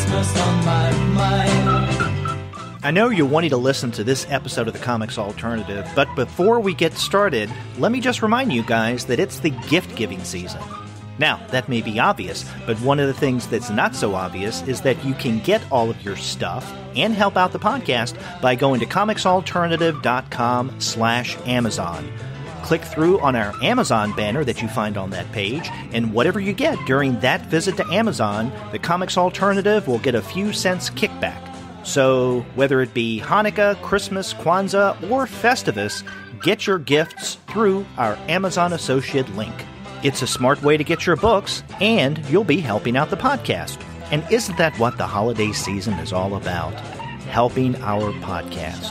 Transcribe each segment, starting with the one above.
Christmas on my mind. I know you're wanting to listen to this episode of the Comics Alternative, but before we get started, let me just remind you guys that it's the gift-giving season. Now, that may be obvious, but one of the things that's not so obvious is that you can get all of your stuff and help out the podcast by going to comicsalternative.com/Amazon. Click through on our Amazon banner that you find on that page, and whatever you get during that visit to Amazon, the Comics Alternative will get a few cents kickback. So, whether it be Hanukkah, Christmas, Kwanzaa, or Festivus, get your gifts through our Amazon Associate link. It's a smart way to get your books, and you'll be helping out the podcast. And isn't that what the holiday season is all about? Helping our podcast.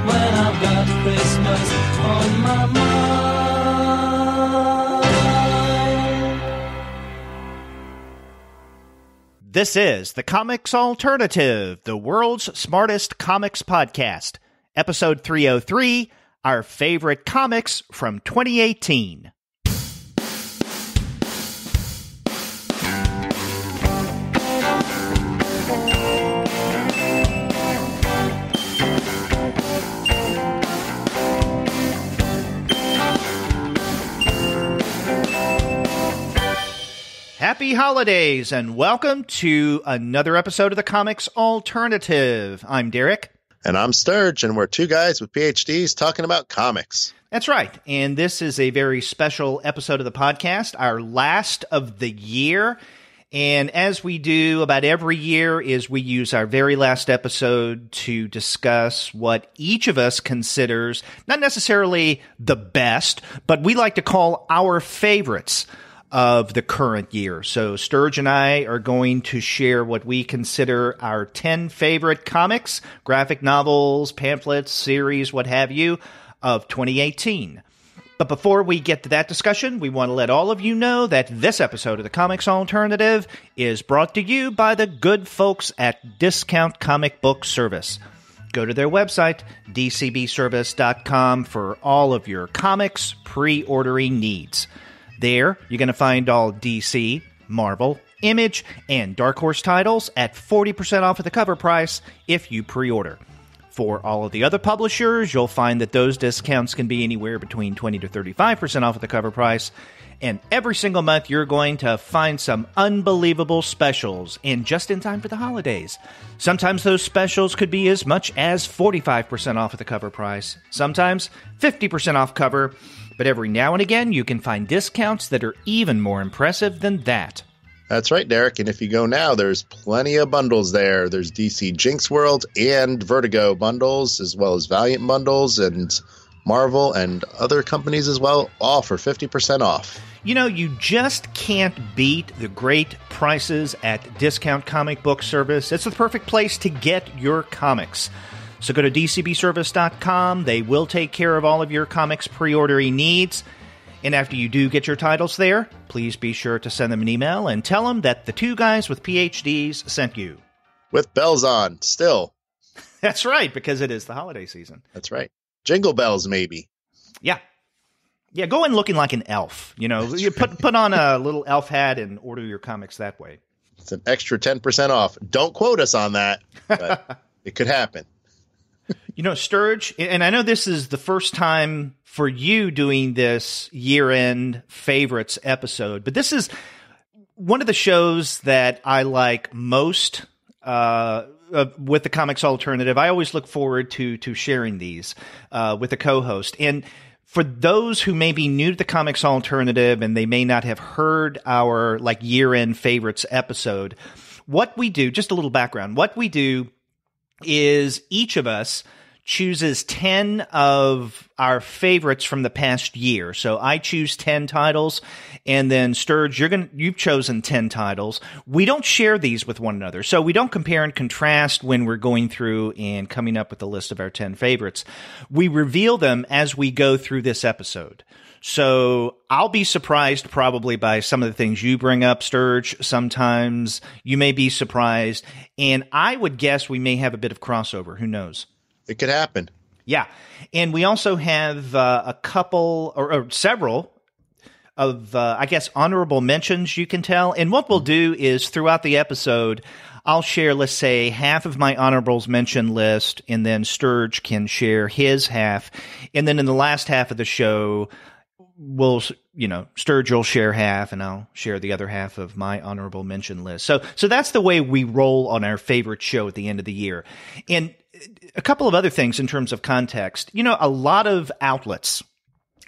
When I've got Christmas on my mind. This is the Comics Alternative, the world's smartest comics podcast. Episode 303, our favorite comics from 2018. Happy holidays, and welcome to another episode of the Comics Alternative. I'm Derek. And I'm Sterg, and we're two guys with PhDs talking about comics. That's right, and this is a very special episode of the podcast, our last of the year. And as we do about every year is we use our very last episode to discuss what each of us considers not necessarily the best, but we like to call our favorites of the current year. So Sterg and I are going to share what we consider our 10 favorite comics, graphic novels, pamphlets, series, what have you, of 2018. But before we get to that discussion, we want to let all of you know that this episode of the Comics Alternative is brought to you by the good folks at Discount Comic Book Service. Go to their website, dcbservice.com, for all of your comics pre-ordering needs. There, you're going to find all DC, Marvel, Image, and Dark Horse titles at 40% off of the cover price if you pre-order. For all of the other publishers, you'll find that those discounts can be anywhere between 20 to 35% off of the cover price. And every single month, you're going to find some unbelievable specials, and just in time for the holidays. Sometimes those specials could be as much as 45% off of the cover price. Sometimes 50% off cover. But every now and again, you can find discounts that are even more impressive than that. That's right, Derek. And if you go now, there's plenty of bundles there. There's DC Jinx World and Vertigo bundles, as well as Valiant bundles and Marvel and other companies as well, all for 50% off. You know, you just can't beat the great prices at Discount Comic Book Service. It's the perfect place to get your comics. So go to dcbservice.com. They will take care of all of your comics pre-ordering needs. And after you do get your titles there, please be sure to send them an email and tell them that the two guys with PhDs sent you. With bells on, still. That's right, because it is the holiday season. That's right. Jingle bells, maybe. Yeah. Yeah, go in looking like an elf. You know, you put on a little elf hat and order your comics that way. It's an extra 10% off. Don't quote us on that, but it could happen. You know, Sterg, and I know this is the first time for you doing this year-end favorites episode, but this is one of the shows that I like most with the Comics Alternative. I always look forward to sharing these with a co-host. And for those who may be new to the Comics Alternative and they may not have heard our year-end favorites episode, what we do, just a little background, what we do is each of us chooses 10 of our favorites from the past year. So I choose 10 titles, and then Sterg, you've chosen 10 titles. We don't share these with one another, so we don't compare and contrast when we're going through and coming up with a list of our 10 favorites. We reveal them as we go through this episode. So I'll be surprised probably by some of the things you bring up, Sterg. Sometimes you may be surprised. And I would guess we may have a bit of crossover. Who knows? It could happen. Yeah. And we also have a couple or several I guess, honorable mentions, you can tell. And what we'll do is throughout the episode, I'll share, let's say, half of my honorables mention list, and then Sturge can share his half. And then in the last half of the show, Sturge will share half, and I'll share the other half of my honorable mention list. So that's the way we roll on our favorite show at the end of the year. And a couple of other things in terms of context. A lot of outlets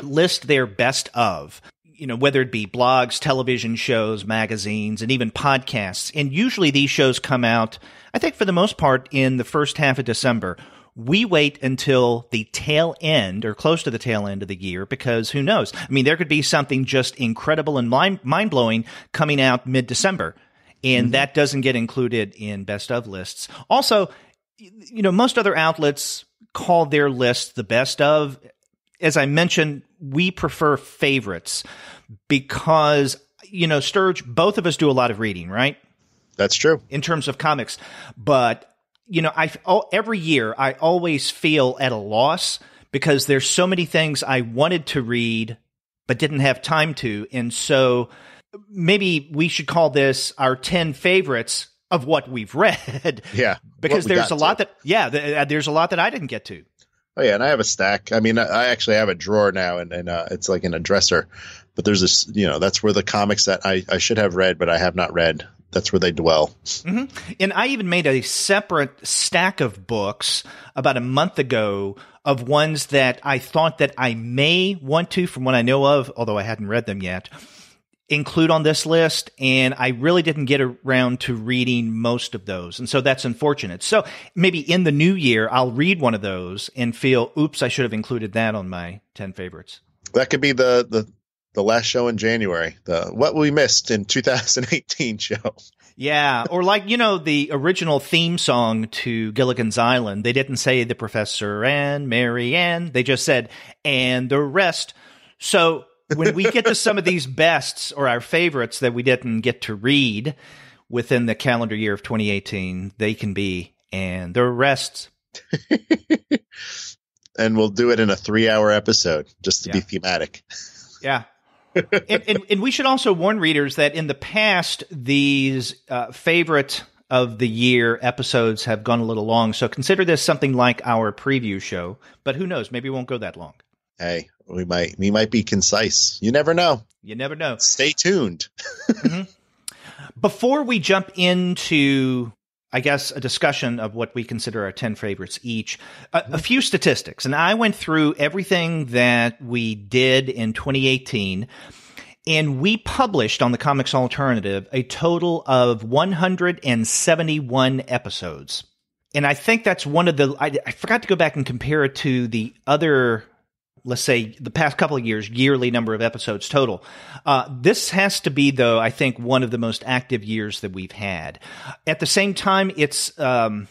list their best of, whether it be blogs, television shows, magazines, and even podcasts. And usually these shows come out, I think for the most part, in the first half of December. We wait until the tail end or close to the tail end of the year because who knows? I mean, there could be something just incredible and mind-blowing coming out mid-December, and that doesn't get included in best of lists. Also, most other outlets call their lists the best of. As I mentioned, we prefer favorites because, Sturge, both of us do a lot of reading, right? That's true. In terms of comics. But every year I always feel at a loss because there's so many things I wanted to read but didn't have time to. And so maybe we should call this our 10 favorites of what we've read. Yeah. Because there's a lot there's a lot that I didn't get to. Oh, yeah. And I have a stack. I mean, I actually have a drawer now and it's like in a dresser. But there's this, that's where the comics that I should have read, but I have not read. That's where they dwell. Mm-hmm. And I even made a separate stack of books about a month ago of ones that I thought that I may want to, from what I know of, although I hadn't read them yet, include on this list. And I really didn't get around to reading most of those. And so that's unfortunate. So maybe in the new year, I'll read one of those and feel, oops, I should have included that on my 10 favorites. That could be the last show in January, the What We Missed in 2018 show. Yeah, or like, the original theme song to Gilligan's Island, they didn't say the Professor and Mary Ann, they just said, and the rest. So when we get to some of these bests or our favorites that we didn't get to read within the calendar year of 2018, they can be, and the rest. And we'll do it in a 3-hour episode just to be thematic. Yeah. and we should also warn readers that in the past, these favorite of the year episodes have gone a little long. So consider this something like our preview show. But who knows? Maybe it won't go that long. Hey, we might be concise. You never know. You never know. Stay tuned. Mm-hmm. Before we jump into, I guess, a discussion of what we consider our 10 favorites each, a few statistics. And I went through everything that we did in 2018, and we published on the Comics Alternative a total of 171 episodes. And I think that's one of the, I forgot to go back and compare it to the other, let's say, the past couple of years, yearly number of episodes total. This has to be, though, I think, one of the most active years that we've had. At the same time, it's a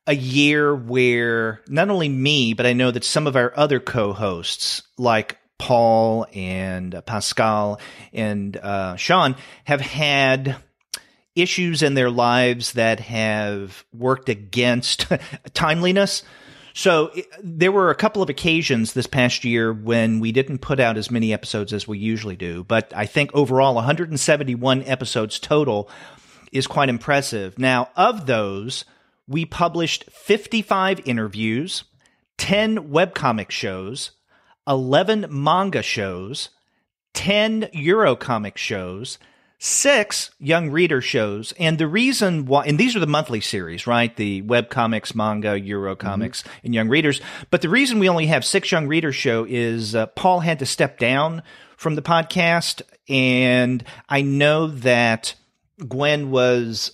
year where not only me, but I know that some of our other co-hosts, like Paul and Pascal and Sean, have had issues in their lives that have worked against timeliness. So there were a couple of occasions this past year when we didn't put out as many episodes as we usually do. But I think overall 171 episodes total is quite impressive. Now, of those, we published 55 interviews, 10 webcomic shows, 11 manga shows, 10 Eurocomic shows, 6 young reader shows. And the reason why, and these are the monthly series, right? The webcomics, manga, Eurocomics, and young readers. But the reason we only have 6 young reader show is Paul had to step down from the podcast. And I know that Gwen was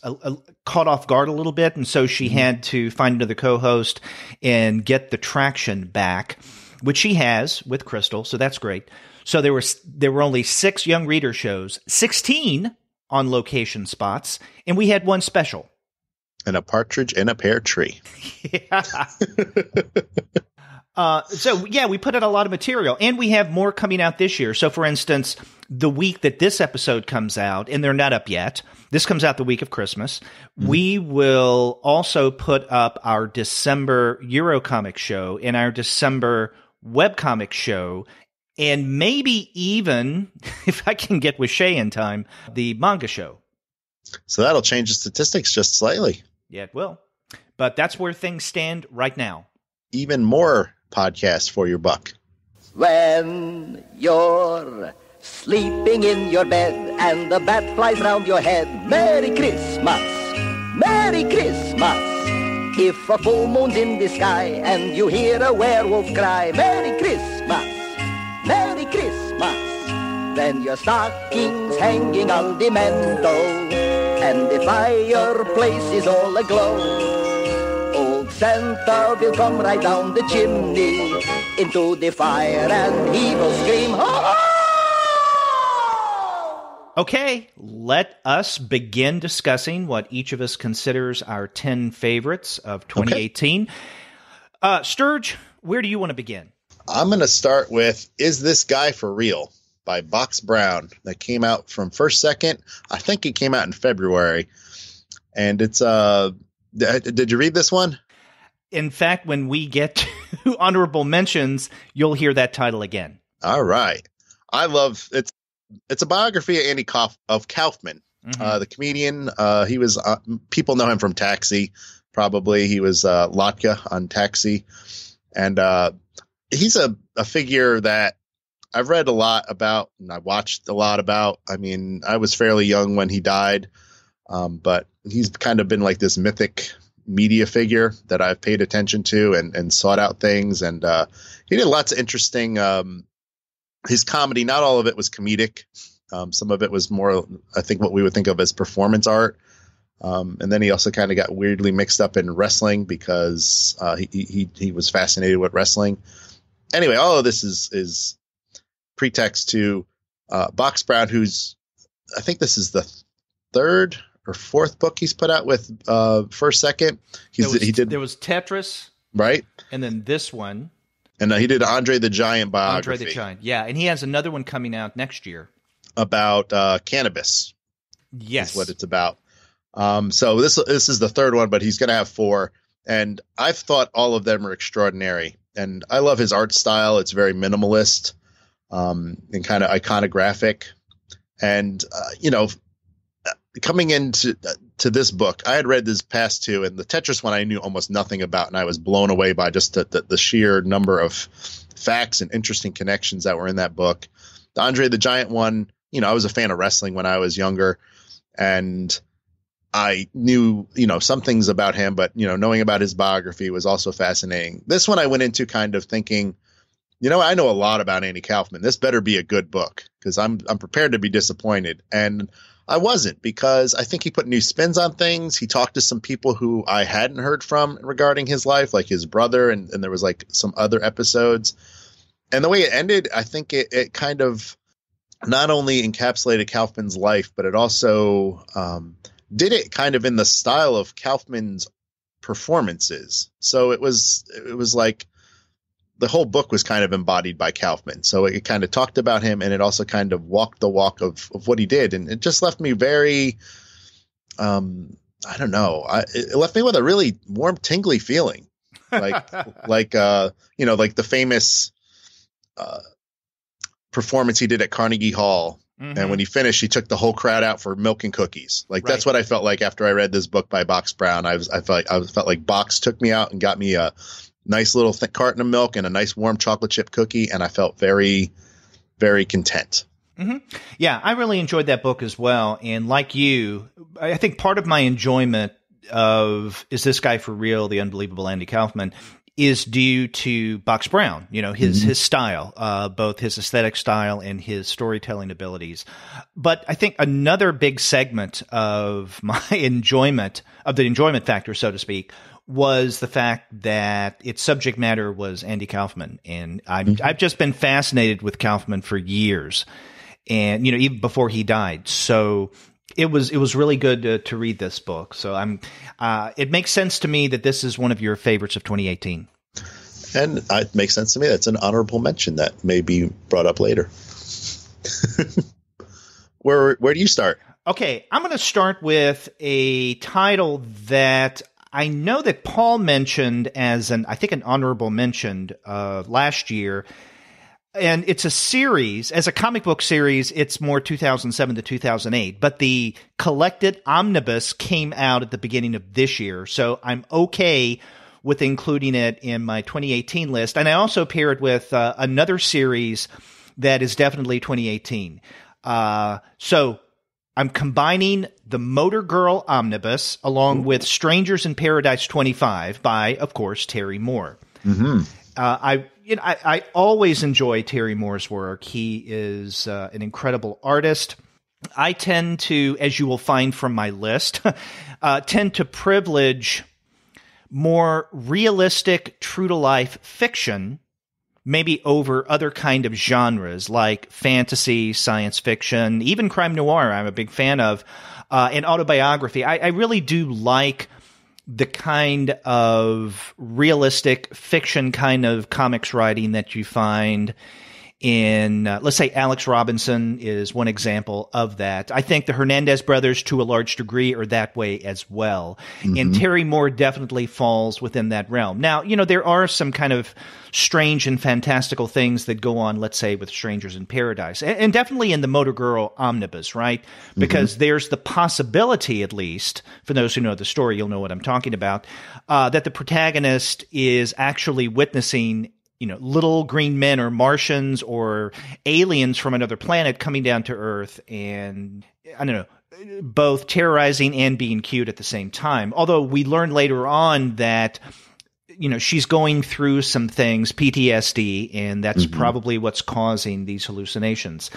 caught off guard a little bit. And so she had to find another co-host and get the traction back, which she has with Crystal. So that's great. So there were only 6 young reader shows, 16 on location spots, and we had one special. And a partridge in a pear tree. Yeah. We put out a lot of material, and we have more coming out this year. So, for instance, the week that this episode comes out, and they're not up yet, this comes out the week of Christmas, we will also put up our December Eurocomic show and our December webcomic show. and maybe even, if I can get with Shay in time, the manga show. So that'll change the statistics just slightly. Yeah, it will. But that's where things stand right now. Even more podcasts for your buck. When you're sleeping in your bed and the bat flies round your head, Merry Christmas, Merry Christmas. If a full moon's in the sky and you hear a werewolf cry, Merry Christmas, Merry Christmas. Then your stocking's hanging on the mantle and the fireplace is all aglow. Old Santa will come right down the chimney into the fire and he will scream, ho, ho! Okay, let us begin discussing what each of us considers our 10 favorites of 2018. Okay. Sturge, where do you want to begin? I'm going to start with Is This Guy For Real by Box Brown. That came out from First Second. I think it came out in February. And it's did you read this one? In fact, when we get to honorable mentions, you'll hear that title again. All right. I love it. It's a biography of Andy Kaufman, the comedian. He was people know him from Taxi, probably. He was Latka on Taxi, and he's a figure that I've read a lot about and I watched a lot about. I mean, I was fairly young when he died, but he's kind of been like this mythic media figure that I've paid attention to and sought out things, and he did lots of interesting. His comedy, not all of it was comedic. Some of it was more, I think, what we would think of as performance art. And then he also kind of got weirdly mixed up in wrestling because he was fascinated with wrestling. Anyway, all of this is pretext to Box Brown, who's, I think this is the third or fourth book he's put out with First Second. There was Tetris, right, and then this one. And he did Andre the Giant biography. Andre the Giant, yeah. And he has another one coming out next year. About cannabis. Yes. Is what it's about. So this is the third one, but he's going to have 4. And I've thought all of them are extraordinary. And I love his art style. It's very minimalist and kind of iconographic. And, coming into this book, I had read this past 2, and the Tetris one I knew almost nothing about, and I was blown away by just the sheer number of facts and interesting connections that were in that book. The Andre the Giant one, I was a fan of wrestling when I was younger, and I knew, some things about him, but, knowing about his biography was also fascinating. This one I went into kind of thinking, I know a lot about Andy Kaufman. This better be a good book because I'm prepared to be disappointed. And I wasn't, because I think he put new spins on things. He talked to some people who I hadn't heard from regarding his life, like his brother, and there was like some other episodes. And the way it ended, I think it kind of not only encapsulated Kaufman's life, but it also did it kind of in the style of Kaufman's performances. So it was like the whole book was kind of embodied by Kaufman. So it kind of talked about him, and it also kind of walked the walk of what he did. And it just left me very, I don't know. It left me with a really warm, tingly feeling, like the famous performance he did at Carnegie Hall. Mm-hmm. And when he finished, he took the whole crowd out for milk and cookies. Like, right. That's what I felt like after I read this book by Box Brown. I felt like Box took me out and got me a nice little thick carton of milk and a nice warm chocolate chip cookie, and I felt very, very content. Mm-hmm. Yeah, I really enjoyed that book as well. And like you, I think part of my enjoyment of Is This Guy For Real, the unbelievable Andy Kaufman, is due to Box Brown, his style, both his aesthetic style and his storytelling abilities. But I think another big segment of my enjoyment, of the enjoyment factor, so to speak, was the fact that its subject matter was Andy Kaufman. And I've just been fascinated with Kaufman for years, and, even before he died. So it was really good to read this book. So it makes sense to me that this is one of your favorites of 2018. And it makes sense to me. That's an honorable mention that may be brought up later. Where do you start? Okay, I'm going to start with a title that I know that Paul mentioned as I think an honorable mention last year. And it's a series. As a comic book series, it's more 2007 to 2008. But the collected omnibus came out at the beginning of this year. So I'm okay with including it in my 2018 list. And I also pair it with another series that is definitely 2018. So I'm combining the Motor Girl Omnibus along with Strangers in Paradise 25 by, of course, Terry Moore. Mm-hmm. I always enjoy Terry Moore's work. He is an incredible artist. I tend to, as you will find from my list, tend to privilege more realistic, true-to-life fiction, maybe over other kind of genres like fantasy, science fiction, even crime noir I'm a big fan of, and autobiography. I really do like the kind of realistic fiction kind of comics writing that you find in, let's say, Alex Robinson is one example of that. I think the Hernandez brothers, to a large degree, are that way as well. Mm-hmm. And Terry Moore definitely falls within that realm. Now, there are some kind of strange and fantastical things that go on, let's say, with Strangers in Paradise. And definitely in the Motor Girl Omnibus, right? Because there's the possibility, at least, for those who know the story, you'll know what I'm talking about, that the protagonist is actually witnessing little green men or Martians or aliens from another planet coming down to Earth and, I don't know, both terrorizing and being cute at the same time. Although we learn later on that, she's going through some things, PTSD, and that's probably what's causing these hallucinations,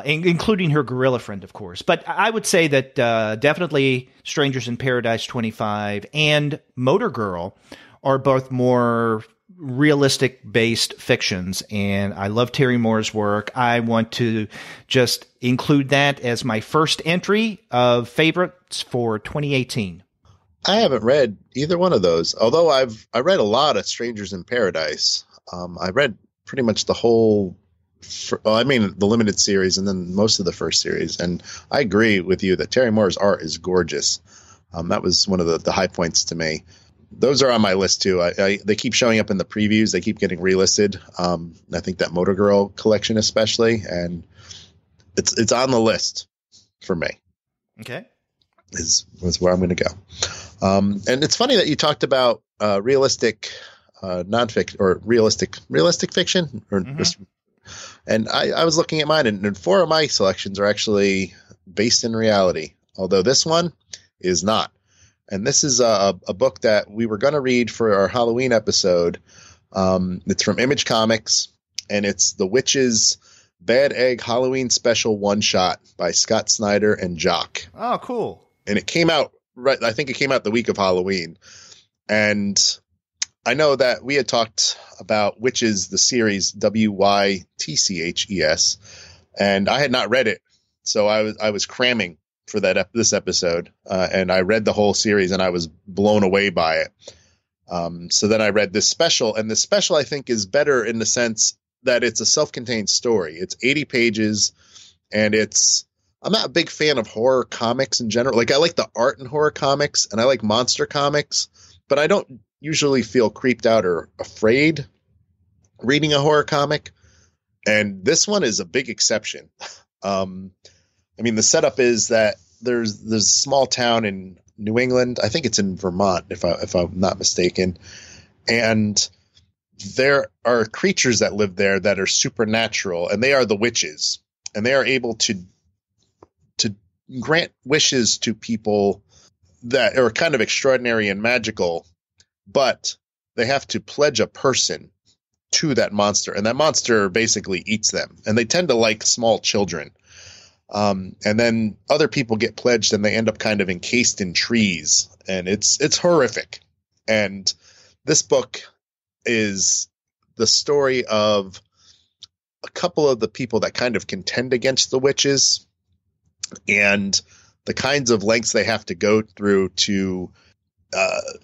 including her gorilla friend, of course. But I would say that definitely Strangers in Paradise 25 and Motor Girl are both more realistic-based fictions, and I love Terry Moore's work. I want to just include that as my first entry of favorites for 2018. I haven't read either one of those, although I read a lot of Strangers in Paradise. I read pretty much the whole, the limited series and then most of the first series, and I agree with you that Terry Moore's art is gorgeous. That was one of the high points to me. Those are on my list too. They keep showing up in the previews. They keep getting relisted. I think that Motor Girl collection especially, and it's on the list for me. Okay, is where I'm going to go. And it's funny that you talked about realistic nonfiction or realistic fiction, and I was looking at mine, and 4 of my selections are actually based in reality, although this one is not. And this is a book that we were going to read for our Halloween episode. It's from Image Comics, and it's The Witches Bad Egg Halloween Special One-Shot by Scott Snyder and Jock. Oh, cool. And it came out, I think it came out the week of Halloween. And I know that we had talked about Witches, the series, Wytches, and I had not read it. So I was cramming for this episode, and I read the whole series, and I was blown away by it. So then I read this special, and the special I think is better in the sense that it's a self-contained story. It's 80 pages, and I'm not a big fan of horror comics in general. Like, I like the art in horror comics, and I like monster comics, but I don't usually feel creeped out or afraid reading a horror comic. And this one is a big exception. The setup is that there's a small town in New England. I think it's in Vermont, if I'm not mistaken. And there are creatures that live there that are supernatural, and they are the witches. And they are able to grant wishes to people that are kind of extraordinary and magical, but they have to pledge a person to that monster. And that monster basically eats them. And they tend to like small children. And then other people get pledged, and they end up kind of encased in trees, and it's horrific. And this book is the story of a couple of the people that kind of contend against the witches, and the kinds of lengths they have to go through to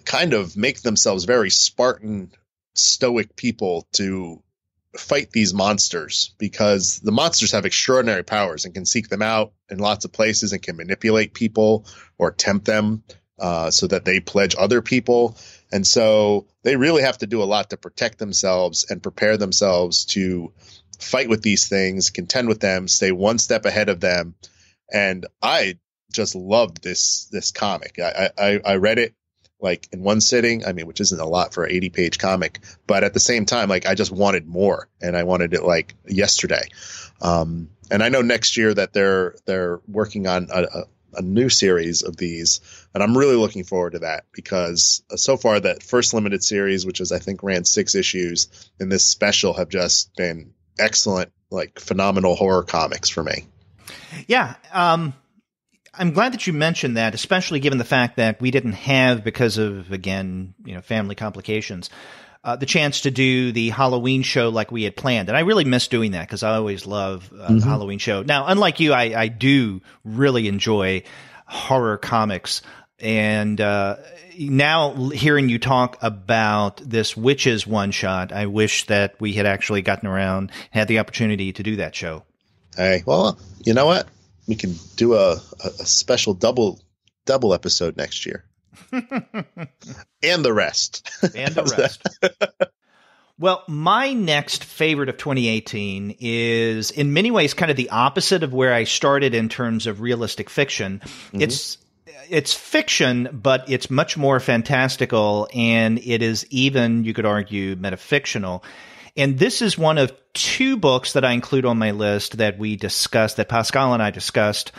kind of make themselves very Spartan, stoic people to fight these monsters, because the monsters have extraordinary powers and can seek them out in lots of places and can manipulate people or tempt them so that they pledge other people. And so they really have to do a lot to protect themselves and prepare themselves to fight with these things, contend with them, stay one step ahead of them. And I just loved this comic. I read it like in one sitting, I mean, which isn't a lot for an 80-page comic, but at the same time, like I just wanted more, and I wanted it like yesterday. And I know next year that they're working on a new series of these, and I'm really looking forward to that, because so far that first limited series, which is I think ran 6 issues, and this special have just been excellent, like phenomenal horror comics for me. Yeah. I'm glad that you mentioned that, especially given the fact that we didn't have, because of, again, family complications, the chance to do the Halloween show like we had planned. And I really miss doing that, because I always love the Halloween show. Now, unlike you, I do really enjoy horror comics. And now hearing you talk about this Witches one-shot, I wish that we had actually gotten around, had the opportunity to do that show. Hey, well, you know what? We can do a special double episode next year. And the rest. And the rest. Well, my next favorite of 2018 is in many ways kind of the opposite of where I started in terms of realistic fiction. It's fiction, but it's much more fantastical, and it is even, you could argue, metafictional. And this is one of 2 books that I include on my list that we discussed, that Pascal and I discussed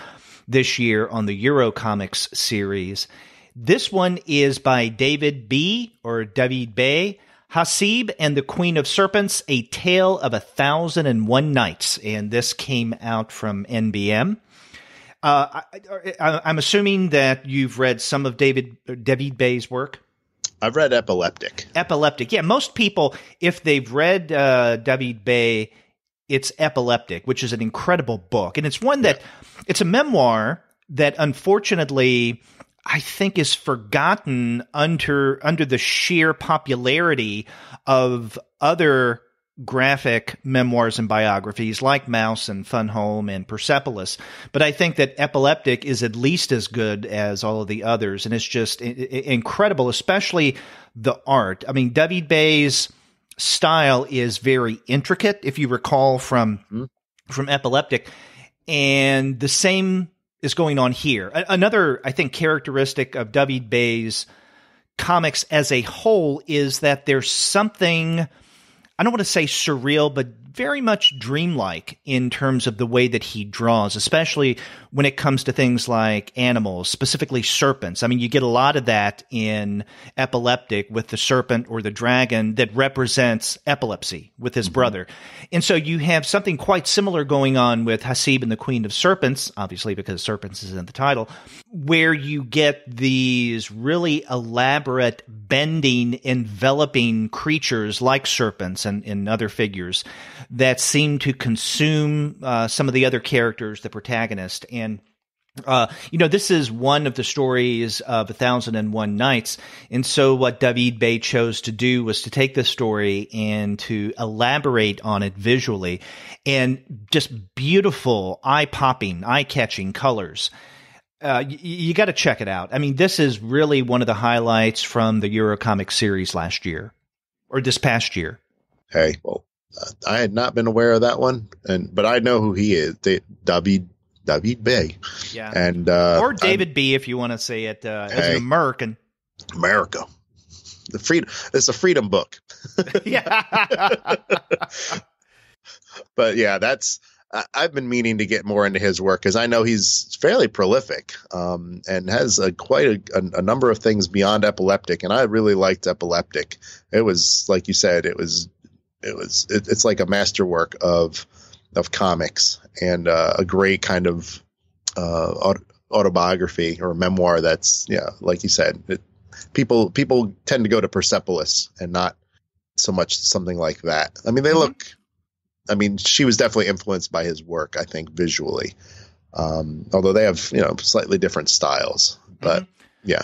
this year on the Eurocomics series. This one is by David Bay, Hasib and the Queen of Serpents, A Tale of 1,001 Nights. And this came out from NBM. I'm assuming that you've read some of David Bay's work. I've read Epileptic. Yeah, most people, if they've read David Bay, it's Epileptic, which is an incredible book. And it's one that, it's a memoir that unfortunately I think is forgotten under the sheer popularity of other graphic memoirs and biographies like Mouse and Fun Home and Persepolis. But I think that Epileptic is at least as good as all of the others. And it's just incredible, especially the art. I mean, David Bay's style is very intricate, if you recall from Epileptic. And the same is going on here. Another, I think, characteristic of David Bay's comics as a whole is that there's something, I don't want to say surreal, but very much dreamlike in terms of the way that he draws, especially when it comes to things like animals, specifically serpents. I mean, you get a lot of that in Epileptic with the serpent or the dragon that represents epilepsy with his brother. And so you have something quite similar going on with Hasib and the Queen of Serpents, obviously because serpents is in the title, where you get these really elaborate, bending, enveloping creatures like serpents and other figures that seem to consume some of the other characters, the protagonist. And, this is one of the stories of 1,001 Nights. And so what David Bay chose to do was to take this story and to elaborate on it visually, and just beautiful, eye-popping, eye-catching colors. You got to check it out. I mean, this is really one of the highlights from the Eurocomics series last year, or this past year. Hey, well, I had not been aware of that one, but I know who he is, David Bay. Yeah, and or David B, if you want to say it as an American. America, it's a freedom book. Yeah, but yeah, I've been meaning to get more into his work, because I know he's fairly prolific and has quite a number of things beyond Epileptic, and I really liked Epileptic. It was, like you said, it's like a masterwork of comics, and a great kind of autobiography or memoir that's, like you said, people tend to go to Persepolis and not so much something like that. I mean, she was definitely influenced by his work, I think, visually, although they have, slightly different styles, but yeah.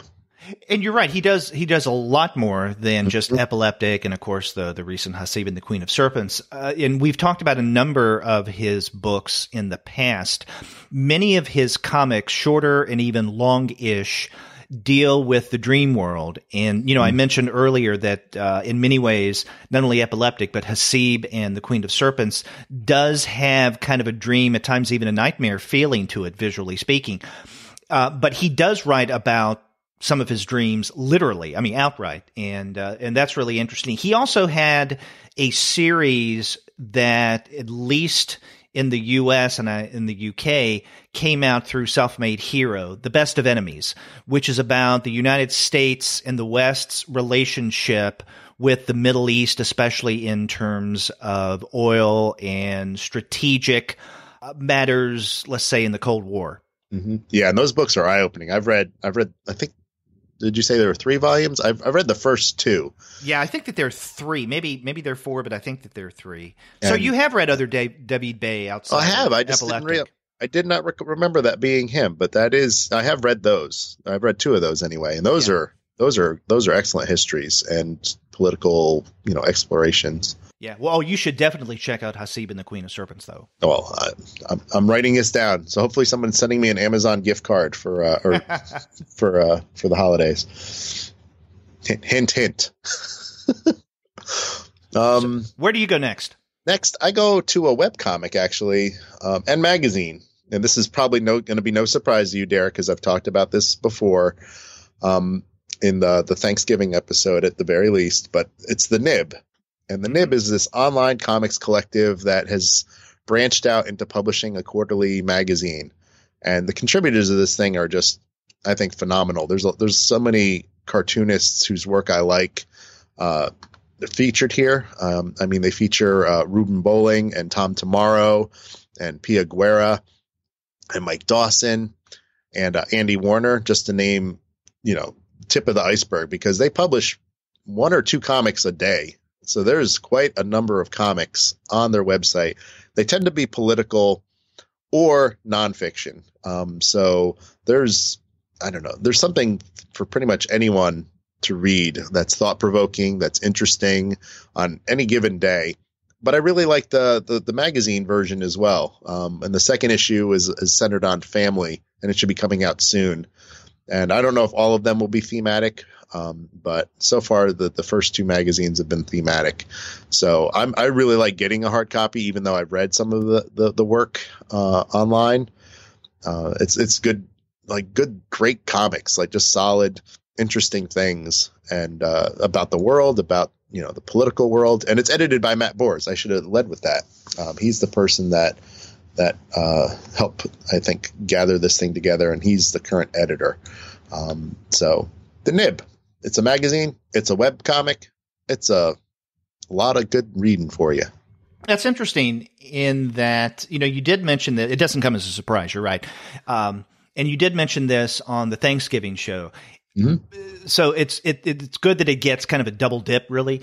And you're right. He does a lot more than just Epileptic, and of course the recent Hasib and the Queen of Serpents. And we've talked about a number of his books in the past. Many of his comics, shorter and even long-ish, deal with the dream world. And, I mentioned earlier that in many ways, not only Epileptic, but Hasib and the Queen of Serpents does have kind of a dream, at times even a nightmare feeling to it, visually speaking. But he does write about some of his dreams literally, outright. And that's really interesting. He also had a series that, at least in the US and in the UK, came out through Self-Made Hero, The Best of Enemies, which is about the United States and the West's relationship with the Middle East, especially in terms of oil and strategic matters, let's say, in the Cold War. Mm-hmm. Yeah, and those books are eye-opening. I've read, I think, did you say there were 3 volumes? I've read the first 2. Yeah, I think that there are 3. Maybe there are 4, but I think that there are 3. So you have read other David Bay outside. I have. I just did not remember that being him, but that is. I have read those. I've read 2 of those anyway, and those are excellent histories and political, explorations. Yeah. Well, you should definitely check out Hasib and the Queen of Serpents, though. Well, I'm writing this down, so hopefully someone's sending me an Amazon gift card for the holidays. Hint, hint. So where do you go next? Next, I go to a webcomic, actually, and magazine. And this is probably going to be no surprise to you, Derek, because I've talked about this before in the Thanksgiving episode at the very least. But it's the Nib. And the Nib is this online comics collective that has branched out into publishing a quarterly magazine. And the contributors of this thing are just, I think, phenomenal. There's so many cartoonists whose work I like featured here. They feature Ruben Bowling and Tom Tomorrow and Pia Guerra and Mike Dawson and Andy Warner, just to name, tip of the iceberg, because they publish 1 or 2 comics a day. So there's quite a number of comics on their website. They tend to be political or nonfiction. So there's something for pretty much anyone to read that's thought-provoking, that's interesting on any given day. But I really like the magazine version as well. And the second issue is centered on family, and it should be coming out soon. And I don't know if all of them will be thematic, but so far the first 2 magazines have been thematic. So I really like getting a hard copy, even though I've read some of the work online. It's good, great comics, like just solid, interesting things, and about the world, about the political world. And it's edited by Matt Bors. I should have led with that. He's the person that helped, I think, gather this thing together, and he's the current editor. So the Nib, it's a magazine, it's a web comic, it's a lot of good reading for you. That's interesting in that, you did mention that it doesn't come as a surprise. You're right. And you did mention this on the Thanksgiving show. Mm-hmm. So it's good that it gets kind of a double dip, really.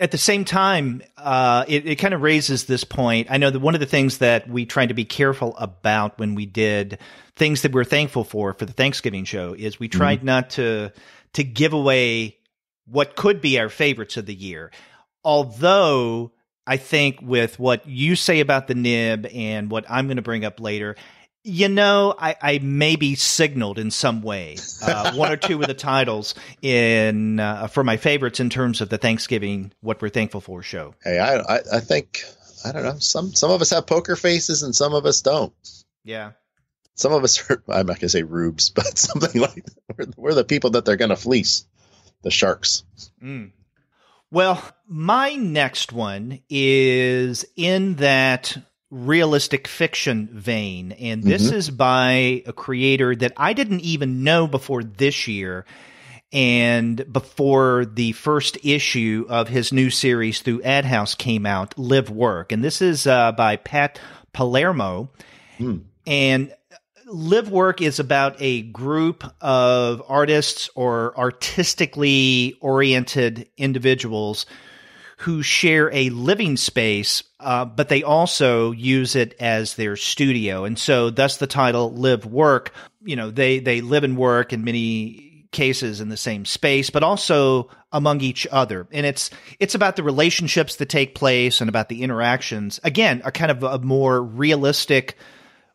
At the same time, it kind of raises this point. I know that one of the things that we tried to be careful about when we did things that we're thankful for the Thanksgiving show is we tried not to give away what could be our favorites of the year. Although I think with what you say about the Nib and what I'm going to bring up later, I maybe signaled in some way 1 or 2 of the titles for my favorites in terms of the Thanksgiving What We're Thankful For show. Hey, I think, I don't know, some of us have poker faces and some of us don't. Yeah. Some of us are, I'm not going to say rubes, but something like that. We're the people that they're going to fleece, the sharks. Mm. Well, my next one is in that realistic fiction vein, and this is by a creator that I didn't even know before this year and before the first issue of his new series through Ad House came out, Live Work. And this is by Pat Palermo. And Live Work is about a group of artists or artistically oriented individuals who share a living space, but they also use it as their studio. And so thus the title Live Work. They live and work in many cases in the same space, but also among each other. And it's about the relationships that take place and about the interactions. Again, a kind of a more realistic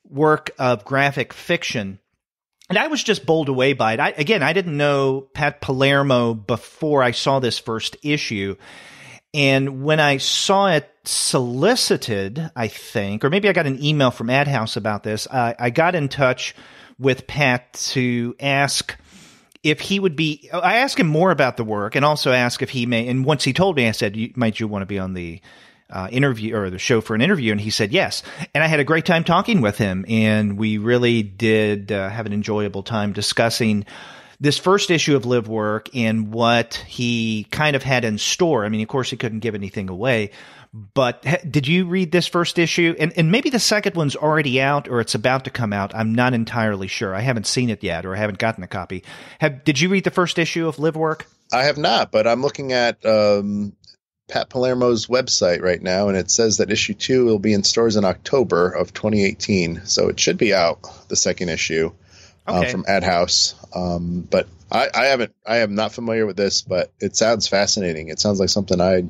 work of graphic fiction. And I was just bowled away by it. I didn't know Pat Palermo before I saw this first issue. And when I saw it solicited, I think, or maybe I got an email from Ad House about this, I got in touch with Pat to ask if he would be – I asked him more about the work and also asked if he may – and once he told me, I said, might you want to be on the interview or the show for an interview? And he said yes. And I had a great time talking with him, and we really did have an enjoyable time discussing this first issue of Live Work and what he kind of had in store. I mean, of course, he couldn't give anything away, but did you read this first issue? And maybe the second one's already out or it's about to come out. I'm not entirely sure. I haven't seen it yet, or I haven't gotten a copy. Did you read the first issue of Live Work? I have not, but I'm looking at Pat Palermo's website right now, and it says that issue 2 will be in stores in October of 2018. So it should be out, the second issue. Okay. From Ad House. But I am not familiar with this, but it sounds fascinating. It sounds like something I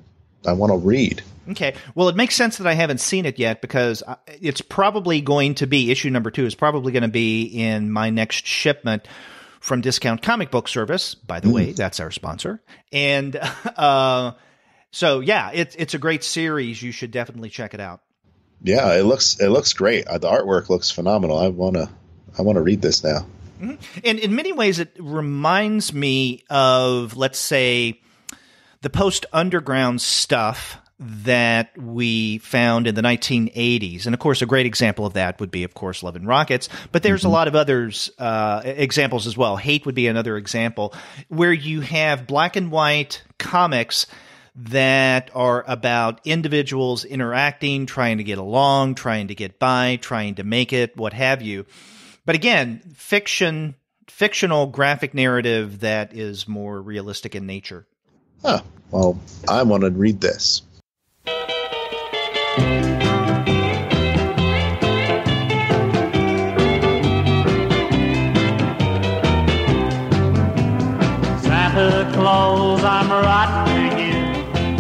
want to read. Okay. Well, it makes sense that I haven't seen it yet, because it's probably going to be, issue number 2 is probably going to be in my next shipment from Discount Comic Book Service. By the way, that's our sponsor. And so yeah, it's a great series. You should definitely check it out. Yeah, it looks great. The artwork looks phenomenal. I want to read this now. Mm-hmm. And in many ways, it reminds me of, let's say, the post-underground stuff that we found in the 1980s. And, of course, a great example of that would be, of course, Love and Rockets. But there's a lot of others examples as well. Hate would be another example, where you have black and white comics that are about individuals interacting, trying to get along, trying to get by, trying to make it, what have you. But again, fictional graphic narrative that is more realistic in nature. Huh. Well, I want to read this. Santa Claus, I'm writing you.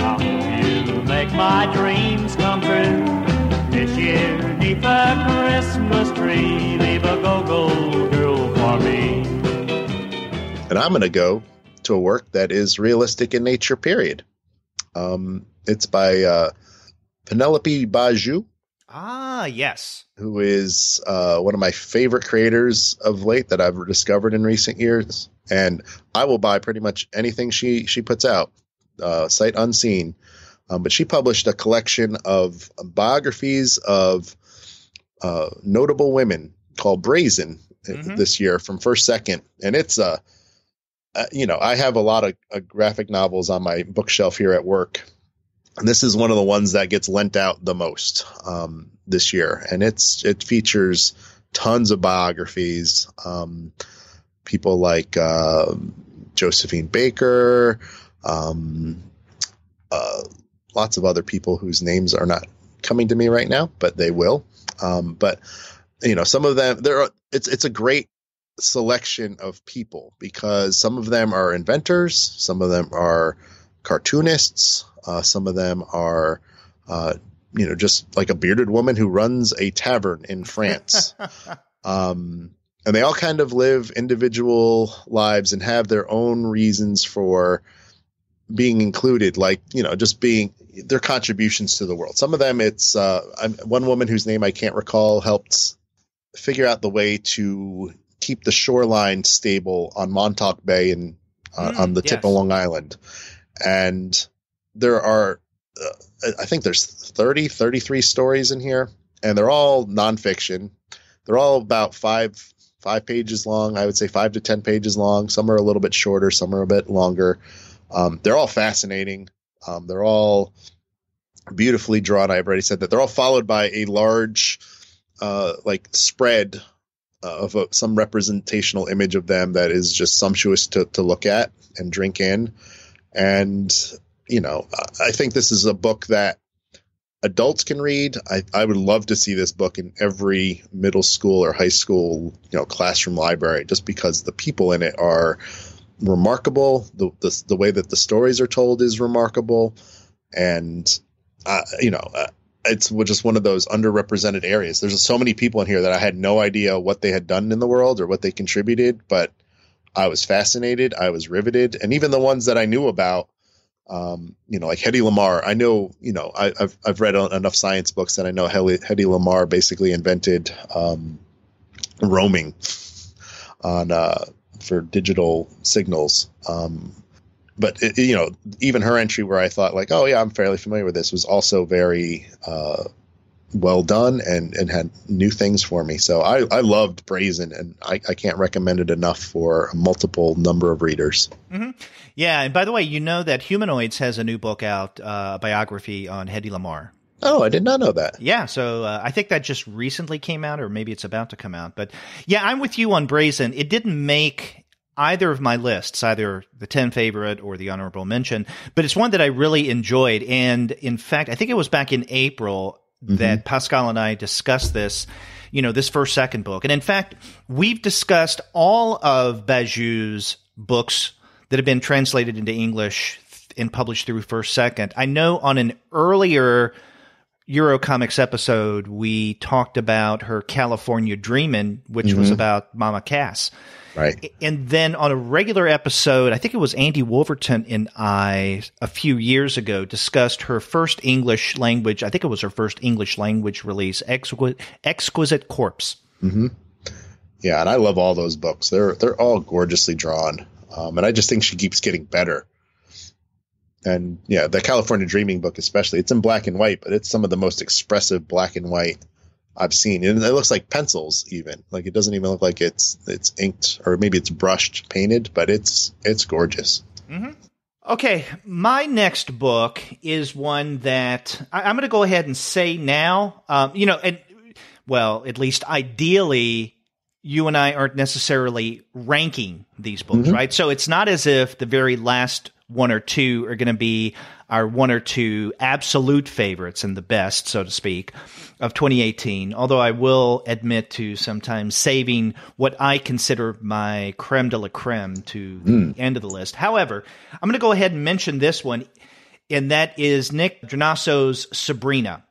I hope you make my dreams come true. This year, neath the Christmas tree, leave a go-go girl for me. And I'm going to go to a work that is realistic in nature, period. It's by Penelope Baju. Ah, yes. Who is one of my favorite creators of late that I've discovered in recent years. And I will buy pretty much anything she puts out, sight unseen. But she published a collection of biographies of notable women called Brazen this year from First Second. And it's I have a lot of graphic novels on my bookshelf here at work. And this is one of the ones that gets lent out the most this year. And it features tons of biographies. People like Josephine Baker, lots of other people whose names are not coming to me right now, but they will. But some of them it's a great selection of people, because some of them are inventors, some of them are cartoonists, some of them are just like a bearded woman who runs a tavern in France. And they all kind of live individual lives and have their own reasons for being included, like, just being their contributions to the world. Some of them, it's one woman whose name I can't recall helped figure out the way to keep the shoreline stable on Montauk Bay and on the tip of Long Island. And there are, I think there's 33 stories in here, and they're all nonfiction. They're all about five pages long. I would say 5 to 10 pages long. Some are a little bit shorter. Some are a bit longer. They're all fascinating. They're all beautifully drawn. I've already said that. They're all followed by a large, spread of some representational image of them that is just sumptuous to look at and drink in. And, I think this is a book that adults can read. I would love to see this book in every middle school or high school, classroom library, just because the people in it are remarkable. The way that the stories are told is remarkable. And, it's just one of those underrepresented areas. There's so many people in here that I had no idea what they had done in the world or what they contributed, but I was fascinated. I was riveted. And even the ones that I knew about, like Hedy Lamarr, I know, I've read enough science books that I know Hedy Lamarr basically invented roaming for digital signals. But even her entry where I thought like, oh yeah, I'm fairly familiar with this, was also very well done and had new things for me. So I loved Brazen, and I can't recommend it enough for a multiple number of readers. Mm-hmm. Yeah, and by the way, you know that Humanoids has a new book out, a biography on Hedy Lamarr. Oh, I did not know that. Yeah, so I think that just recently came out, or maybe it's about to come out. But yeah, I'm with you on Brazen. It didn't make either of my lists, either the 10 favorite or the honorable mention, but it's one that I really enjoyed. And in fact, I think it was back in April that Pascal and I discussed this, this first second book. And in fact, we've discussed all of Bajou's books that have been translated into English and published through first second. I know on an earlier Eurocomics episode, we talked about her California Dreamin', which was about Mama Cass. Right. And then on a regular episode, I think it was Andy Wolverton and I a few years ago discussed her first English language. I think it was her first English language release, Exquisite Corpse. Mm-hmm. Yeah, and I love all those books. They're all gorgeously drawn. And I just think she keeps getting better. And yeah, the California Dreaming book especially, it's in black and white, but it's some of the most expressive black and white I've seen. And it looks like pencils even. Like it doesn't even look like it's inked, or maybe it's brushed, painted, but it's gorgeous. Mm-hmm. Okay, my next book is one that I'm going to go ahead and say now, at least ideally, you and I aren't necessarily ranking these books, right? So it's not as if the very last one or two are going to be our one or two absolute favorites and the best, so to speak, of 2018. Although I will admit to sometimes saving what I consider my creme de la creme to the end of the list. However, I'm going to go ahead and mention this one, and that is Nick Drnasso's Sabrina.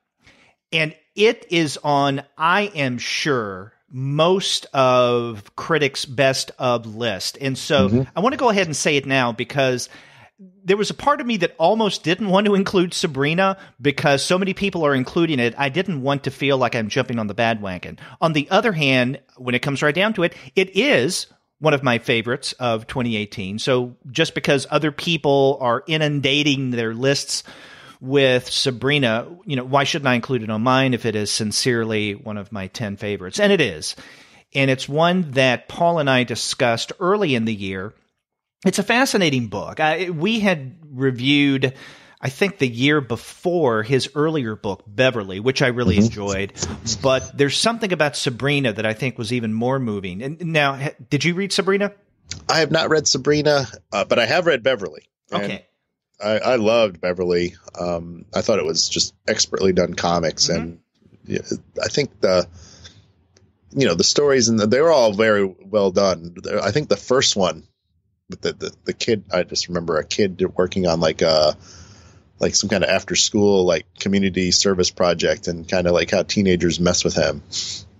And it is on, I am sure, most of critics' best of list. And so I want to go ahead and say it now because there was a part of me that almost didn't want to include Sabrina because so many people are including it. I didn't want to feel like I'm jumping on the bandwagon. On the other hand, when it comes right down to it, it is one of my favorites of 2018. So just because other people are inundating their lists with Sabrina, why shouldn't I include it on mine if it is sincerely one of my 10 favorites? And it is. And it's one that Paul and I discussed early in the year. It's a fascinating book. We had reviewed, I think, the year before his earlier book, Beverly, which I really enjoyed. But there's something about Sabrina that I think was even more moving. And now, did you read Sabrina? I have not read Sabrina, but I have read Beverly. Okay. I loved Beverly. I thought it was just expertly done comics, and I think the stories and they were all very well done. I think the first one with the kid, I just remember a kid working on like some kind of after school like community service project, and kind of like how teenagers mess with him.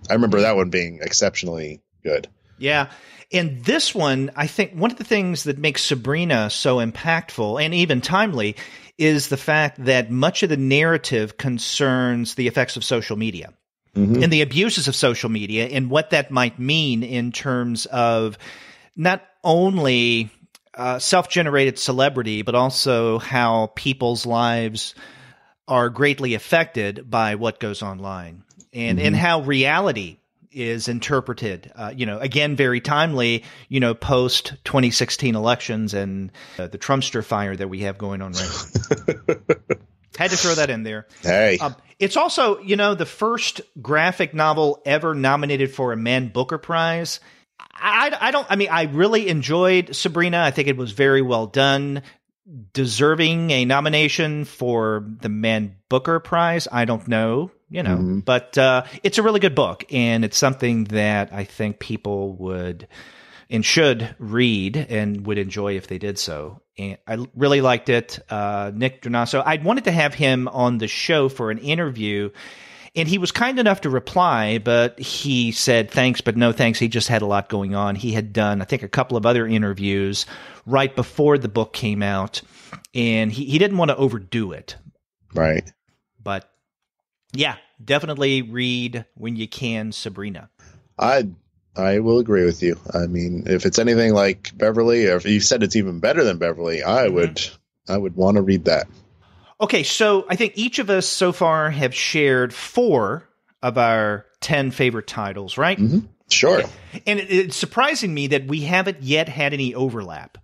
I remember that one being exceptionally good. Yeah. And this one, I think one of the things that makes Sabrina so impactful and even timely is the fact that much of the narrative concerns the effects of social media and the abuses of social media and what that might mean in terms of not only self-generated celebrity, but also how people's lives are greatly affected by what goes online and how reality is interpreted, again, very timely, post 2016 elections and the Trumpster fire that we have going on right now. Had to throw that in there. Hey. It's also, the first graphic novel ever nominated for a Man Booker Prize. I really enjoyed Sabrina. I think it was very well done. Deserving a nomination for the Man Booker Prize, I don't know, but it's a really good book, and it's something that I think people would and should read and would enjoy if they did so. And I really liked it. Nick Donasso, I wanted to have him on the show for an interview, and he was kind enough to reply, but he said thanks, but no thanks. He just had a lot going on. He had done, I think, a couple of other interviews right before the book came out, and he didn't want to overdo it. Right. But yeah, definitely read when you can, Sabrina. I will agree with you. I mean, if it's anything like Beverly, or if you said it's even better than Beverly, I would want to read that. Okay, so I think each of us so far have shared 4 of our 10 favorite titles, right? Mm-hmm. Sure. Okay. And it's surprising me that we haven't yet had any overlap.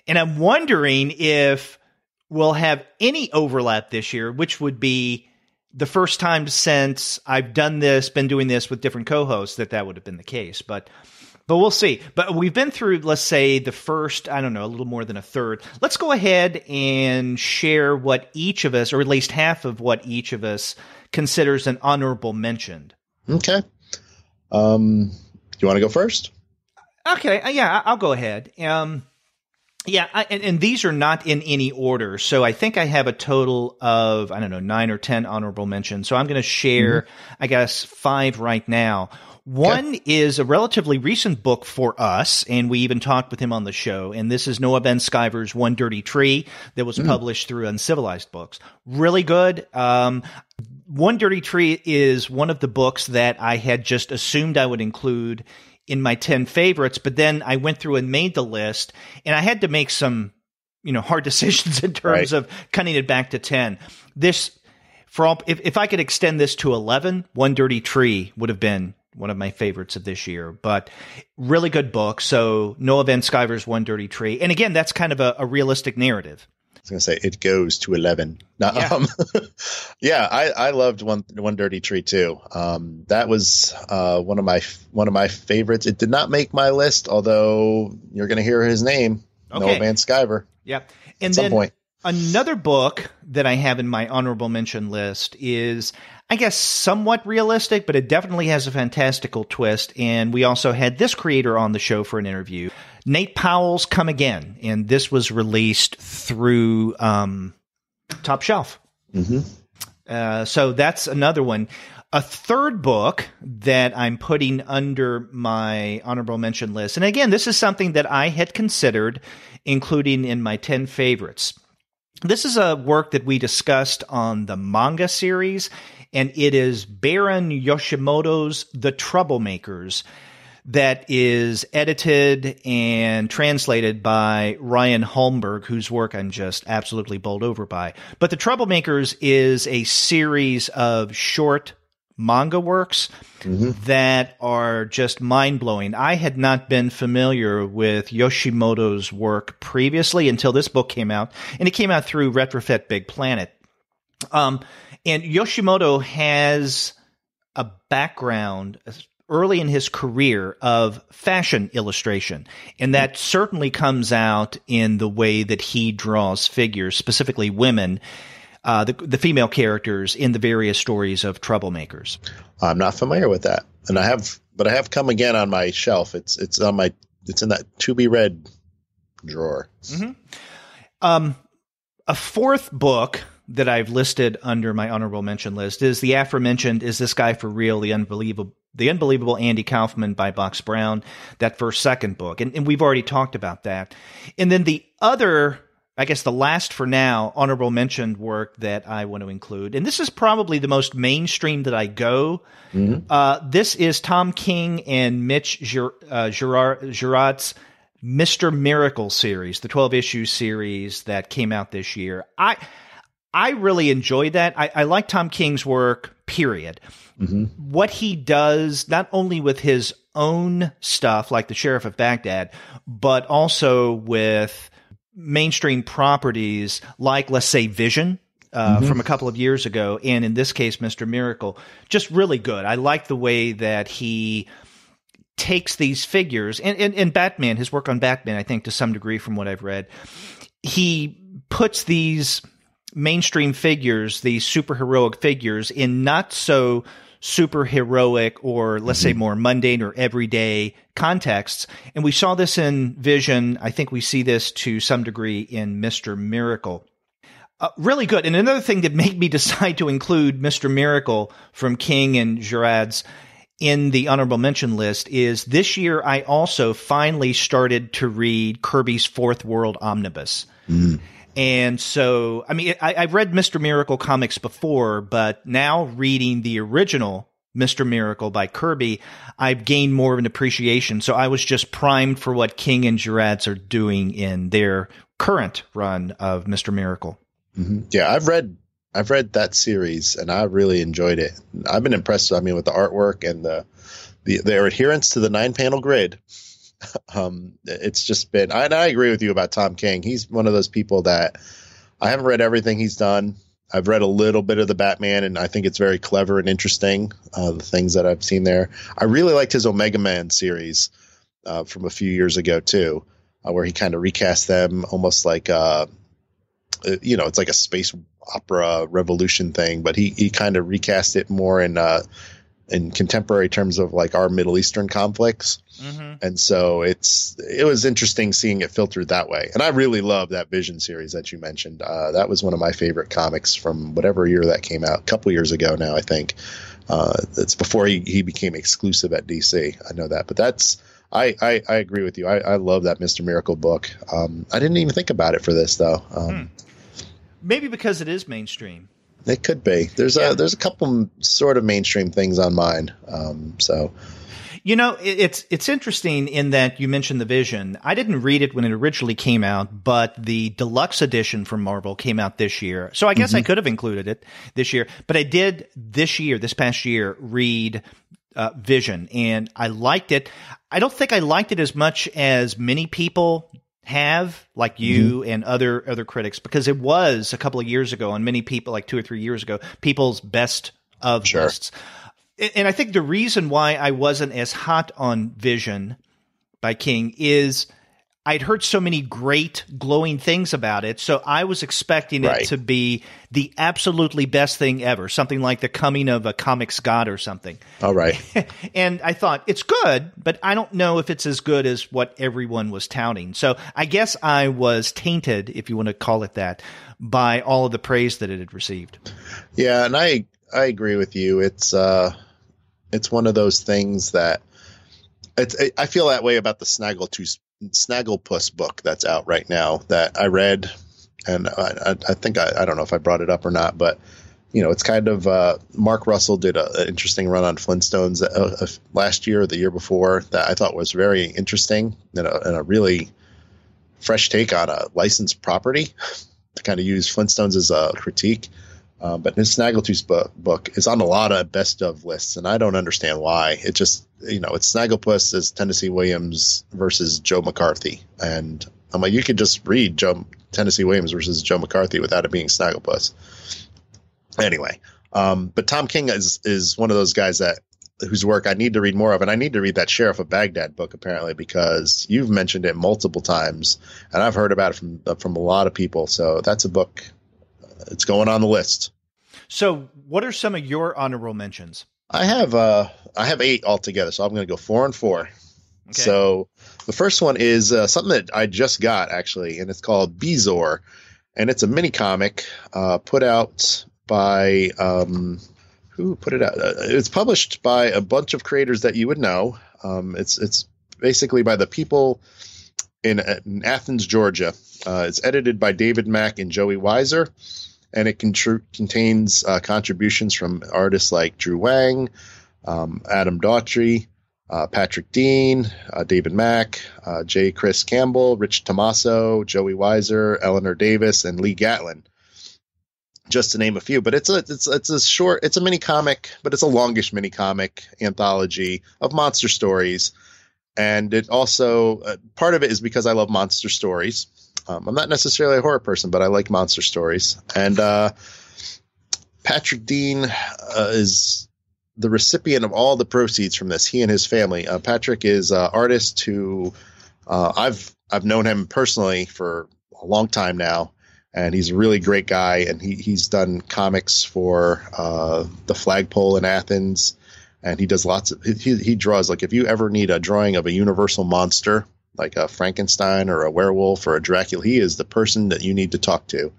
And I'm wondering if we'll have any overlap this year, which would be the first time since I've been doing this with different co-hosts that would have been the case, but we'll see. But we've been through, let's say, the first, I don't know, a little more than a third. Let's go ahead and share what each of us, or at least half of what each of us considers an honorable mention. Okay. You want to go first? Okay. Yeah, I'll go ahead. Yeah, and these are not in any order. So I think I have a total of, 9 or 10 honorable mentions. So I'm going to share, I guess, 5 right now. One is a relatively recent book for us, and we even talked with him on the show. And this is Noah Ben Skyver's One Dirty Tree that was published through Uncivilized Books. Really good. One Dirty Tree is one of the books that I had just assumed I would include in my 10 favorites, but then I went through and made the list, and I had to make some, hard decisions in terms of cutting it back to 10. If I could extend this to 11, One Dirty Tree would have been one of my favorites of this year, but really good book. So Noah Van Skyver's One Dirty Tree. And again, that's kind of a realistic narrative. I was going to say it goes to 11. Yeah, I loved One Dirty Tree too. That was one of my favorites. It did not make my list, although you're going to hear his name, Noah Van Skyver. Yep. And at some point. Another book that I have in my honorable mention list is, I guess, somewhat realistic, but it definitely has a fantastical twist. And we also had this creator on the show for an interview, Nate Powell's Come Again. And this was released through Top Shelf. Mm-hmm. So that's another one. A third book that I'm putting under my honorable mention list. And again, this is something that I had considered including in my 10 favorites. This is a work that we discussed on the manga series, and it is Baron Yoshimoto's The Troublemakers, that is edited and translated by Ryan Holmberg, whose work I'm just absolutely bowled over by. But The Troublemakers is a series of short manga works that are just mind-blowing. I had not been familiar with Yoshimoto's work previously until this book came out, and it came out through Retrofit Big Planet. And Yoshimoto has a background early in his career of fashion illustration, and that certainly comes out in the way that he draws figures, specifically women, the female characters in the various stories of Troublemakers. I'm not familiar with that, and I have Come Again on my shelf. It's in that to be read drawer. Mm-hmm. A fourth book that I've listed under my honorable mention list is the aforementioned Is This Guy for Real? The Unbelievable Andy Kaufman by Box Brown, that second book. And we've already talked about that. And then the other, I guess the last for now, honorable mentioned work that I want to include, and this is probably the most mainstream that I go. Mm-hmm. This is Tom King and Mitch Geraud's Mr. Miracle series, the 12-issue series that came out this year. I really enjoyed that. I like Tom King's work, period. Mm-hmm. What he does, not only with his own stuff, like The Sheriff of Baghdad, but also with mainstream properties like, let's say, Vision from a couple of years ago, and in this case, Mr. Miracle, just really good. I like the way that he takes these figures, and Batman, his work on Batman, I think to some degree from what I've read, he puts these mainstream figures, these superheroic figures, in not so super heroic or let's say more mundane or everyday contexts. And we saw this in Vision. I think we see this to some degree in Mr. Miracle. Really good. And another thing that made me decide to include Mr. Miracle from King and Gerard's in the honorable mention list is this year I also finally started to read Kirby's Fourth World Omnibus. And so, I mean, I've read Mr. Miracle comics before, but now reading the original Mr. Miracle by Kirby, I've gained more of an appreciation. So I was just primed for what King and Gerard's are doing in their current run of Mr. Miracle. Yeah, I've read that series and I really enjoyed it. I've been impressed. I mean, with the artwork and their adherence to the 9-panel grid. It's just been. I agree with you about Tom King. He's one of those people that I haven't read everything he's done. I've read a little bit of the Batman, and I think it's very clever and interesting. The things that I've seen there. I really liked his Omega Man series from a few years ago too, where he kind of recast them almost like it's like a space opera revolution thing, but he kind of recast it more in contemporary terms of like our Middle Eastern conflicts. And so it was interesting seeing it filtered that way. And I really love that Vision series that you mentioned. That was one of my favorite comics from whatever year that came out, a couple years ago now, I think. It's before he became exclusive at DC. I know that, but I agree with you. I love that Mr. Miracle book. I didn't even think about it for this though. Maybe because it is mainstream. It could be. There's a couple sort of mainstream things on mine. So, it's interesting in that you mentioned the Vision. I didn't read it when it originally came out, but the deluxe edition from Marvel came out this year. So I guess I could have included it this year, but I did this past year, read Vision, and I liked it. I don't think I liked it as much as many people have, like you and other critics, because it was a couple of years ago, and many people, like 2 or 3 years ago, people's best of lists. And I think the reason why I wasn't as hot on Vision by King is I'd heard so many great glowing things about it. So I was expecting it to be the absolutely best thing ever, something like the coming of a comics god or something. All right. And I thought it's good, but I don't know if it's as good as what everyone was touting. So I guess I was tainted, if you want to call it that, by all of the praise that it had received. Yeah. And I agree with you. It's one of those things that I feel that way about the Snagglepuss book that's out right now that I read, and I think I don't know if I brought it up or not, but it's kind of Mark Russell did an interesting run on Flintstones last year or the year before that I thought was very interesting and a really fresh take on a licensed property to kind of use Flintstones as a critique. But his Snaggletooth book is on a lot of best of lists, and I don't understand why. It just, it's Snagglepuss as Tennessee Williams versus Joe McCarthy. And I'm like, you could just read Tennessee Williams versus Joe McCarthy without it being Snagglepuss. Anyway, but Tom King is one of those guys whose work I need to read more of, and I need to read that Sheriff of Baghdad book apparently because you've mentioned it multiple times, and I've heard about it from a lot of people. So that's a book. It's going on the list. So what are some of your honorable mentions? I have 8 altogether, so I'm going to go 4 and 4. Okay. So the first one is something that I just got actually, and it's called Bezor, and it's a mini comic put out by who put it out? It's published by a bunch of creators that you would know. It's basically by the people in Athens, Georgia. It's edited by David Mack and Joey Weiser, and it contains contributions from artists like Drew Wang, Adam Daughtry, Patrick Dean, David Mack, J. Chris Campbell, Rich Tommaso, Joey Weiser, Eleanor Davis, and Lee Gatlin, just to name a few. But it's a mini comic, but it's a longish mini comic anthology of monster stories. And it also, part of it is because I love monster stories. I'm not necessarily a horror person, but I like monster stories. And Patrick Dean is the recipient of all the proceeds from this, he and his family. Patrick is an artist who I've known him personally for a long time now. and he's a really great guy. And he's done comics for the Flagpole in Athens, and he does lots of he draws, like, if you ever need a drawing of a universal monster like a Frankenstein or a werewolf or a Dracula, he is the person that you need to talk to.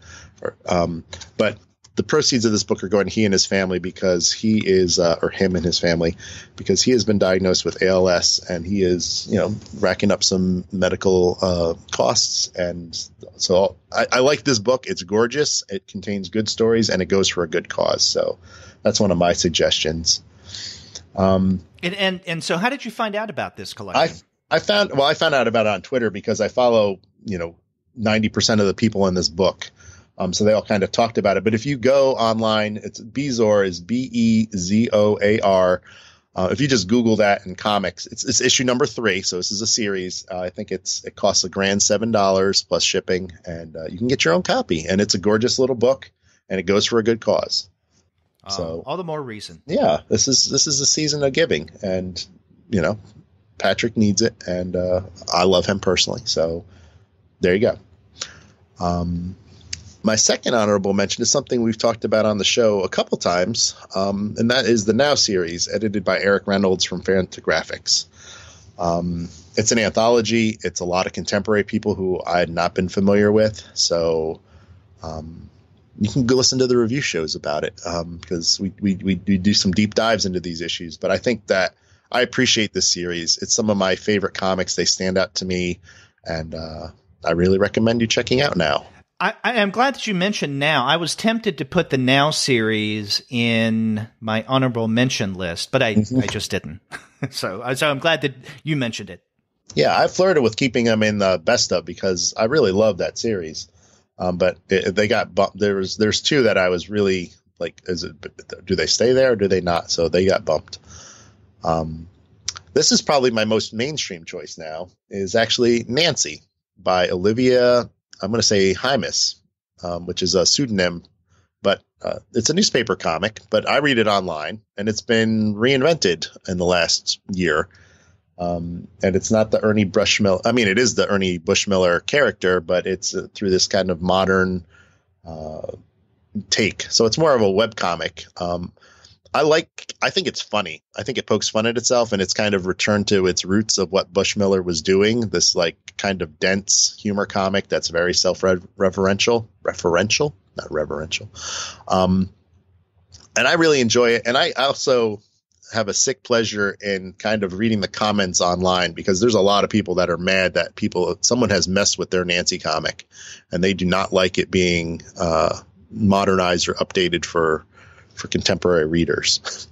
But the proceeds of this book are going to he and his family because he is, or him and his family, because he has been diagnosed with ALS, and he is, racking up some medical costs. And so I like this book. It's gorgeous. It contains good stories, and it goes for a good cause. So that's one of my suggestions. And so how did you find out about this collection? I found out about it on Twitter because I follow, 90% of the people in this book. So they all kind of talked about it. But if you go online, it's Bezoar, is Bezoar. If you just Google that in comics, it's issue number 3. So this is a series. I think it costs a grand $7 plus shipping, and you can get your own copy. And it's a gorgeous little book, and it goes for a good cause. So all the more reason. Yeah, this is a season of giving, and Patrick needs it, and I love him personally. So there you go. My second honorable mention is something we've talked about on the show a couple times, and that is the Now series, edited by Eric Reynolds from Fantagraphics. It's an anthology. It's a lot of contemporary people who I had not been familiar with, so you can go listen to the review shows about it, because we do some deep dives into these issues. But I think that I appreciate this series. It's some of my favorite comics. They stand out to me, and I really recommend you checking out Now. I am glad that you mentioned Now. I was tempted to put the Now series in my honorable mention list, but I just didn't. So I'm glad that you mentioned it. Yeah, I flirted with keeping them in the best of because I really love that series. But they got bumped. There's 2 that I was really like, do they stay there or do they not? So they got bumped. This is probably my most mainstream choice now, is actually Nancy by Olivia, I'm going to say Hymas, which is a pseudonym, but it's a newspaper comic, but I read it online, and it's been reinvented in the last year. And it's not the Ernie Bushmiller. I mean, it is the Ernie Bushmiller character, but it's through this kind of modern take. So it's more of a webcomic. I think it's funny. I think it pokes fun at itself, and it's kind of returned to its roots of what Bushmiller was doing. This like kind of dense humor comic that's very referential, not reverential. And I really enjoy it. And I also have a sick pleasure in kind of reading the comments online, because there's a lot of people that are mad that someone has messed with their Nancy comic, and they do not like it being modernized or updated for contemporary readers.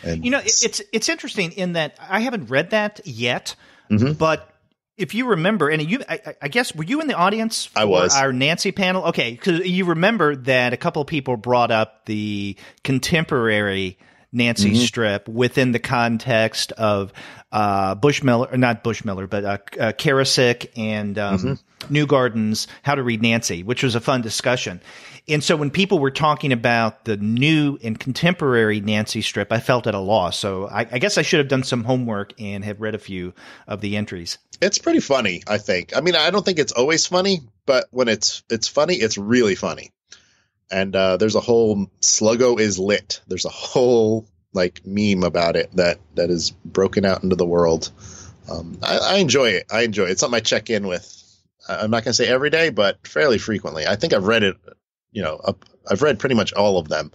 And it's interesting in that I haven't read that yet, mm-hmm. but if you remember, and I guess, were you in the audience for our Nancy panel? Okay, because you remember that a couple of people brought up the contemporary Nancy mm-hmm. strip within the context of Bushmiller, or not Bushmiller, but Karasik and mm-hmm. Newgarden's How to Read Nancy, which was a fun discussion. And so when people were talking about the new and contemporary Nancy strip, I felt at a loss. So I guess I should have done some homework and have read a few of the entries. It's pretty funny, I think. I mean, I don't think it's always funny, but when it's funny, it's really funny. And there's a whole Sluggo is lit. There's a whole like meme about it that is broken out into the world. I enjoy it. It's something I check in with. I'm not going to say every day, but fairly frequently. I think I've read it. I've read pretty much all of them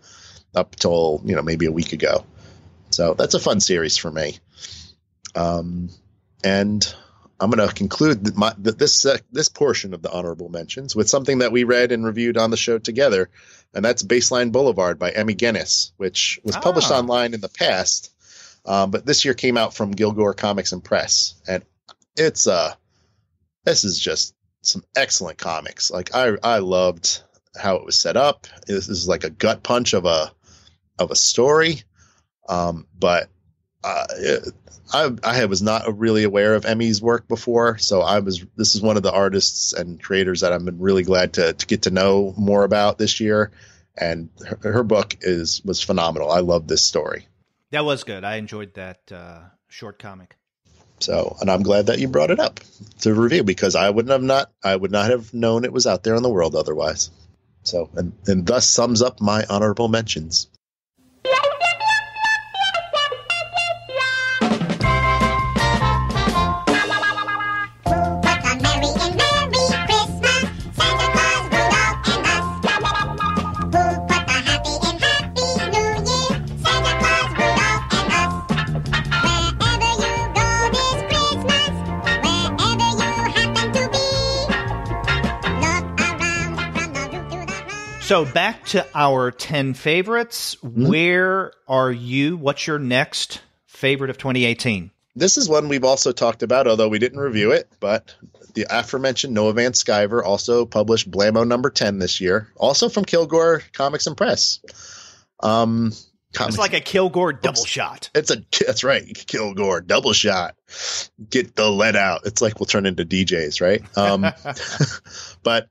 up till maybe a week ago. So that's a fun series for me. And I'm going to conclude this portion of the honorable mentions with something that we read and reviewed on the show together, and that's Baseline Boulevard by Emmy Guinness, which was published online in the past, but this year came out from Gilgore Comics and Press, and this is just some excellent comics. Like I loved how it was set up. This is like a gut punch of a story, but I was not really aware of Emmy's work before, so this is one of the artists and creators that I've been really glad to get to know more about this year, and her book was phenomenal. I love this story. That was good. I enjoyed that short comic. So, and I'm glad that you brought it up to review, because I would not have known it was out there in the world otherwise. So, and thus sums up my honorable mentions. So back to our 10 favorites. Where are you? What's your next favorite of 2018? This is one we've also talked about, although we didn't review it. But the aforementioned Noah Van Sciver also published Blammo number 10 this year, also from Kilgore Comics and Press. It's like a Kilgore double shot. That's right, Kilgore double shot. Get the lead out. It's like we'll turn into DJs, right? But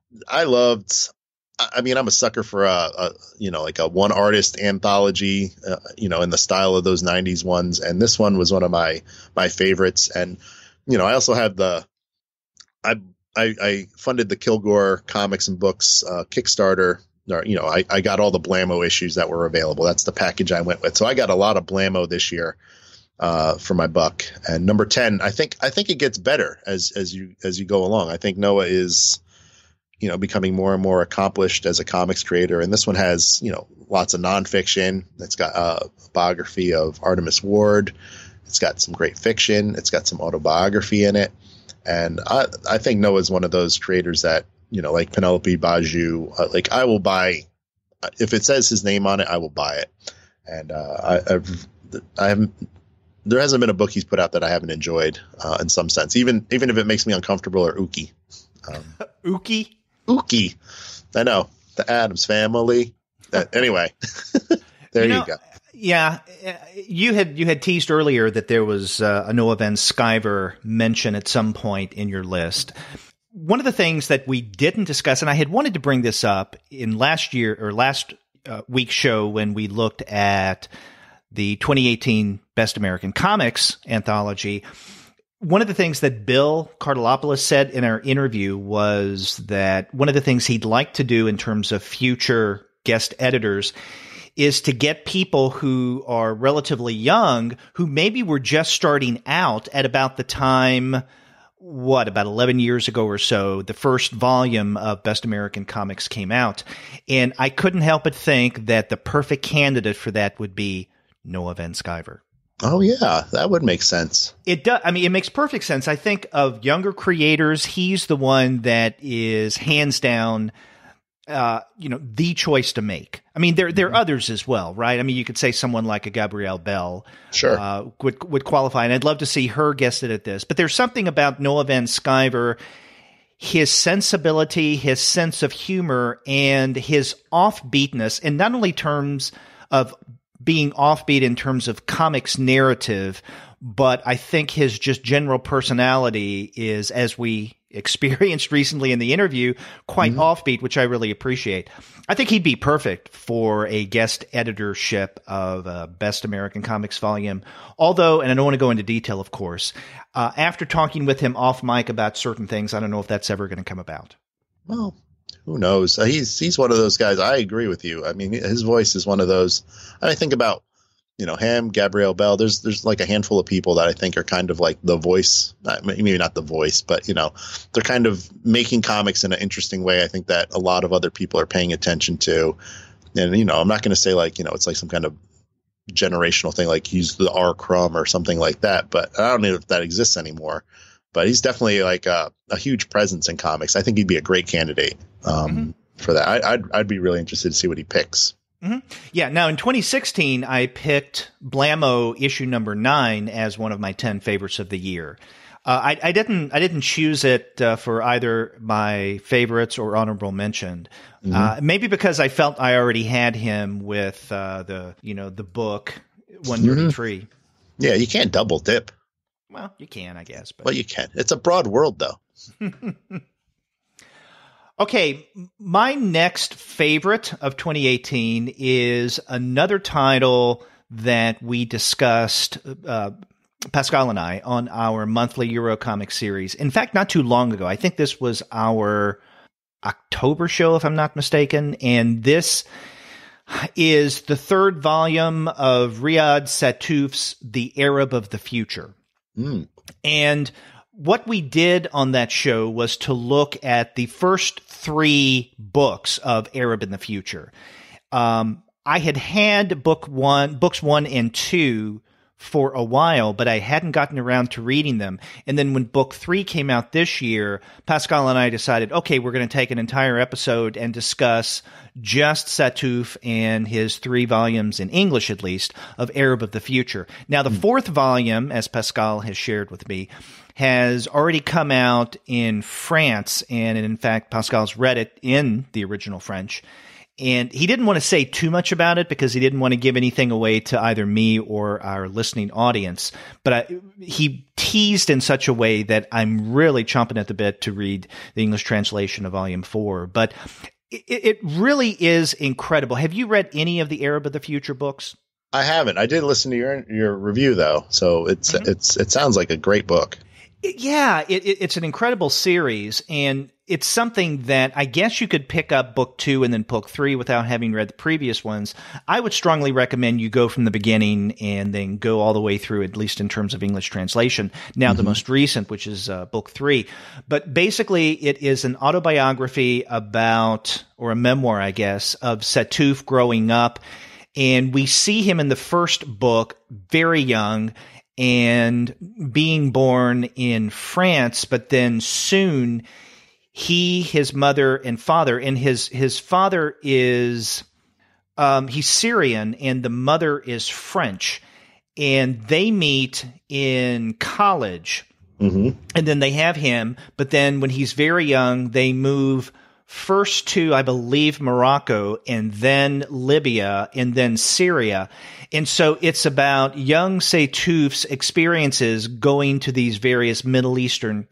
I mean, I'm a sucker for like a one artist anthology, in the style of those 90s ones. And this one was one of my favorites. And, I also have I funded the Kilgore Comics and Books Kickstarter. I got all the Blammo issues that were available. That's the package I went with. So I got a lot of Blammo this year for my buck. And number 10, I think it gets better as you go along. I think Noah is becoming more and more accomplished as a comics creator. And this one has, lots of nonfiction. It's got a biography of Artemis Ward. It's got some great fiction. It's got some autobiography in it. And I think Noah's one of those creators that, like Penelope Baju, I will buy, if it says his name on it, I will buy it. And there hasn't been a book he's put out that I haven't enjoyed in some sense, even if it makes me uncomfortable or ooky. Ookie. I know. The Addams Family. Anyway, there you go. Yeah. You had teased earlier that there was a Noah Van Sciver mention at some point in your list. One of the things that we didn't discuss, and I had wanted to bring this up in last week's show when we looked at the 2018 Best American Comics anthology. One of the things that Bill Cardelopoulos said in our interview was that one of the things he'd like to do in terms of future guest editors is to get people who are relatively young, who maybe were just starting out at about the time, about 11 years ago or so, the first volume of Best American Comics came out. And I couldn't help but think that the perfect candidate for that would be Noah Van Sciver. Oh, yeah, that would make sense. It does. I mean, it makes perfect sense. I think of younger creators, he's the one that is hands down, the choice to make. I mean, there are others as well, right? I mean, you could say someone like a Gabrielle Bell sure. Would qualify, and I'd love to see her guested at this. But there's something about Noah Van Sciver, his sensibility, his sense of humor, and his offbeatness, and not only terms of being offbeat in terms of comics narrative, but I think his just general personality is, as we experienced recently in the interview, quite offbeat, which I really appreciate. I think he'd be perfect for a guest editorship of Best American Comics volume. Although, and I don't want to go into detail, of course, after talking with him off mic about certain things, I don't know if that's ever going to come about. Well, who knows? He's one of those guys. I agree with you. I mean, his voice is one of those. I think about, him, Gabrielle Bell. There's like a handful of people that I think are kind of like the voice. Maybe not the voice, but they're kind of making comics in an interesting way. I think that a lot of other people are paying attention to. And I'm not going to say it's like some kind of generational thing, like he's the R. Crumb or something like that. But I don't know if that exists anymore. But he's definitely like a huge presence in comics. I think he'd be a great candidate for that. I'd be really interested to see what he picks. Mm-hmm. Yeah. Now, in 2016, I picked Blammo issue number 9 as one of my 10 favorites of the year. I didn't choose it for either my favorites or honorable mention. Maybe because I felt I already had him with the book 133. Yeah, you can't double dip. Well, you can, I guess. But. Well, you can. It's a broad world, though. Okay, my next favorite of 2018 is another title that we discussed Pascal and I, on our monthly Eurocomic series. In fact, not too long ago. I think this was our October show, if I'm not mistaken. And this is the third volume of Riyad Sattouf's The Arab of the Future. And what we did on that show was to look at the first 3 books of Arab in the Future. I had books 1 and 2 for a while, but I hadn't gotten around to reading them. And then when book 3 came out this year, Pascal and I decided, okay, we're going to take an entire episode and discuss just Sattouf and his 3 volumes, in English at least, of Arab of the Future. Now, the 4th volume, as Pascal has shared with me, has already come out in France, and in fact, Pascal's read it in the original French. And he didn't want to say too much about it because he didn't want to give anything away to either me or our listening audience. But he teased in such a way that I'm really chomping at the bit to read the English translation of Volume 4. But it really is incredible. Have you read any of the Arab of the Future books? I haven't. I did listen to your review, though. So it sounds like a great book. It's an incredible series, and it's something that I guess you could pick up book 2 and then book 3 without having read the previous ones. I would strongly recommend you go from the beginning and then go all the way through, at least in terms of English translation. Now, the most recent, which is book 3. But basically, it is an autobiography about, or a memoir, I guess, of Sattouf growing up. And we see him in the first book very young and being born in France, but then soon his mother and father, and his father is, he's Syrian and the mother is French, and they meet in college, and then they have him, but then when he's very young, they move first to, I believe, Morocco, and then Libya, and then Syria. And so it's about young Sattouf's experiences going to these various Middle Eastern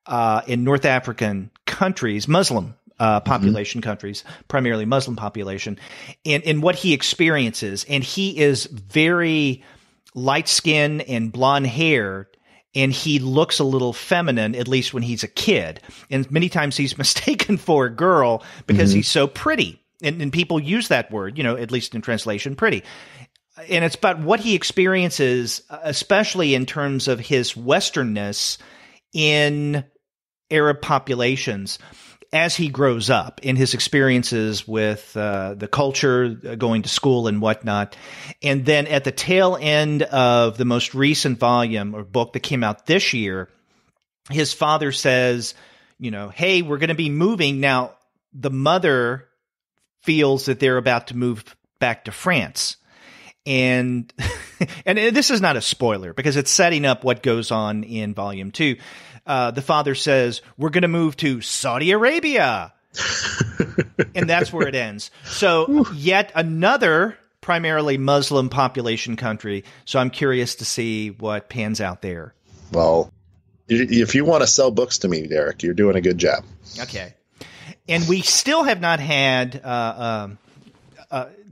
and North African countries, Muslim population countries, primarily Muslim population, and what he experiences. And he is very light-skinned and blonde-haired, and he looks a little feminine, at least when he's a kid. And many times he's mistaken for a girl because he's so pretty. And people use that word, at least in translation, pretty. And it's about what he experiences, especially in terms of his Westernness in Arab populations as he grows up, in his experiences with the culture, going to school and whatnot. And then at the tail end of the most recent volume or book that came out this year, his father says, hey, we're going to be moving. Now, the mother feels that they're about to move back to France. And this is not a spoiler because it's setting up what goes on in Volume 2. The father says, we're going to move to Saudi Arabia. And that's where it ends. So yet another primarily Muslim population country. So I'm curious to see what pans out there. Well, if you want to sell books to me, Derek, you're doing a good job. Okay. And we still have not had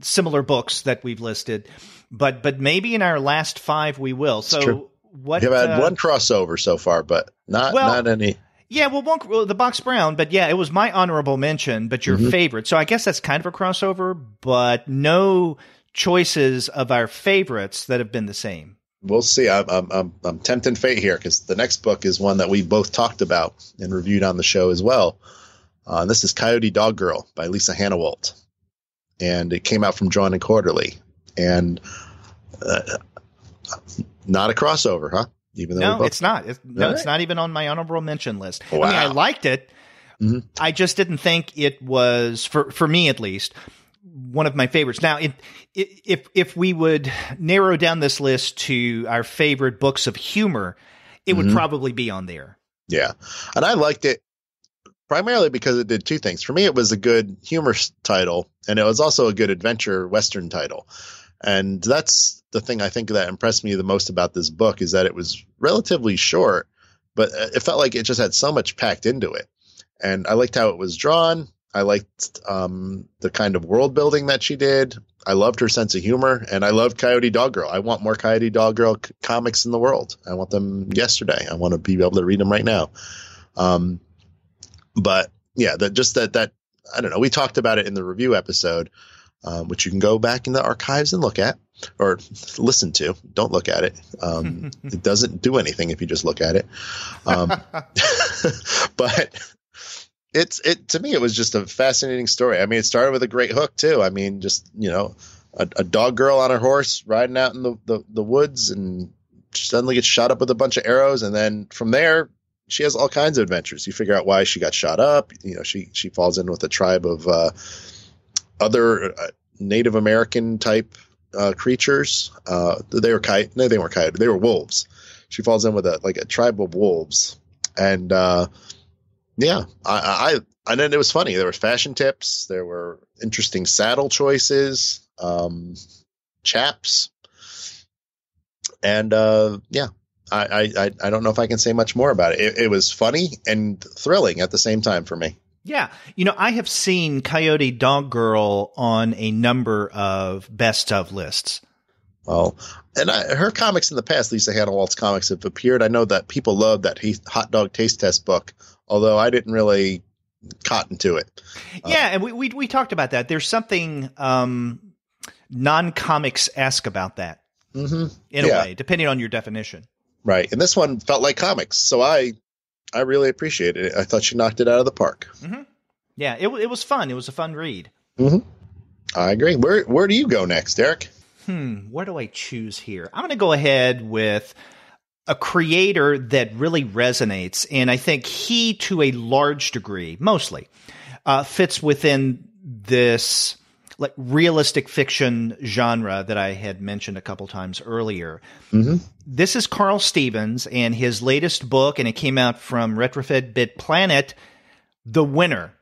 similar books that we've listed, but maybe in our last 5 we will. So what? You've had one crossover so far, but not any. Yeah, well, the Box Brown, but yeah, it was my honorable mention, but your favorite. So I guess that's kind of a crossover, but no choices of our favorites that have been the same. We'll see. I'm tempting fate here because the next book is one that we both talked about and reviewed on the show as well. This is Coyote Dog Girl by Lisa Hannawalt. And it came out from Drawn and Quarterly. And not a crossover, huh? Even though it's not. It's not even on my honorable mention list. Wow. I mean, I liked it. I just didn't think it was, for me at least, one of my favorites. Now, if we would narrow down this list to our favorite books of humor, it would probably be on there. Yeah. And I liked it primarily because it did two things. For me, it was a good humor title, and it was also a good adventure Western title. And that's the thing I think that impressed me the most about this book is that it was relatively short, but it felt like it just had so much packed into it. And I liked how it was drawn. I liked the kind of world building that she did. I loved her sense of humor, and I loved Coyote Dog Girl. I want more Coyote Dog Girl comics in the world. I want them yesterday. I want to be able to read them right now. But yeah, that I don't know. We talked about it in the review episode, which you can go back in the archives and look at or listen to. Don't look at it. It doesn't do anything if you just look at it. But to me, it was just a fascinating story. I mean, it started with a great hook too. I mean, just, a dog girl on her horse riding out in the woods, and she suddenly gets shot up with a bunch of arrows. And then from there, she has all kinds of adventures. You figure out why she got shot up. She falls in with a tribe of other Native American type creatures. They weren't coyote. They were wolves. She falls in with a tribe of wolves. And yeah, and then it was funny. There were fashion tips. There were interesting saddle choices, chaps. And yeah, I don't know if I can say much more about it. It was funny and thrilling at the same time for me. Yeah. I have seen Coyote Dog Girl on a number of best of lists. Well, and her comics in the past, Lisa Hannah-Walt's comics, have appeared. I know that people love that hot dog taste test book, although I didn't really cotton to it. Yeah, and we talked about that. There's something non-comics-esque about that, in a way, depending on your definition. Right, and this one felt like comics, so I really appreciated it. I thought she knocked it out of the park. Mm-hmm. Yeah, it was fun. It was a fun read. Mm-hmm. I agree. Where do you go next, Derek? Where do I choose here? I'm going to go ahead with a creator that really resonates, and I think he, to a large degree, mostly, fits within this realistic fiction genre that I had mentioned a couple times earlier. Mm-hmm. This is Carl Stevens and his latest book, and it came out from Retrofed Bit Planet, The Winner,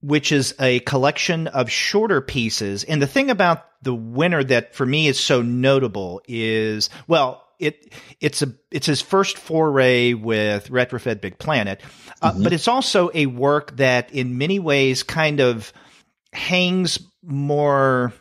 which is a collection of shorter pieces. And the thing about The Winner that for me is so notable is, well, it's his first foray with Retrofed Big Planet, but it's also a work that in many ways kind of hangs more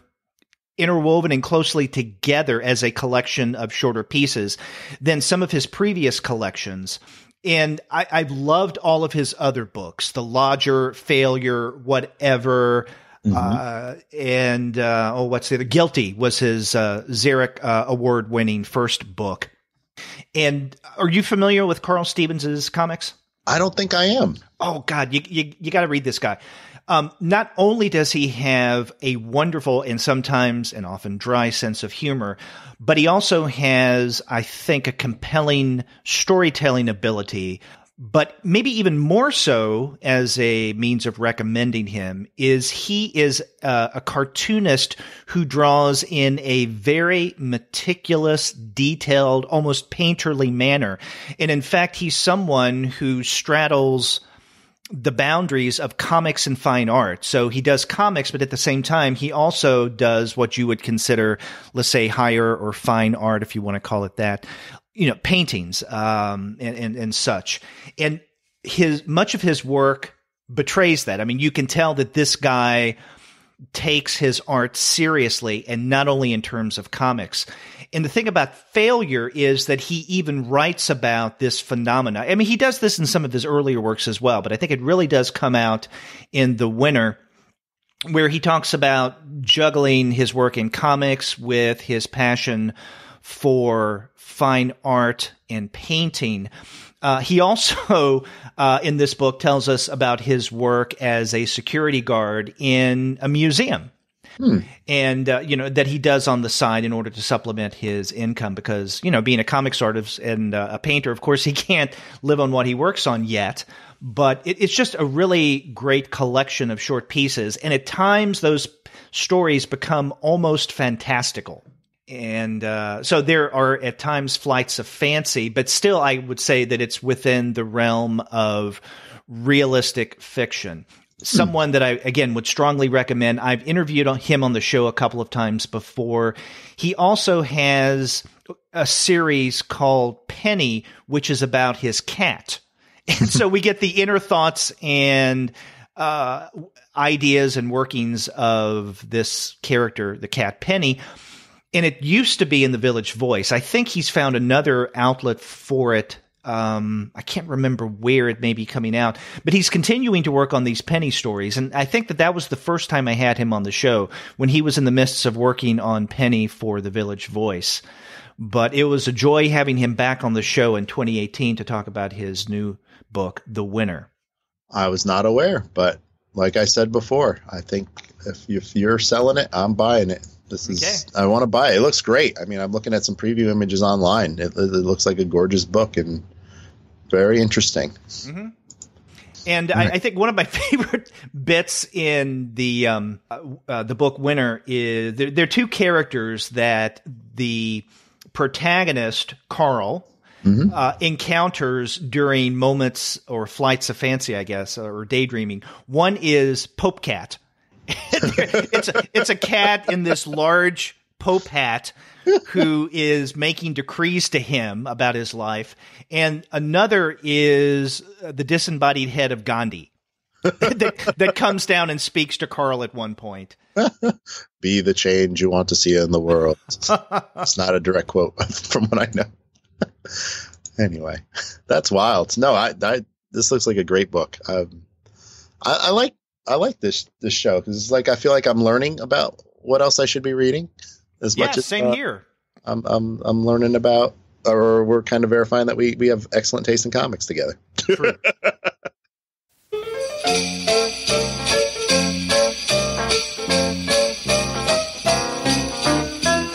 interwoven and closely together as a collection of shorter pieces than some of his previous collections. And I've loved all of his other books, The Lodger, Failure, Whatever, and what's the other? Guilty was his Xeric award-winning first book. And are you familiar with Carl Stevens' comics? I don't think I am. Oh, God, you got to read this guy. Not only does he have a wonderful and sometimes and often dry sense of humor, but he also has, I think, a compelling storytelling ability. But maybe even more so, as a means of recommending him, is he is a cartoonist who draws in a very meticulous, detailed, almost painterly manner. And in fact, he's someone who straddles the boundaries of comics and fine art. So he does comics, but at the same time, he also does what you would consider, let's say, higher or fine art, if you want to call it that, paintings, and such. And much of his work betrays that. I mean, you can tell that this guy takes his art seriously, and not only in terms of comics. And the thing about Failure is that he even writes about this phenomena. I mean, he does this in some of his earlier works as well, but I think it really does come out in The Winner, where he talks about juggling his work in comics with his passion for fine art and painting. He also, in this book, tells us about his work as a security guard in a museum. And, that he does on the side in order to supplement his income because, being a comics artist and a painter, of course, he can't live on what he works on yet. But it's just a really great collection of short pieces. And at times, those stories become almost fantastical. And so there are at times flights of fancy, but still I would say that it's within the realm of realistic fiction. Someone that I, again, would strongly recommend. I've interviewed him on the show a couple of times before. He also has a series called Penny, which is about his cat. And so we get the inner thoughts and ideas and workings of this character, the cat Penny. And it used to be in the Village Voice. I think he's found another outlet for it. I can't remember where it may be coming out, but he's continuing to work on these Penny stories. And I think that was the first time I had him on the show, when he was in the midst of working on Penny for the Village Voice. But it was a joy having him back on the show in 2018 to talk about his new book, The Winner. I was not aware, but like I said before, I think if you're selling it, I'm buying it. I want to buy it. It looks great. I mean, I'm looking at some preview images online. It looks like a gorgeous book and very interesting. Mm-hmm. And I think one of my favorite bits in the book Winner is there are two characters that the protagonist, Carl, encounters during moments or flights of fancy, I guess, or daydreaming. One is Pope Cat. It's a cat in this large Pope hat who is making decrees to him about his life. And another is the disembodied head of Gandhi that comes down and speaks to Carl at one point. Be the change you want to see in the world. It's not a direct quote from what I know. Anyway, that's wild. No, this looks like a great book. I like this show because it's like I feel like I'm learning about what else I should be reading. As much as same here. I'm learning about, or we're kind of verifying that we have excellent taste in comics together. True.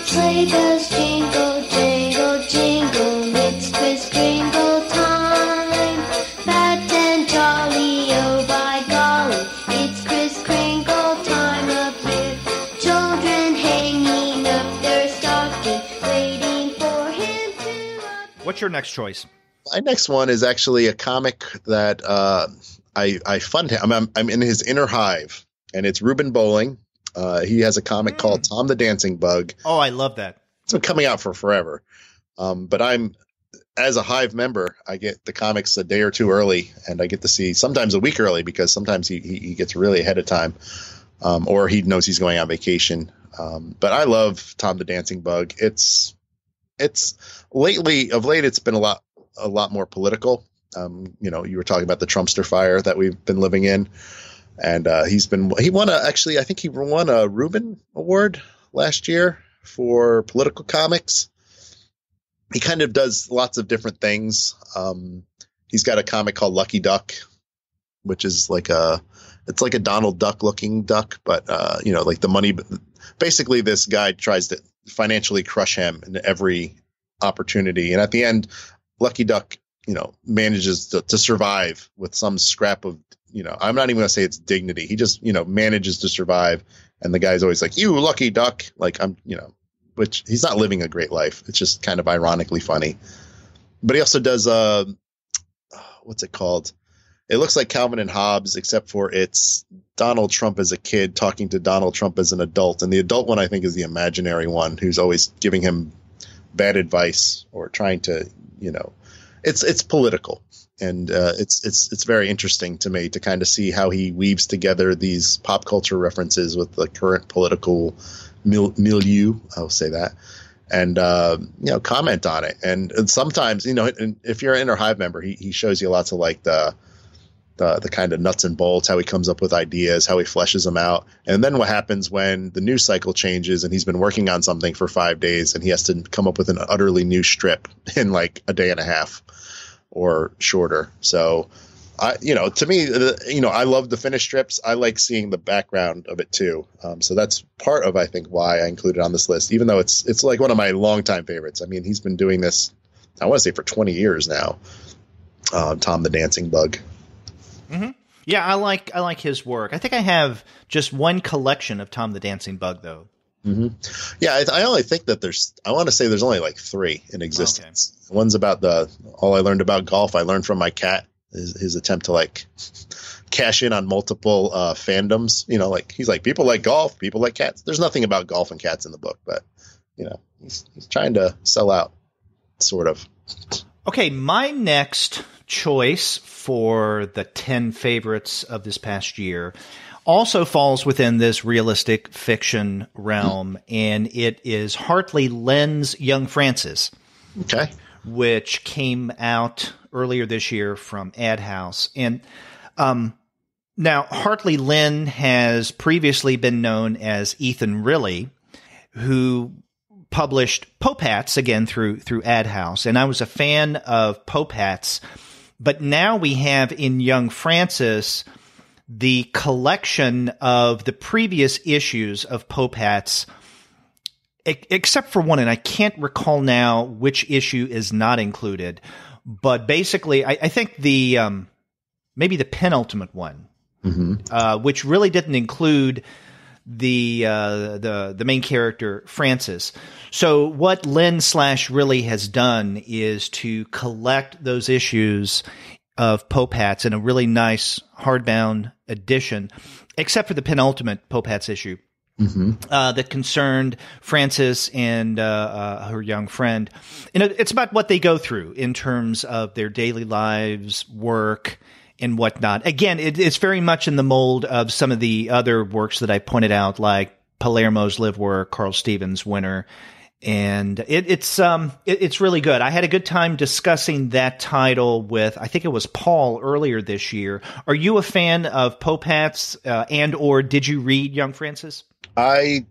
Sleigh bells jingle, jingle, jingle, it's Kris Kringle time. Fat and jolly, oh by golly, it's Kris Kringle time of year. Children hanging up their stocking, waiting for him to appear. What's your next choice? My next one is actually a comic that I fund him. I'm in his inner hive, and it's Reuben Bowling. He has a comic called Tom the Dancing Bug. Oh, I love that. It's been coming out for forever. But as a Hive member, I get the comics a day or two early, and I get to see sometimes a week early because sometimes he gets really ahead of time, or he knows he's going on vacation. But I love Tom the Dancing Bug. It's of late, it's been a lot more political. You were talking about the Trumpster fire that we've been living in. And he won a Reuben Award last year for political comics. He kind of does lots of different things. He's got a comic called Lucky Duck, which is it's like a Donald Duck looking duck, but like the money. Basically, this guy tries to financially crush him in every opportunity, and at the end, Lucky Duck, manages to survive with some scrap of. I'm not even going to say it's dignity. He just, manages to survive. And the guy's always like, you lucky duck. Like, which he's not living a great life. It's just kind of ironically funny. But he also does, what's it called? It looks like Calvin and Hobbes, except for it's Donald Trump as a kid talking to Donald Trump as an adult. And the adult one, I think, is the imaginary one who's always giving him bad advice or trying to, it's political. And it's very interesting to me to kind of see how he weaves together these pop culture references with the current political milieu. I'll say that, and comment on it. And sometimes, if you're an Inner Hive member, he shows you lots of like the kind of nuts and bolts, how he comes up with ideas, how he fleshes them out, and then what happens when the news cycle changes and he's been working on something for 5 days and he has to come up with an utterly new strip in like a day and a half. Or shorter. So, to me, I love the finished strips. I like seeing the background of it too. So that's part of, I think, why I included it on this list, even though it's like one of my longtime favorites. I mean, he's been doing this, I want to say for 20 years now. Tom the Dancing Bug. Mm-hmm. Yeah, I like his work. I think I have just one collection of Tom the Dancing Bug, though. Mm-hmm. Yeah, I only think that I want to say there's only like 3 in existence. Okay. One's about all I learned about golf. I learned from my cat, his attempt to like cash in on multiple fandoms. Like he's like, people like golf, people like cats. There's nothing about golf and cats in the book, but he's trying to sell out, sort of. Okay, my next choice for the 10 favorites of this past year also falls within this realistic fiction realm, and it is Hartley Lynn's Young Francis, Okay. which came out earlier this year from Ad House. And now Hartley Lynn has previously been known as Ethan Riley, who published Pope Hats again through Ad House. And I was a fan of Pope Hats, but now we have in Young Francis the collection of the previous issues of Pope Hats, except for one, and I can't recall now which issue is not included. But basically, I think the maybe the penultimate one, which really didn't include the main character Francis. So what Lynn/Riley has done is to collect those issues of Pope Hats in a really nice hardbound edition, except for the penultimate Pope Hats issue that concerned Frances and her young friend. And it's about what they go through in terms of their daily lives, work, and whatnot. Again, it's very much in the mold of some of the other works that I pointed out, like Palermo's Live Work, Carl Stevens' Winter. And it's really good. I had a good time discussing that title with, I think it was Paul earlier this year. Are you a fan of Pope Hats, and or did you read Young Francis? I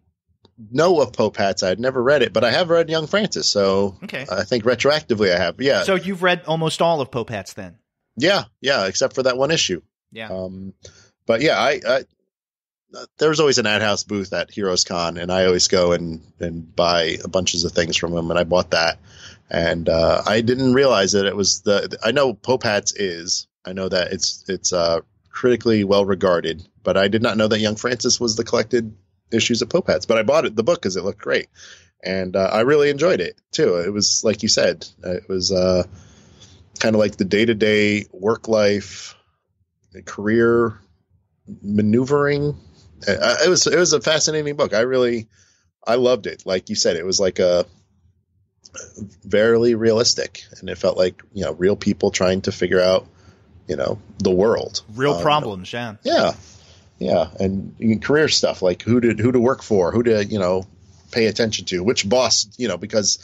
know of Pope Hats. I had never read it, but I have read Young Francis. So okay. I think retroactively I have. Yeah. So you've read almost all of Pope Hats then? Yeah, except for that one issue. Yeah. But yeah, I there's always an Ad House booth at Heroes Con, and I always go and buy bunches of things from them, and I bought that. And I didn't realize that it was I know Pope Hats is. I know that it's critically well regarded, but I did not know that Young Francis was the collected issues of Pope Hats. But I bought the book because it looked great, and I really enjoyed it too. It was like you said, it was kind of like the day-to-day work life, career maneuvering. It was a fascinating book. I loved it. Like you said, it was like a very realistic, and it felt like, real people trying to figure out, the world, real problems. Yeah. And career stuff, like who to work for, who to, pay attention to, which boss, because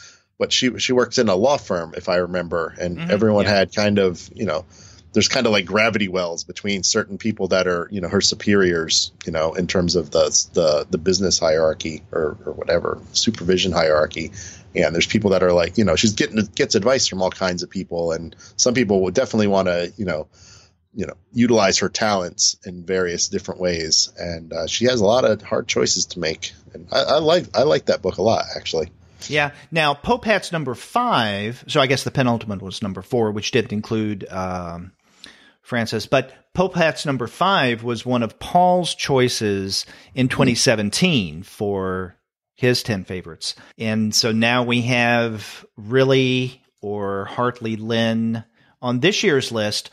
she works in a law firm, if I remember, and everyone had kind of, there's kind of like gravity wells between certain people that are, her superiors, in terms of the business hierarchy or whatever, supervision hierarchy. And there's people that are like, she gets advice from all kinds of people. And some people would definitely want to, utilize her talents in various different ways. And she has a lot of hard choices to make. And I like that book a lot, actually. Yeah. Now, Pope Hats number 5. So I guess the penultimate was number 4, which didn't include Francis. But Pope Hats number 5 was one of Paul's choices in 2017 for his 10 favorites. And so now we have Riley or Hartley Lynn on this year's list.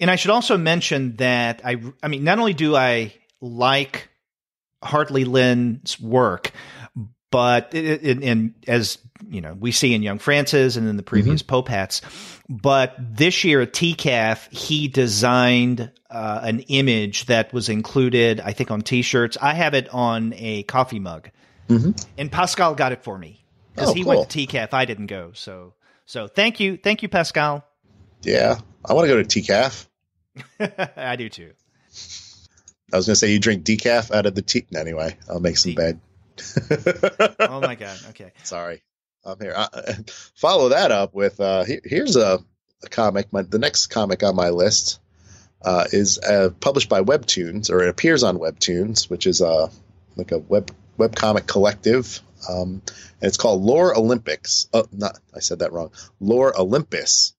And I should also mention that I mean, not only do I like Hartley Lynn's work, but as we see in Young Francis and in the previous Pope Hats, but this year at TCAF, he designed an image that was included, I think, on T-shirts. I have it on a coffee mug, and Pascal got it for me because he went to TCAF. I didn't go, so thank you, Pascal. Yeah, I want to go to TCAF. I do too. I was going to say you drink decaf out of the tea. Anyway, I'll make some bed. Oh my God. Okay. Sorry. I'm here. Follow that up with here's a comic. The next comic on my list is published by Webtoons, or it appears on Webtoons, which is like a webcomic collective. And it's called Lore Olympics. I said that wrong. Lore Olympus.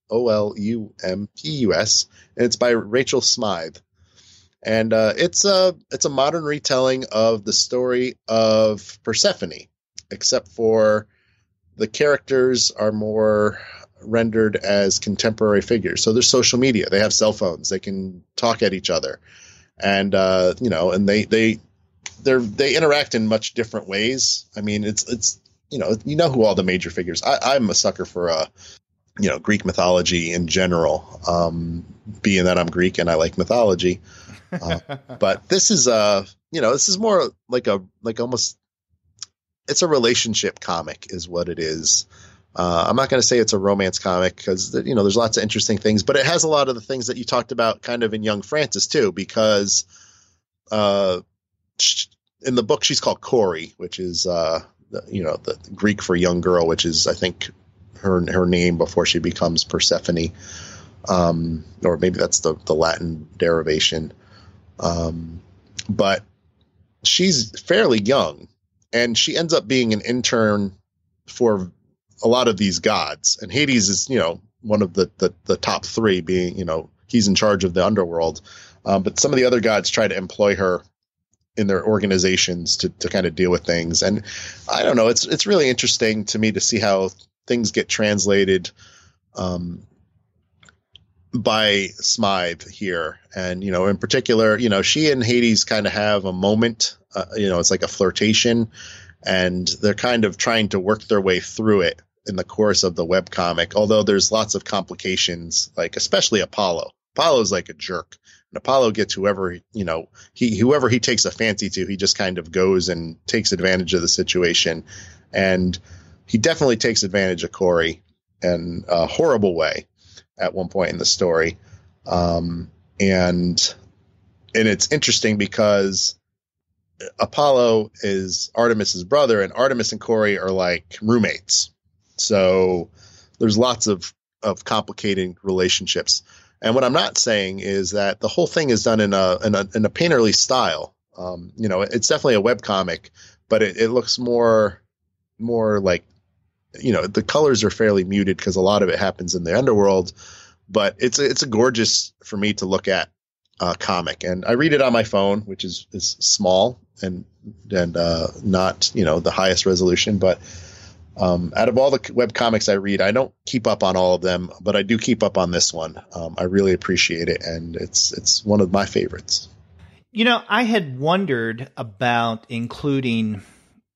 Olumpus. And it's by Rachel Smythe. And it's a modern retelling of the story of Persephone, except for the characters are more rendered as contemporary figures. So there's social media. They have cell phones. They can talk at each other, and and they interact in much different ways. I mean, it's who all the major figures. I'm a sucker for Greek mythology in general, being that I'm Greek and I like mythology. But this is this is more like almost, it's a relationship comic is what it is. I'm not going to say it's a romance comic because, there's lots of interesting things, but it has a lot of the things that you talked about kind of in Young Francis too, because in the book she's called Corey, which is, the Greek for young girl, which is, I think, her name before she becomes Persephone. Or maybe that's the Latin derivation. But she's fairly young, and she ends up being an intern for a lot of these gods. And Hades is, one of the top three, being, he's in charge of the underworld. But some of the other gods try to employ her in their organizations to kind of deal with things. And I don't know, it's really interesting to me to see how things get translated by Smythe here. And, in particular, she and Hades kind of have a moment, it's like a flirtation, and they're kind of trying to work their way through it in the course of the webcomic. Although there's lots of complications, like especially Apollo. Apollo's like a jerk. And Apollo gets whoever he takes a fancy to, he just kind of goes and takes advantage of the situation. And he definitely takes advantage of Corey in a horrible way at one point in the story. And it's interesting because Apollo is Artemis's brother, and Artemis and Corey are like roommates. So there's lots of complicated relationships. And what I'm not saying is that the whole thing is done in a painterly style. It's definitely a webcomic, but it looks more like, the colors are fairly muted because a lot of it happens in the underworld, but it's a gorgeous for me to look at comic. And I read it on my phone, which is small and not, the highest resolution, but out of all the web comics I read, I don't keep up on all of them, but I do keep up on this one. I really appreciate it, and it's one of my favorites. I had wondered about including,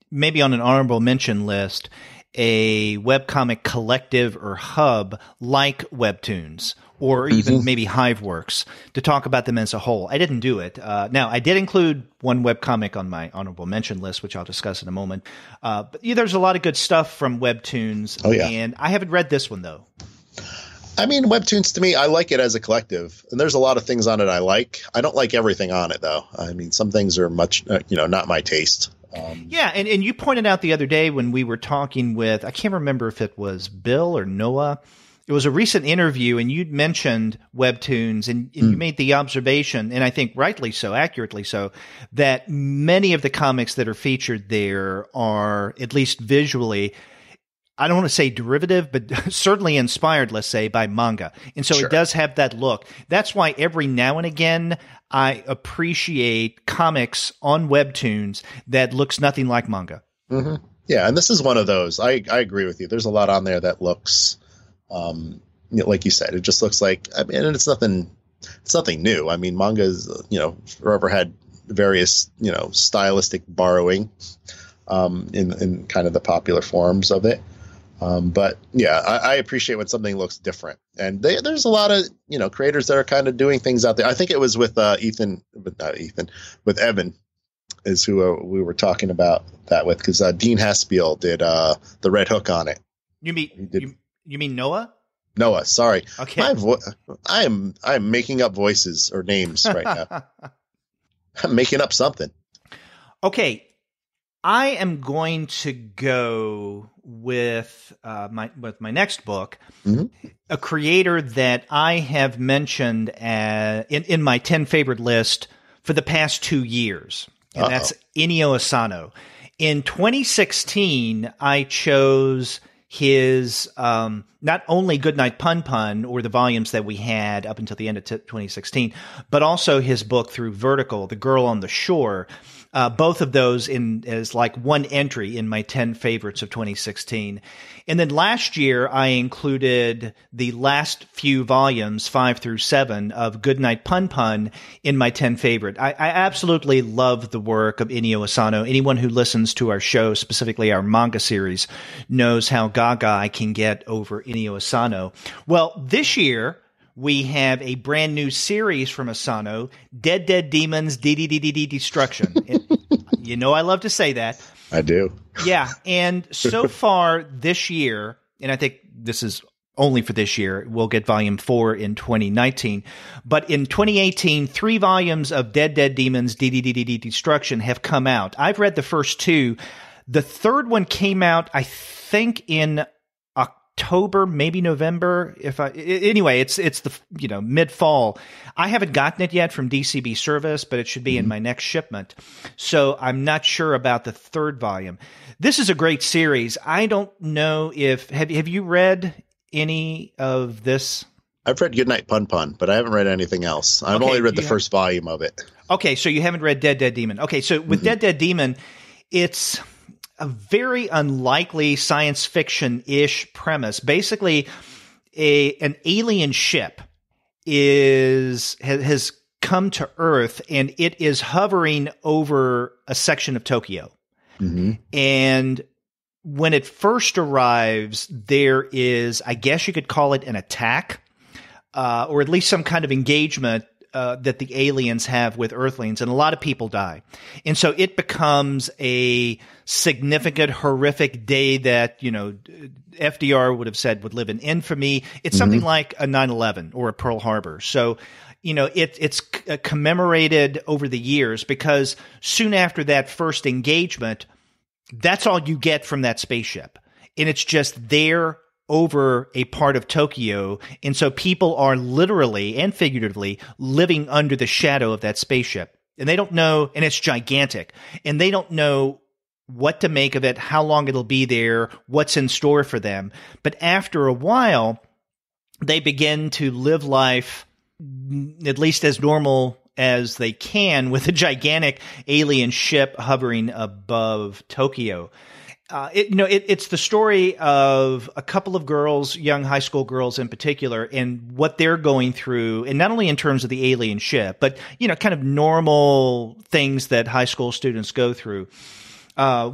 maybe on an honorable mention list, a webcomic collective or hub like Webtoons, or even maybe Hiveworks, to talk about them as a whole. I didn't do it. Now, I did include one webcomic on my honorable mention list, which I'll discuss in a moment. But there's a lot of good stuff from Webtoons. Oh, yeah. And I haven't read this one, though. I mean, Webtoons, to me, I like it as a collective. And there's a lot of things on it I like. I don't like everything on it, though. I mean, some things are much, not my taste. Yeah, and you pointed out the other day when we were talking with, I can't remember if it was Bill or Noah. It was a recent interview, and you'd mentioned Webtoons, and you made the observation, and I think rightly so, accurately so, that many of the comics that are featured there are, at least visually, I don't want to say derivative, but certainly inspired, let's say, by manga. And so It does have that look. That's why every now and again I appreciate comics on Webtoons that looks nothing like manga. Mm-hmm. Yeah, and this is one of those. I agree with you. There's a lot on there that looks, like you said, it just looks like, and it's nothing new. I mean, manga is, forever had various, stylistic borrowing in kind of the popular forms of it. But yeah, I appreciate when something looks different, and there's a lot of, creators that are kind of doing things out there. I think it was with Evan is who we were talking about that with, because Dean Haspiel did the Red Hook on it. You mean Noah? Noah, sorry. Okay. I am making up voices or names right now. I'm making up something. Okay. I am going to go with my next book, a creator that I have mentioned in my 10 favorite list for the past 2 years, and that's Inio Asano. In 2016, I chose his not only Goodnight Pun Pun, or the volumes that we had up until the end of 2016, but also his book through Vertical, The Girl on the Shore. Both of those as like one entry in my 10 favorites of 2016. And then last year, I included the last few volumes, 5 through 7, of Goodnight Pun Pun in my 10 favorite. I absolutely love the work of Inio Asano. Anyone who listens to our show, specifically our manga series, knows how gaga I can get over Inio Asano. Well, this year, we have a brand new series from Asano, Dead Dead Demons, DDDD Destruction. You know I love to say that. I do. Yeah, and so far this year, and I think this is only for this year, we'll get volume 4 in 2019, but in 2018, 3 volumes of Dead Dead Demons, DDDD Destruction have come out. I've read the first 2. The third one came out, I think, in October, maybe November. Anyway, it's the mid-fall. I haven't gotten it yet from DCB Service, but it should be in my next shipment. So I'm not sure about the third volume. This is a great series. I don't know if have you read any of this? I've read Goodnight Pun Pun, but I haven't read anything else. I've only read the first volume of it. Okay, so you haven't read Dead Dead Demon. Okay, so with Dead Dead Demon, it's a very unlikely science fiction-ish premise. Basically, an alien ship has come to Earth, and it is hovering over a section of Tokyo. Mm-hmm. And when it first arrives, there is, I guess you could call it an attack, or at least some kind of engagement that the aliens have with Earthlings, and a lot of people die. And so it becomes a significant, horrific day that, FDR would have said would live in infamy. It's something like a 9/11 or a Pearl Harbor. So, it's commemorated over the years because soon after that first engagement, that's all you get from that spaceship. And it's just there over a part of Tokyo. And so people are literally and figuratively living under the shadow of that spaceship. And they don't know, and it's gigantic, and they don't know what to make of it, how long it'll be there, what's in store for them. But after a while, they begin to live life at least as normal as they can with a gigantic alien ship hovering above Tokyo. It's the story of a couple of girls, young high school girls in particular, and what they're going through, and not only in terms of the alien ship, but, kind of normal things that high school students go through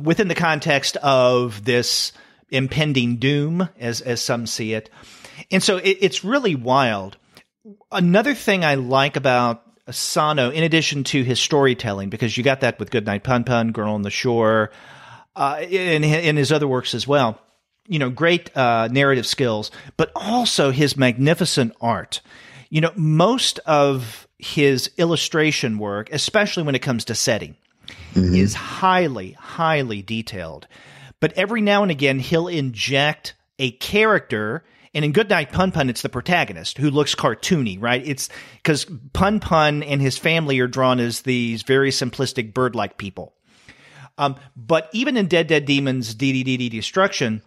within the context of this impending doom, as some see it. And so it's really wild. Another thing I like about Asano, in addition to his storytelling, because you got that with Goodnight Pun Pun, Girl on the Shore, in his other works as well, great narrative skills, but also his magnificent art. Most of his illustration work, especially when it comes to setting, is highly, highly detailed. But every now and again, he'll inject a character. And in Goodnight Pun Pun, it's the protagonist who looks cartoony, right? It's because Pun Pun and his family are drawn as these very simplistic bird-like people. But even in Dead Dead Demons, DDDD Destruction,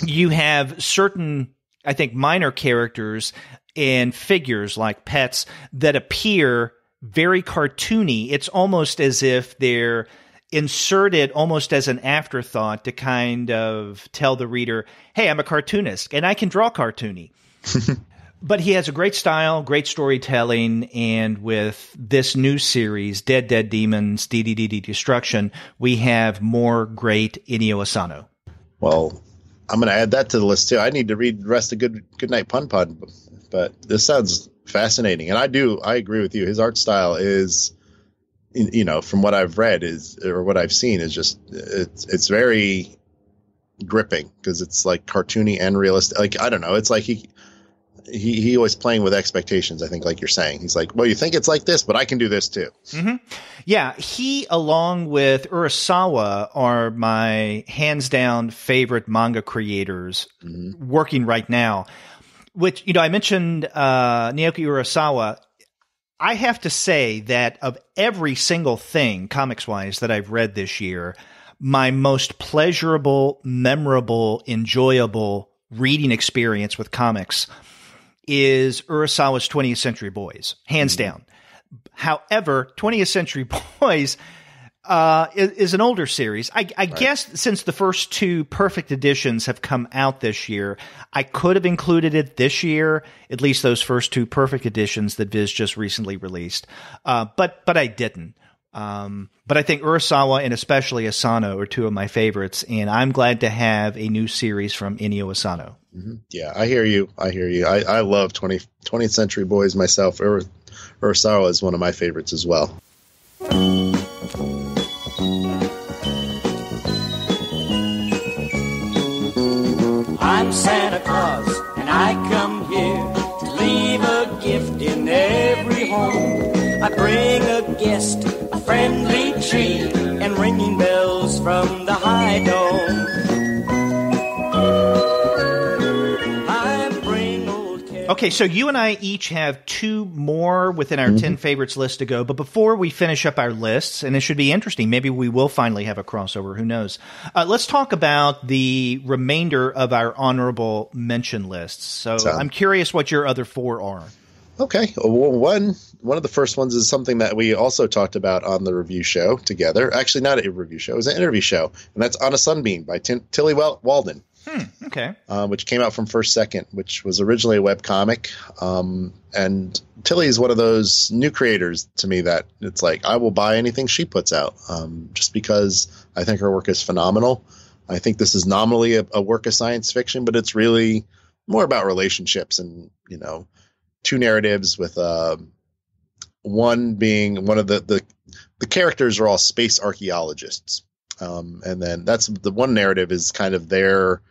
you have certain, I think, minor characters and figures like pets that appear very cartoony. It's almost as if they're inserted almost as an afterthought to kind of tell the reader, hey, I'm a cartoonist and I can draw cartoony. But he has a great style, great storytelling, and with this new series, Dead Dead Demons, DDDD Destruction, we have more great Inio Asano. Well, I'm going to add that to the list too. I need to read the rest of Goodnight Pun Pun, but this sounds fascinating. And I agree with you. His art style is, from what I've read or what I've seen is just, it's very gripping because it's like cartoony and realistic. Like, I don't know. It's like he always playing with expectations, I think, like you're saying. He's like, well, you think it's like this, but I can do this too. Mm-hmm. Yeah, he, along with Urasawa, are my hands-down favorite manga creators working right now. Which, I mentioned Naoki Urasawa. I have to say that of every single thing, comics-wise, that I've read this year, my most pleasurable, memorable, enjoyable reading experience with comics is Urasawa's 20th Century Boys, hands down. However, 20th Century Boys is an older series. I guess since the first 2 perfect editions have come out this year, I could have included it this year, at least those first 2 perfect editions that Viz just recently released. But I didn't. But I think Urasawa and especially Asano are two of my favorites, and I'm glad to have a new series from Inio Asano. Yeah, I hear you. I love 20th Century Boys myself. Urasawa is one of my favorites as well. I'm Santa Claus, and I come here to leave a gift in every home. I bring a guest, a friendly treat, and ringing bells from the high dome. Okay, so you and I each have two more within our 10 favorites list to go. But before we finish up our lists, and it should be interesting, maybe we will finally have a crossover. Who knows? Let's talk about the remainder of our honorable mention lists. So I'm curious what your other four are. Okay. Well, one of the first ones is something that we also talked about on the review show together. Actually, not a review show. It was an interview show. And that's On a Sunbeam by Tilly Walden. Okay. Which came out from First Second, which was originally a webcomic. And Tilly is one of those new creators to me that it's like, I will buy anything she puts out, just because I think her work is phenomenal. I think this is nominally a work of science fiction, but it's really more about relationships and, two narratives with one being one of the characters are all space archaeologists. And then that's the one narrative is kind of their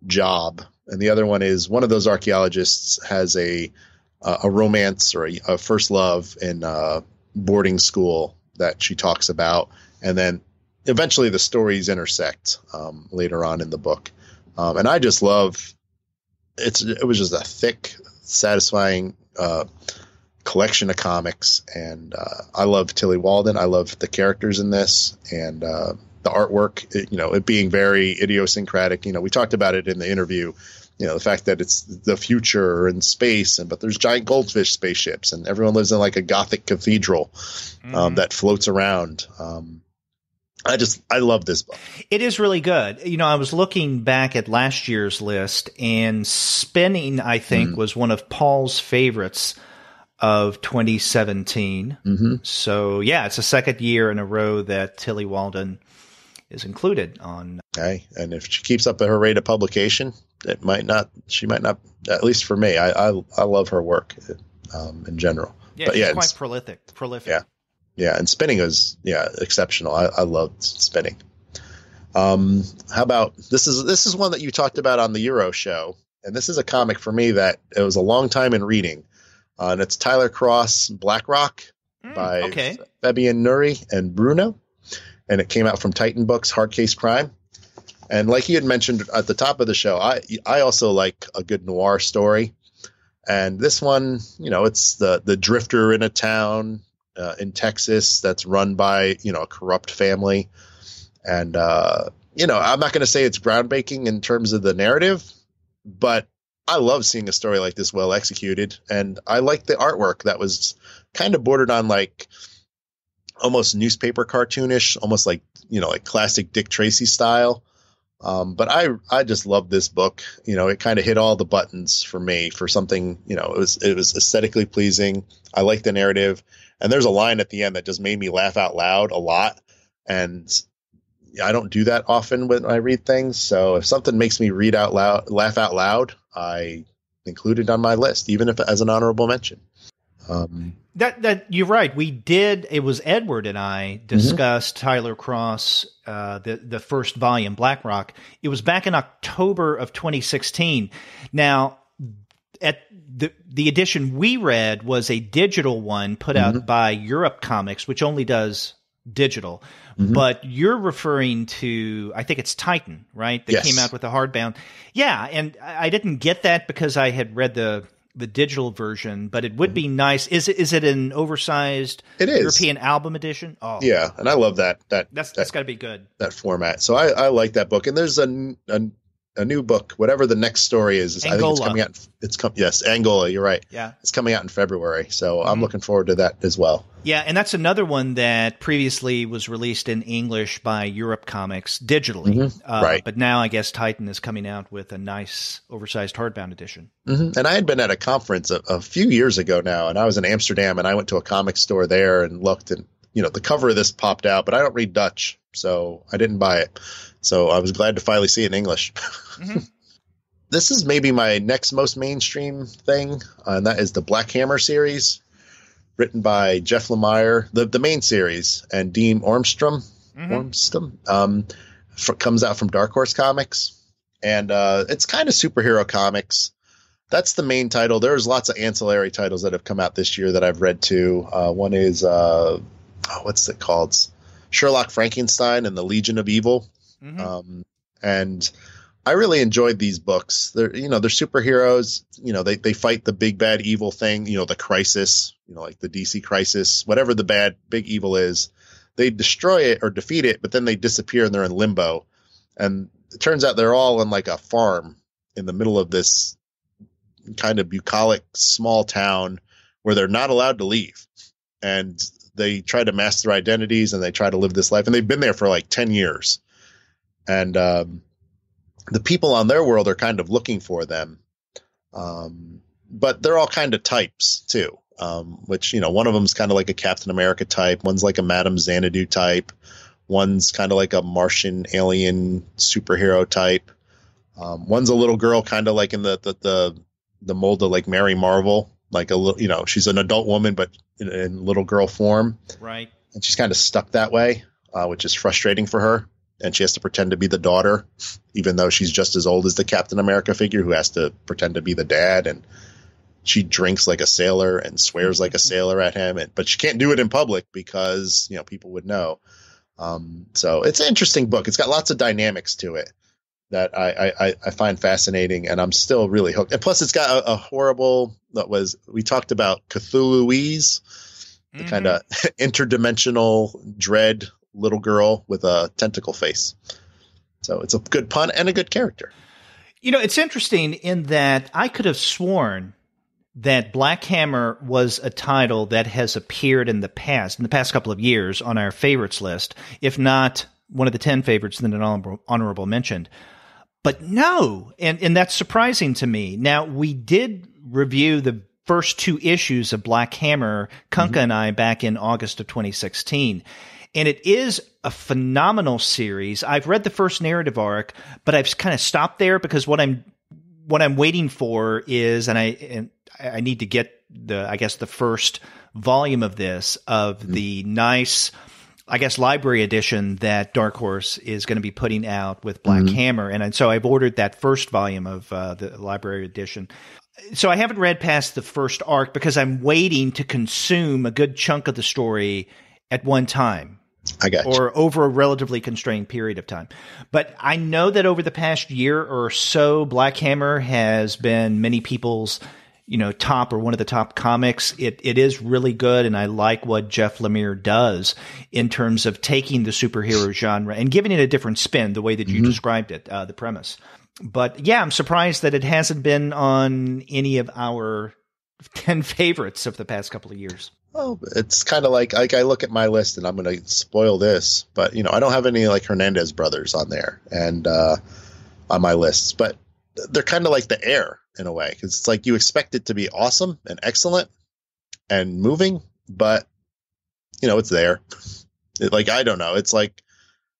job. And the other one is one of those archaeologists has a romance or a first love in boarding school that she talks about. And then eventually the stories intersect later on in the book. And I just love it was just a thick, satisfying collection of comics. And I love Tilly Walden. I love the characters in this. And the artwork, it being very idiosyncratic. We talked about it in the interview, the fact that it's the future in space, but there's giant goldfish spaceships and everyone lives in like a Gothic cathedral that floats around. I love this book. It is really good. I was looking back at last year's list, and Spinning, I think, was one of Paul's favorites of 2017. So, yeah, it's the second year in a row that Tilly Walden is included on. Okay. And if she keeps up at her rate of publication, she might not, at least for me, I love her work in general. Yeah, but she's quite prolific. Yeah. And Spinning was, exceptional. I loved Spinning. How about, this is one that you talked about on the Euro show. And this is a comic for me that it was a long time in reading. And it's Tyler Cross Blackrock by Fabian Nuri and Bruno. And it came out from Titan Books, Hard Case Crime. And like you had mentioned at the top of the show, I also like a good noir story. And this one, it's the drifter in a town in Texas that's run by, a corrupt family. And, I'm not going to say it's groundbreaking in terms of the narrative, but I love seeing a story like this well executed. And I like the artwork that was kind of bordered on like almost newspaper cartoonish, almost like, like classic Dick Tracy style. But I just love this book. It kind of hit all the buttons for me for something, it was aesthetically pleasing. I like the narrative. And there's a line at the end that just made me laugh out loud a lot. And I don't do that often when I read things. So if something makes me laugh out loud, I include it on my list, even if as an honorable mention. That you're right. We did. It was Edward and I discussed Tyler Cross, the first volume, Blackrock. It was back in October of 2016. Now, at the edition we read was a digital one put out by Europe Comics, which only does digital. But you're referring to, I think it's Titan, right? That came out with a hardbound. Yeah, and I didn't get that because I had read the digital version, but it would be nice. Is it an oversized European album edition? Oh, yeah, and I love that. That's got to be good. That format. So I like that book. And there's a new book, whatever the next story is. Angola. I think it's coming out. Yes, Angola. You're right. Yeah, it's coming out in February. So I'm looking forward to that as well. Yeah, and that's another one that previously was released in English by Europe Comics digitally. Right. But now I guess Titan is coming out with a nice oversized hardbound edition. And I had been at a conference a few years ago now, and I was in Amsterdam, and I went to a comic store there and looked, and the cover of this popped out, but I don't read Dutch, so I didn't buy it. So I was glad to finally see it in English. Mm-hmm. This is maybe my next most mainstream thing, and that is the Black Hammer series, written by Jeff Lemire, the main series, and Dean Ormstrom. Comes out from Dark Horse Comics, and it's kind of superhero comics. That's the main title. There's lots of ancillary titles that have come out this year that I've read too. One is what's it called? Sherlock Frankenstein and the Legion of Evil. Mm-hmm. And I really enjoyed these books. They're superheroes. They fight the big bad evil thing. The Crisis. Like the DC Crisis, whatever the bad big evil is. They destroy it or defeat it, but then they disappear and they're in limbo. And it turns out they're all in like a farm in the middle of this kind of bucolic small town where they're not allowed to leave. And they try to mask their identities and they try to live this life. And they've been there for like 10 years. And the people on their world are kind of looking for them. But they're all kind of types too. Which, one of them is kind of like a Captain America type. One's like a Madame Xanadu type. One's kind of like a Martian alien superhero type. One's a little girl, kind of like in the mold of like Mary Marvel, like a little, she's an adult woman, but in little girl form. Right. And she's kind of stuck that way, which is frustrating for her. And she has to pretend to be the daughter, even though she's just as old as the Captain America figure who has to pretend to be the dad. And she drinks like a sailor and swears like a sailor at him, but she can't do it in public because, people would know. So it's an interesting book. It's got lots of dynamics to it that I find fascinating, and I'm still really hooked. And plus it's got a horrible, we talked about Cthulhuese, the kind of interdimensional dread little girl with a tentacle face. So it's a good pun and a good character. It's interesting in that I could have sworn that Black Hammer was a title that has appeared in the past couple of years on our favorites list, if not one of the 10 favorites, then an honorable mention. But no, and that's surprising to me. Now, we did review the first 2 issues of Black Hammer, Kunka and I, back in August of 2016. And it is a phenomenal series. I've read the first narrative arc, but I've kind of stopped there because what I'm waiting for is, and I need to get the first volume of this, of the nice, library edition that Dark Horse is going to be putting out with Black Hammer. And so I've ordered that first volume of the library edition. So I haven't read past the first arc because I'm waiting to consume a good chunk of the story at one time. I got you. Or over a relatively constrained period of time. But I know that over the past year or so, Black Hammer has been many people's top or one of the top comics. It is really good, and I like what Jeff Lemire does in terms of taking the superhero genre and giving it a different spin, the way that you described it, the premise. But yeah, I'm surprised that it hasn't been on any of our 10 favorites of the past couple of years. Well, it's kind of like I look at my list and I'm going to spoil this, but I don't have any like Hernandez brothers on there and on my lists, but they're kind of like the Air in a way, because it's like you expect it to be awesome and excellent and moving, but it's there. I don't know. It's like,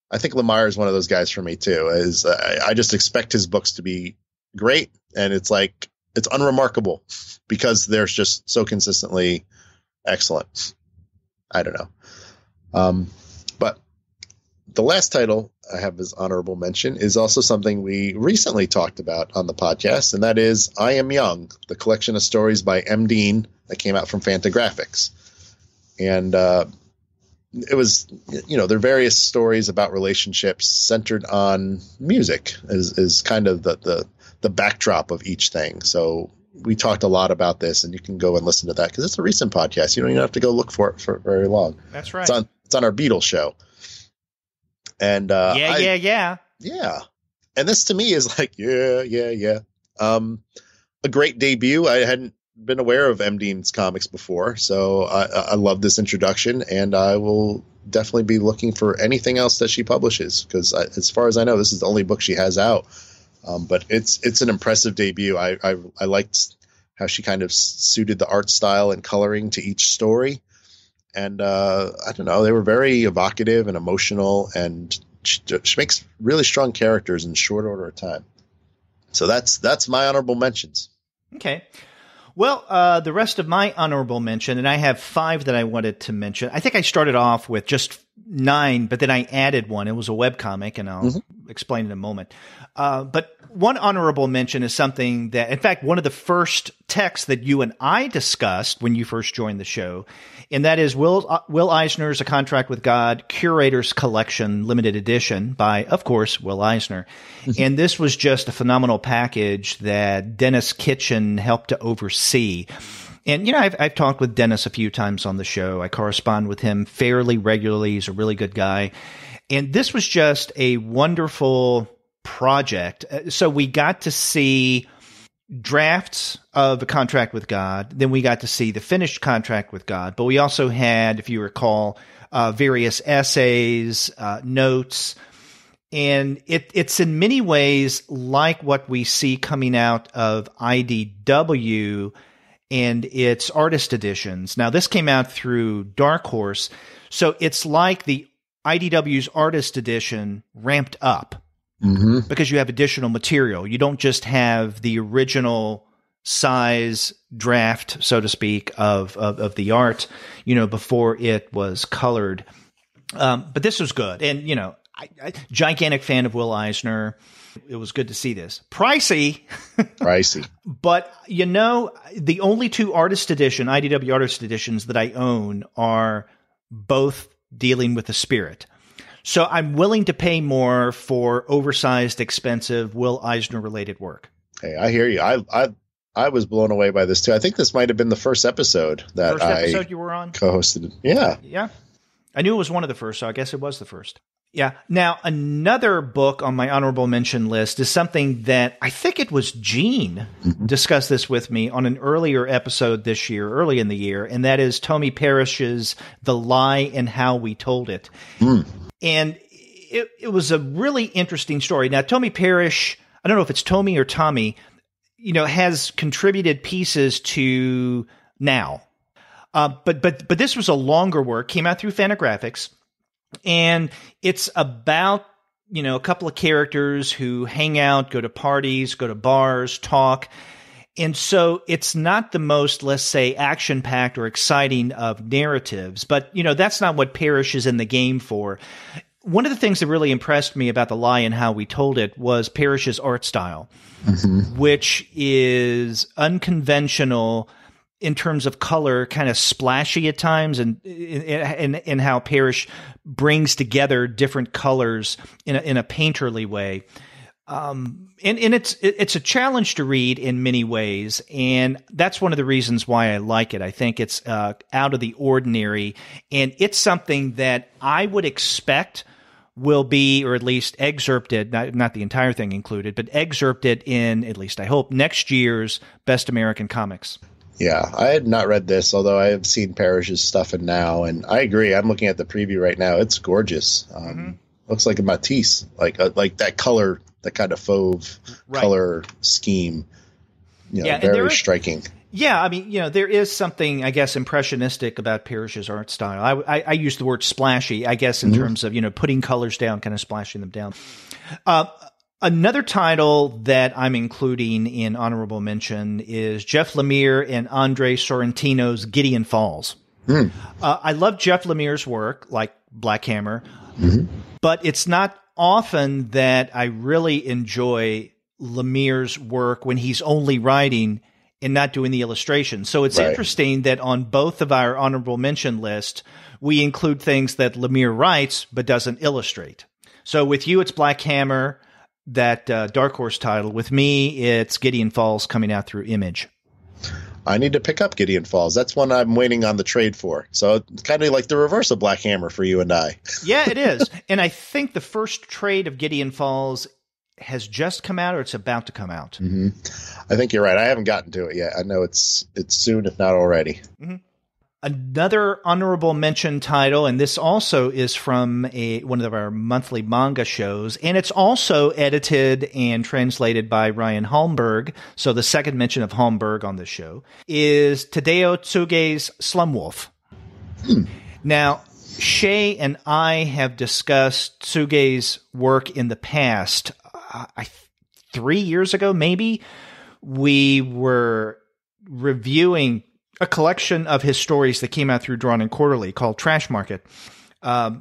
I think Lemire is one of those guys for me too. I just expect his books to be great, and it's like it's unremarkable because they're just so consistently excellent. I don't know. But the last title I have as honorable mention is also something we recently talked about on the podcast, and that is I Am Young, the collection of stories by M. Dean that came out from Fantagraphics. And it was, there are various stories about relationships centered on music is kind of the backdrop of each thing. So we talked a lot about this, and you can go and listen to that because it's a recent podcast. You don't even have to go look for it for very long. That's right. It's on our Beatles show. And yeah. And this to me is like, yeah. A great debut. I hadn't been aware of M. Dean's comics before, so I love this introduction, and I will definitely be looking for anything else that she publishes because as far as I know, this is the only book she has out. But it's an impressive debut. I liked how she kind of suited the art style and coloring to each story. And I don't know, they were very evocative and emotional, and she makes really strong characters in short order of time. So that's my honorable mentions. Okay. Well, the rest of my honorable mention, and I have 5 that I wanted to mention. I think I started off with just 9, but then I added one. It was a webcomic, and I'll explain in a moment. But one honorable mention is something that, in fact, one of the first texts that you and I discussed when you first joined the show, and that is Will Eisner's A Contract with God Curator's Collection Limited Edition by, of course, Will Eisner. And this was just a phenomenal package that Dennis Kitchen helped to oversee. And, you know, I've talked with Dennis a few times on the show. I correspond with him fairly regularly. He's a really good guy. And this was just a wonderful project. So we got to see drafts of A Contract with God. Then we got to see the finished Contract with God. But we also had, if you recall, various essays, notes. And it's in many ways like what we see coming out of IDW and its artist editions. Now, this came out through Dark Horse. So it's like the IDW's artist edition ramped up. Because you have additional material. You don't just have the original size draft, so to speak, of the art, you know, before it was colored. But this was good. And, you know, I gigantic fan of Will Eisner. It was good to see this. Pricey. But, you know, the only 2 IDW artist editions that I own are both dealing with the spirit. So I'm willing to pay more for oversized, expensive Will Eisner related work. Hey, I hear you. I was blown away by this too. I think this might have been the first episode that you were on? Co-hosted. Yeah. Yeah. I knew it was one of the first, so I guess it was the first. Yeah. Now, another book on my honorable mention list is something that I think it was Gene discussed this with me on an earlier episode this year, early in the year, and that is Tommy Parrish's The Lie and How We Told It. And it was a really interesting story. Now, Tommy Parrish, I don't know if it's Tommy or Tommy, you know, has contributed pieces to Now. But this was a longer work, came out through Fantagraphics, and it's about, you know, a couple of characters who hang out, go to parties, go to bars, talk. And so it's not the most, let's say, action-packed or exciting of narratives, but, you know, that's not what Parrish is in the game for. One of the things that really impressed me about The Lie and How We Told It was Parrish's art style, which is unconventional in terms of color, kind of splashy at times, and how Parrish brings together different colors in a painterly way. And it's a challenge to read in many ways, and that's one of the reasons why I like it. I think it's out of the ordinary, and it's something that I would expect will be, or at least excerpted, not the entire thing included, but excerpted in, at least I hope, next year's Best American Comics. Yeah, I had not read this, although I have seen Parrish's stuff in Now, and I agree. I'm looking at the preview right now. It's gorgeous. Looks like a Matisse, like that color, that kind of fauve color scheme. You know, very striking. Yeah, I mean, you know, there is something, I guess, impressionistic about Parrish's art style. I use the word splashy, I guess, in terms of, you know, putting colors down, kind of splashing them down. Another title that I'm including in honorable mention is Jeff Lemire and Andre Sorrentino's Gideon Falls. I love Jeff Lemire's work, like Black Hammer, but it's not often that I really enjoy Lemire's work when he's only writing and not doing the illustration. So it's interesting that on both of our honorable mention list, we include things that Lemire writes but doesn't illustrate. So with you, it's Black Hammer, that Dark Horse title. With me, it's Gideon Falls coming out through Image. I need to pick up Gideon Falls. That's one I'm waiting on the trade for. So it's kind of like the reverse of Black Hammer for you and I. Yeah, it is. And I think the first trade of Gideon Falls has just come out, or it's about to come out. I think you're right. I haven't gotten to it yet. I know it's soon, if not already. Another honorable mention title, and this also is from one of our monthly manga shows, and it's also edited and translated by Ryan Holmberg. So the second mention of Holmberg on this show is Tadeo Tsuge's Slum Wolf. Now, Shay and I have discussed Tsuge's work in the past. 3 years ago, maybe, we were reviewing a collection of his stories that came out through Drawn and Quarterly called Trash Market.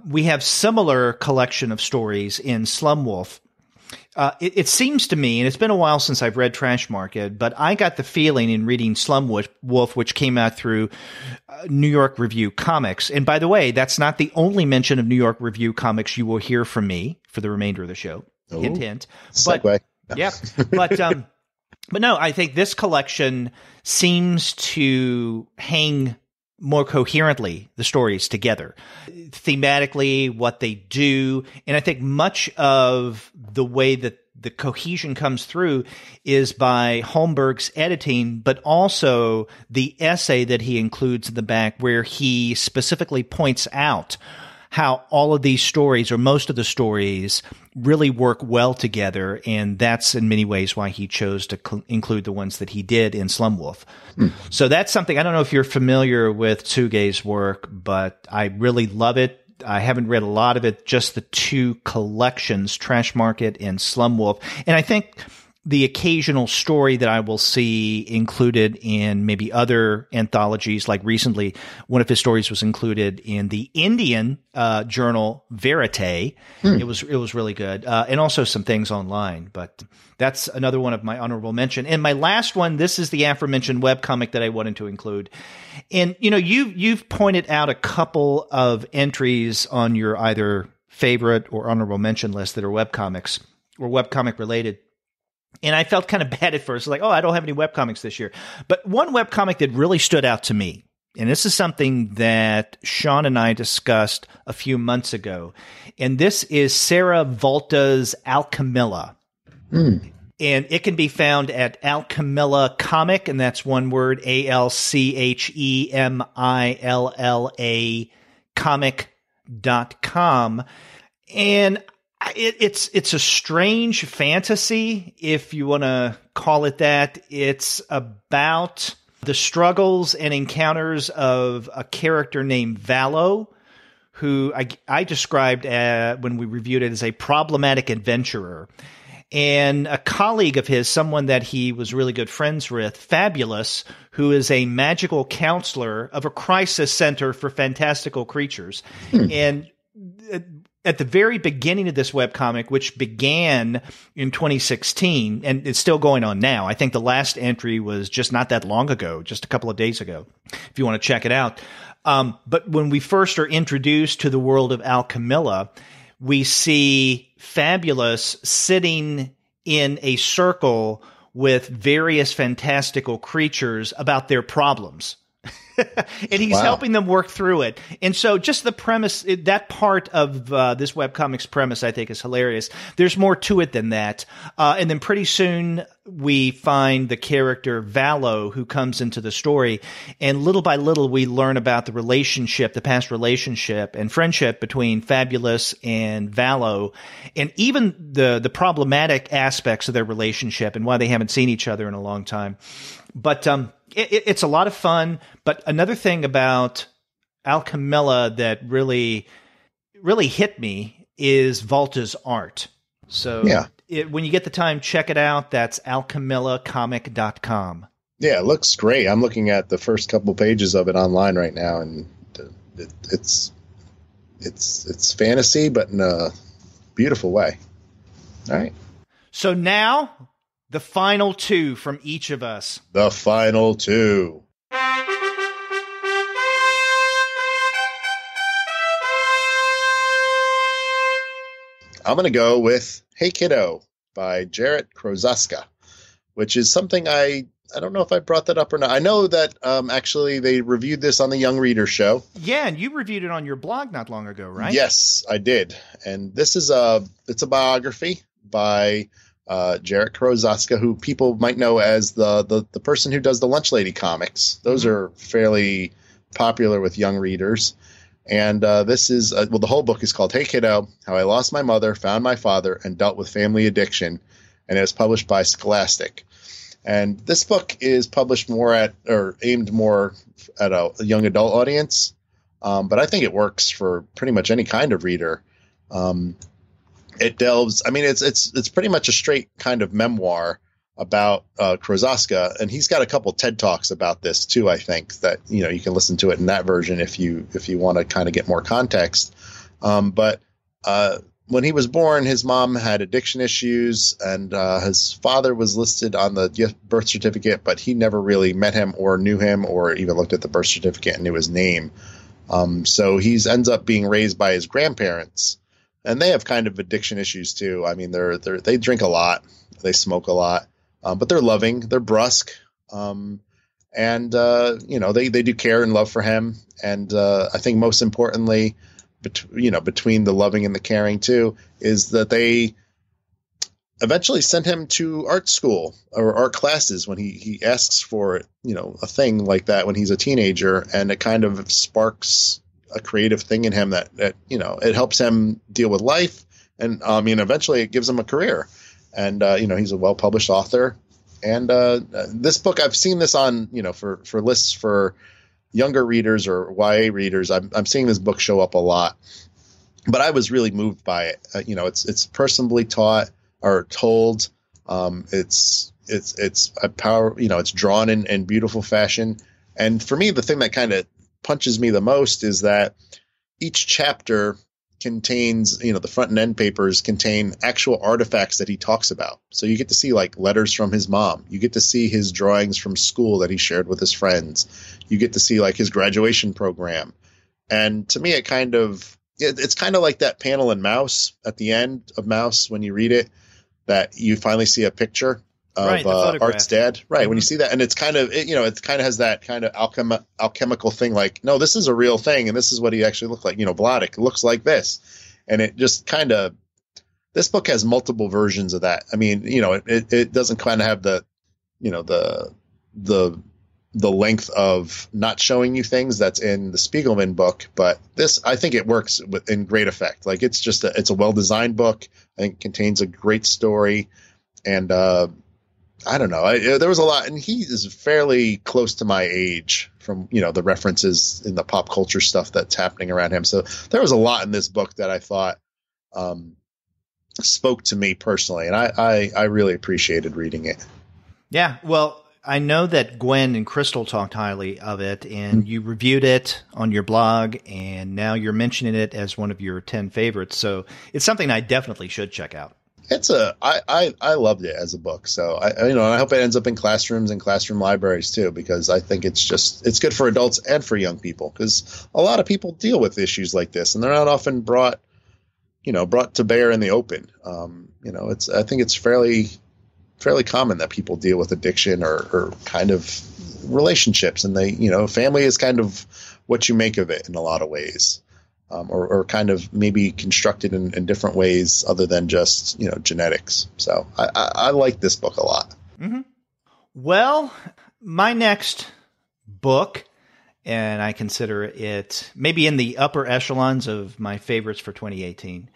We have similar collection of stories in Slum Wolf. It seems to me, and it's been a while since I've read Trash Market, but I got the feeling in reading Slum Wolf, which came out through New York Review Comics. And by the way, that's not the only mention of New York Review Comics you will hear from me for the remainder of the show. Ooh, hint, hint. Segue. Yeah. But no, I think this collection seems to hang more coherently the stories together. Thematically, what they do, and I think much of the way that the cohesion comes through is by Holmberg's editing, but also the essay that he includes in the back where he specifically points out how all of these stories, or most of the stories, really work well together, and that's in many ways why he chose to include the ones that he did in Slum Wolf. So that's something, I don't know if you're familiar with Tsuge's work, but I really love it. I haven't read a lot of it, just the two collections, Trash Market and Slum Wolf. And I think the occasional story that I will see included in maybe other anthologies, like recently, one of his stories was included in the Indian journal Verite. It was really good, and also some things online. But that's another one of my honorable mention. And my last one, this is the aforementioned webcomic that I wanted to include. And you've pointed out a couple of entries on your either favorite or honorable mention list that are webcomics or webcomic related. And I felt kind of bad at first, like, oh, I don't have any webcomics this year. But one webcomic that really stood out to me, and this is something that Sean and I discussed a few months ago, and this is Sarah Volta's Alchemilla. And it can be found at Alchemilla Comic, and that's one word, ALCHEMILLA comic.com. And it's a strange fantasy, if you want to call it that. It's about the struggles and encounters of a character named Valo, who I described when we reviewed it as a problematic adventurer. And a colleague of his, someone that he was really good friends with, Fabulous, who is a magical counselor of a crisis center for fantastical creatures. And at the very beginning of this webcomic, which began in 2016, and it's still going on now. I think the last entry was just not that long ago, just a couple of days ago, if you want to check it out. But when we first are introduced to the world of Alchemilla, we see Fabulous sitting in a circle with various fantastical creatures about their problems. And he's helping them work through it. And so just the premise, that part of this webcomic's premise, I think, is hilarious. There's more to it than that. And then pretty soon we find the character Valo, who comes into the story. And little by little, we learn about the relationship, the past relationship and friendship between Fabulous and Valo, and even the problematic aspects of their relationship and why they haven't seen each other in a long time. But it's a lot of fun. But another thing about Alchemilla that really hit me is Volta's art. So when you get the time, check it out. That's alchemillacomic.com. Yeah, it looks great. I'm looking at the first couple pages of it online right now, and it's fantasy, but in a beautiful way. All right. So now, the final two from each of us. The final two. I'm going to go with Hey Kiddo by Jarrett Krozaska, which is something I don't know if I brought that up or not. I know that actually they reviewed this on the Young Reader Show. Yeah, and you reviewed it on your blog not long ago, right? Yes, I did. And this is it's a biography by Jarrett Krozaska, who people might know as the person who does the Lunch Lady comics. Those are fairly popular with young readers. And this is, the whole book is called Hey Kiddo, How I Lost My Mother, Found My Father, and Dealt with Family Addiction. And it was published by Scholastic. And this book is published aimed more at a young adult audience. But I think it works for pretty much any kind of reader. It delves. I mean, it's pretty much a straight kind of memoir about Krosaska, and he's got a couple TED Talks about this too. I think that you can listen to it in that version if you want to kind of get more context. But when he was born, his mom had addiction issues, and his father was listed on the birth certificate, but he never really met him or knew him or even looked at the birth certificate and knew his name. So he ends up being raised by his grandparents, and they have kind of addiction issues too. I mean, they drink a lot, they smoke a lot, but they're loving, they're brusque, and they do care and love for him. And I think most importantly, between the loving and the caring too, is that they eventually sent him to art school or art classes when he asks for a thing like that when he's a teenager, and it kind of sparks a creative thing in him that it helps him deal with life, and eventually it gives him a career, and he's a well-published author. And this book, I've seen this on for lists for younger readers or YA readers. I'm seeing this book show up a lot, but I was really moved by it. It's personally taught or told. It's a power. It's drawn in beautiful fashion. And for me, the thing that kind of punches me the most is that each chapter contains, the front and end papers contain actual artifacts that he talks about. So you get to see like letters from his mom. You get to see his drawings from school that he shared with his friends. You get to see like his graduation program. And to me, it's kind of like that panel in Mouse at the end of Mouse when you read it, that you finally see a picture of Art's dad. Right. Mm-hmm. When you see that, and it's kind of, it kind of has that kind of alchemical thing, like, no, this is a real thing. And this is what he actually looked like. Vladek looks like this. And it just kind of, this book has multiple versions of that. I mean, it doesn't kind of have the length of not showing you things that's in the Spiegelman book, but this, I think it works in great effect. Like it's just it's a well-designed book. I think it contains a great story, and I don't know. There was a lot, and he is fairly close to my age from the references in the pop culture stuff that's happening around him. So there was a lot in this book that I thought spoke to me personally, and I really appreciated reading it. Yeah, well, I know that Gwen and Crystal talked highly of it, and you reviewed it on your blog, and now you're mentioning it as one of your 10 favorites. So it's something I definitely should check out. I loved it as a book. So I hope it ends up in classrooms and classroom libraries too, because I think it's good for adults and for young people, because a lot of people deal with issues like this, and they're not often brought to bear in the open. I think it's fairly common that people deal with addiction or kind of relationships, and family is kind of what you make of it in a lot of ways, or kind of maybe constructed in different ways other than just, genetics. So I like this book a lot. Mm-hmm. Well, my next book, and I consider it maybe in the upper echelons of my favorites for 2018,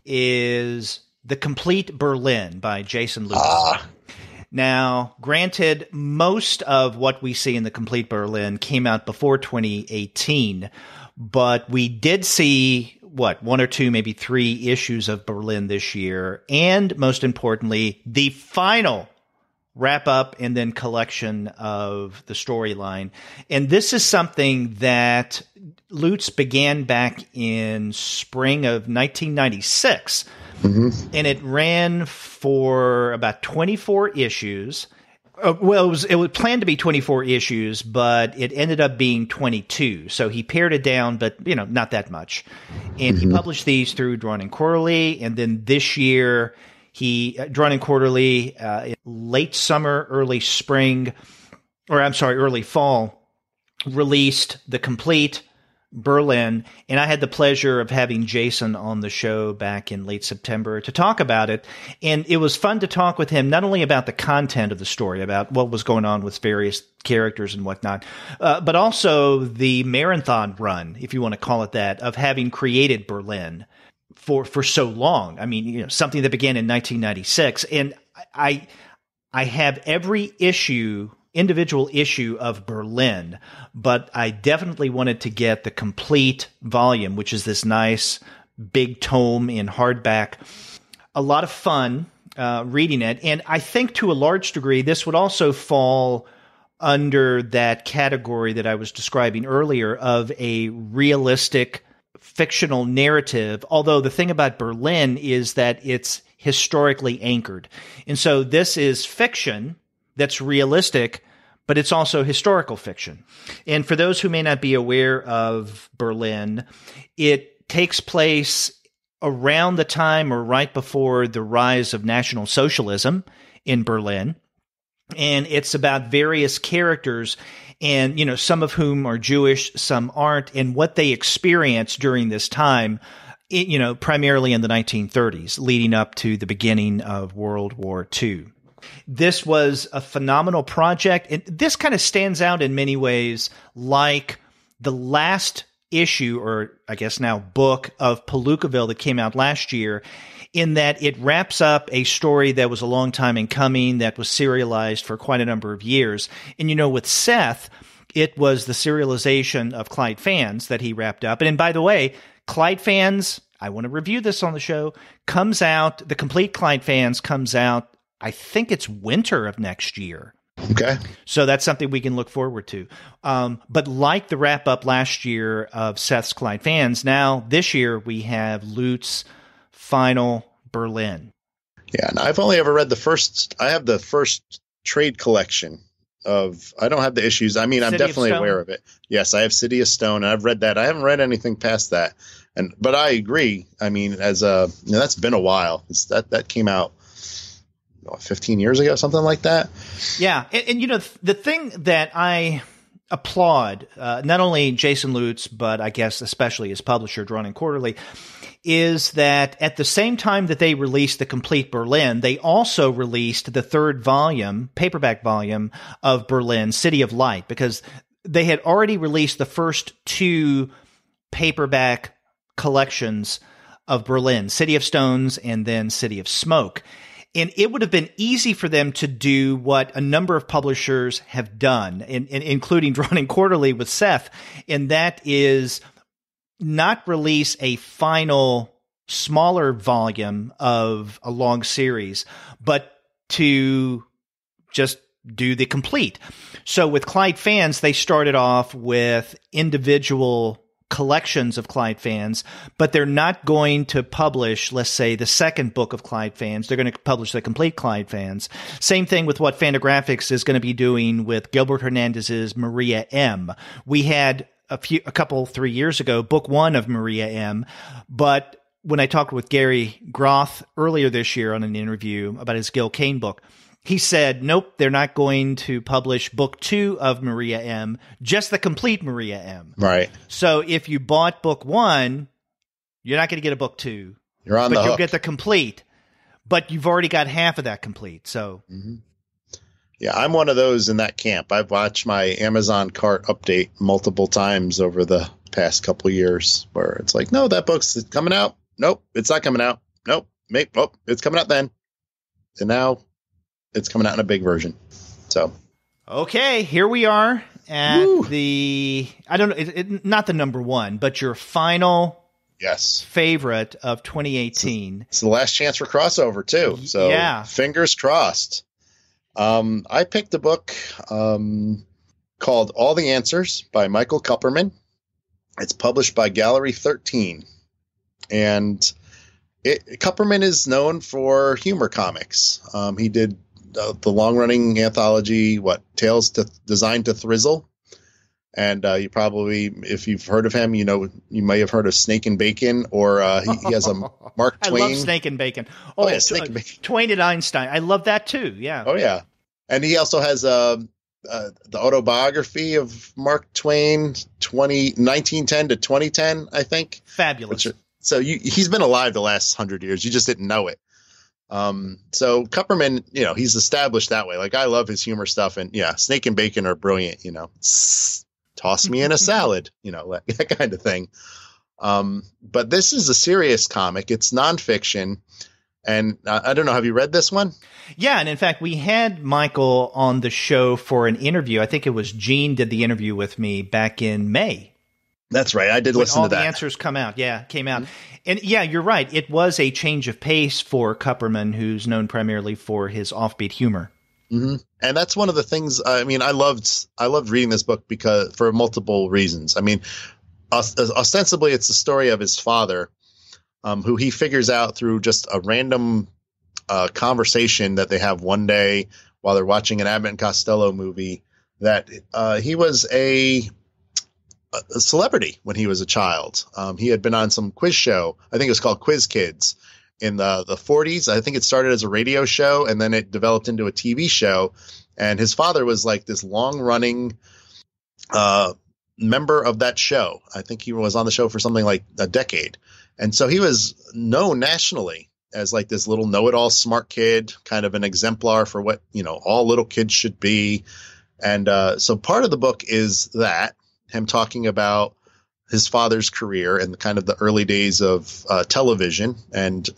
is The Complete Berlin by Jason Lewis. Now, granted, most of what we see in The Complete Berlin came out before 2018, but we did see, one or two, maybe 3 issues of Berlin this year, and most importantly, the final wrap-up and then collection of the storyline. And this is something that Lutz began back in spring of 1996, and it ran for about 24 issues. It was planned to be 24 issues, but it ended up being 22. So he pared it down, but not that much. And he published these through Drawn and Quarterly, and then this year he Drawn and Quarterly late summer, early fall released The Complete Berlin, and I had the pleasure of having Jason on the show back in late September to talk about it. And it was fun to talk with him, not only about the content of the story, about what was going on with various characters and whatnot, but also the marathon run, if you want to call it that, of having created Berlin for so long. I mean, something that began in 1996. And I have every issue individual issue of Berlin, but I definitely wanted to get the complete volume, which is this nice big tome in hardback. A lot of fun reading it. And I think to a large degree, this would also fall under that category that I was describing earlier of a realistic fictional narrative. Although the thing about Berlin is that it's historically anchored. And so this is fiction that's realistic, but it's also historical fiction. And for those who may not be aware of Berlin, it takes place around the time or right before the rise of National Socialism in Berlin. And it's about various characters, and, some of whom are Jewish, some aren't, and what they experienced during this time, primarily in the 1930s, leading up to the beginning of World War II. This was a phenomenal project, and this kind of stands out in many ways like the last issue, or I guess now book, of Palookaville that came out last year, in that it wraps up a story that was a long time in coming, that was serialized for quite a number of years. And, with Seth, it was the serialization of Clyde Fans that he wrapped up. And by the way, Clyde Fans, I want to review this on the show, comes out, the complete Clyde Fans comes out, I think it's winter of next year. Okay. So that's something we can look forward to. But like the wrap up last year of Seth's Clyde Fans, now this year we have Lute's final Berlin. Yeah, and I've only ever read I have the first trade collection I don't have the issues. I mean, I'm definitely aware of it. Yes, I have City of Stone, and I've read that. I haven't read anything past that. But I agree. I mean, that's been a while. That came out 15 years ago, something like that. Yeah. And the thing that I applaud, not only Jason Lutz, but I guess especially his publisher, Drawn and Quarterly, is that at the same time that they released the complete Berlin, they also released the third volume, paperback volume of Berlin, City of Light, because they had already released the first two paperback collections of Berlin, City of Stones and then City of Smoke. And it would have been easy for them to do what a number of publishers have done, including Drawn and Quarterly with Seth, and that is not release a final smaller volume of a long series, but to just do the complete. So with Clyde Fans, they started off with individual collections of Clyde Fans, but they're not going to publish, let's say, the second book of Clyde Fans. They're going to publish the complete Clyde Fans. Same thing with what Fantagraphics is going to be doing with Gilbert Hernandez's Maria M. We had a 3 years ago, book one of Maria M. But when I talked with Gary Groth earlier this year on an interview about his Gil Kane book, he said, nope, they're not going to publish book two of Maria M, just the complete Maria M. Right. So if you bought book one, you're not going to get a book two. You're on the hook. But you'll get the complete. But you've already got half of that complete. So. Mm-hmm. Yeah, I'm one of those in that camp. I've watched my Amazon cart update multiple times over the past couple of years where it's like, no, that book's coming out. Nope, it's not coming out. Nope, it's coming out then. And now it's coming out in a big version. So. Okay, here we are at I don't know, not the number one, but your final favorite of 2018. It's the last chance for crossover, too. So yeah. Fingers crossed. I picked a book called All the Answers by Michael Kupperman. It's published by Gallery 13. And Kupperman is known for humor comics. He did the long-running anthology, Tales Designed to Thrizzle. And you probably, if you've heard of him, you may have heard of Snake and Bacon, or he has a Mark Twain. I love Snake and Bacon. Oh yeah, Snake and Bacon. Twain and Einstein. I love that too. Yeah. Oh yeah, and he also has the autobiography of Mark Twain, 1910 to 2010, I think. Fabulous. So he's been alive the last 100 years. You just didn't know it. So Kupperman, he's established that way. Like, I love his humor stuff, and yeah, Snake and Bacon are brilliant. Toss me in a salad, that kind of thing. But this is a serious comic. It's nonfiction, And I don't know, have you read this one? Yeah, and in fact, we had Michael on the show for an interview. I think it was Gene did the interview with me back in May. That's right. I did listen to that. All the answers came out. And yeah, you're right. It was a change of pace for Kupperman, who's known primarily for his offbeat humor. Mm-hmm. And that's one of the things. I mean, I loved reading this book because for multiple reasons. I mean, ostensibly, it's the story of his father, who he figures out through just a random conversation that they have one day while they're watching an Abbott and Costello movie, that he was a celebrity when he was a child. He had been on some quiz show. I think it was called Quiz Kids in the 40s. I think it started as a radio show and then it developed into a TV show. And his father was like this long running member of that show. I think he was on the show for something like a decade. And so he was known nationally as like this little know-it-all smart kid, kind of an exemplar for what, all little kids should be. And so part of the book is that, him talking about his father's career and kind of the early days of television and,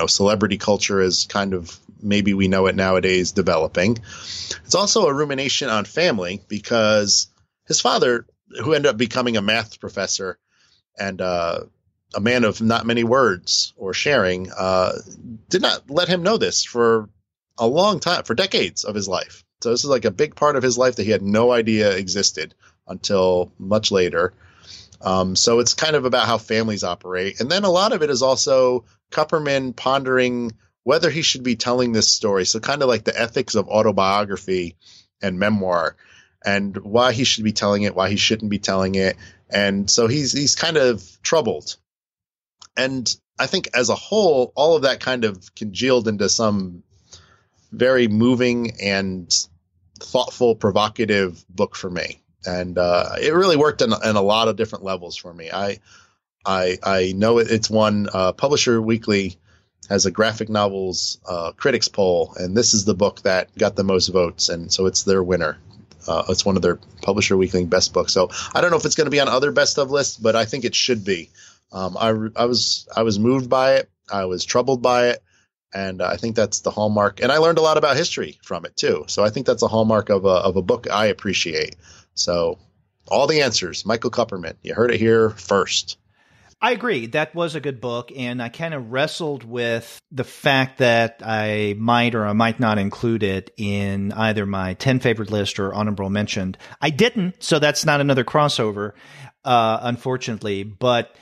celebrity culture is kind of, maybe we know it nowadays, developing. It's also a rumination on family because his father, who ended up becoming a math professor and a man of not many words or sharing, did not let him know this for a long time, for decades of his life. So this is like a big part of his life that he had no idea existed until much later. So it's kind of about how families operate. And then a lot of it is also Kupperman pondering whether he should be telling this story. So kind of like the ethics of autobiography and memoir and why he should be telling it, why he shouldn't be telling it. And so he's kind of troubled. And I think as a whole, all of that kind of congealed into some very moving and thoughtful, provocative book for me. And it really worked in a lot of different levels for me. I know it's one. Publisher Weekly has a graphic novels critics poll, and this is the book that got the most votes, and so it's their winner. It's one of their Publisher Weekly best books. So I don't know if it's going to be on other best of lists, but I think it should be. I was moved by it. I was troubled by it. And I think that's the hallmark. And I learned a lot about history from it, too. So I think that's a hallmark of a book I appreciate. So all the answers, Michael Kupperman. You heard it here first. I agree. That was a good book. And I kind of wrestled with the fact that I might or I might not include it in either my 10 favorite list or honorable mentioned. I didn't. So that's not another crossover, unfortunately. But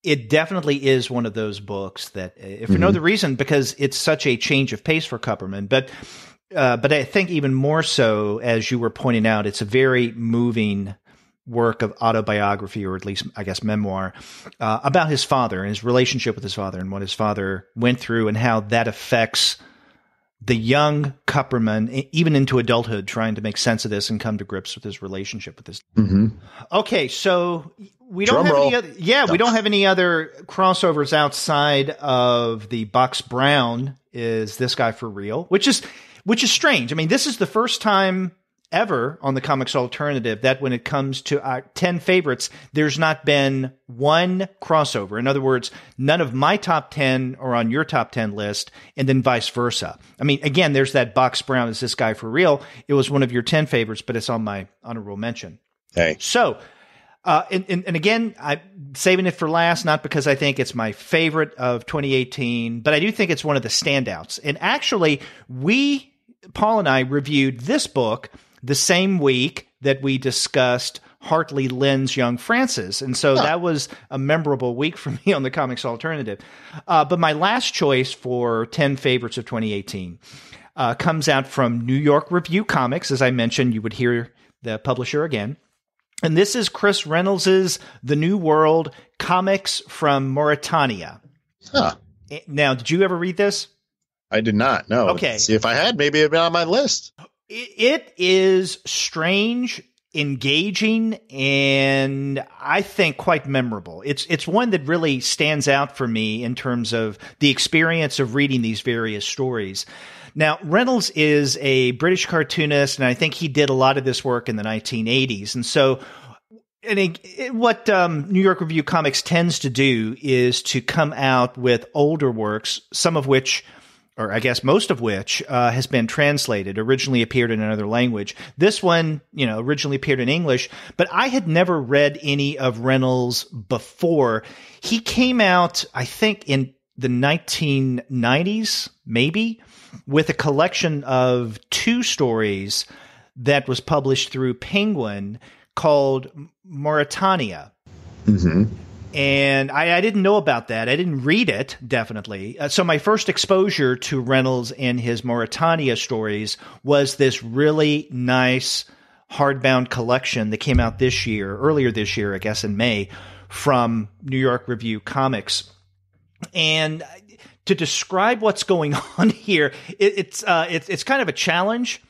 it definitely is one of those books that, if for no other reason, because it's such a change of pace for Kupperman, but I think even more so, as you were pointing out, it's a very moving work of autobiography, or at least, I guess, memoir, about his father and his relationship with his father and what his father went through and how that affects the young Kupperman, even into adulthood, trying to make sense of this and come to grips with his relationship with this. Mm-hmm. Okay, so we don't have any other, we don't have any other crossovers outside of the Box Brown Is This Guy for Real, which is strange. I mean, this is the first time ever on the Comics Alternative that when it comes to our 10 favorites, there's not been one crossover. In other words, none of my top 10 are on your top 10 list, and then vice versa. I mean, again, there's that Box Brown Is This Guy for Real. It was one of your 10 favorites, but it's on my honorable mention. Hey. So, and again, I'm saving it for last, not because I think it's my favorite of 2018, but I do think it's one of the standouts. And actually, Paul and I reviewed this book the same week that we discussed Hartley Lynn's Young Francis. And so that was a memorable week for me on the Comics Alternative. But my last choice for 10 favorites of 2018 comes out from New York Review Comics. As I mentioned, you would hear the publisher again. And this is Chris Reynolds's The New World, Comics from Mauritania. Huh. Now, did you ever read this? I did not, no. Okay. See, if I had, maybe it'd been on my list. It is strange, engaging, and I think quite memorable. It's one that really stands out for me in terms of the experience of reading these various stories. Now, Reynolds is a British cartoonist, and I think he did a lot of this work in the 1980s. And so what New York Review Comics tends to do is to come out with older works, some of which, or I guess most of which, has been translated, originally appeared in another language. This one, originally appeared in English, but I had never read any of Reynolds before. He came out, I think, in the 1990s, maybe, with a collection of 2 stories that was published through Penguin called Mauritania. Mm-hmm. And I didn't know about that. I didn't read it, definitely. So my first exposure to Reynolds and his Mauritania stories was this really nice hardbound collection that came out earlier this year, I guess in May, from New York Review Comics. And to describe what's going on here, it's kind of a challenge.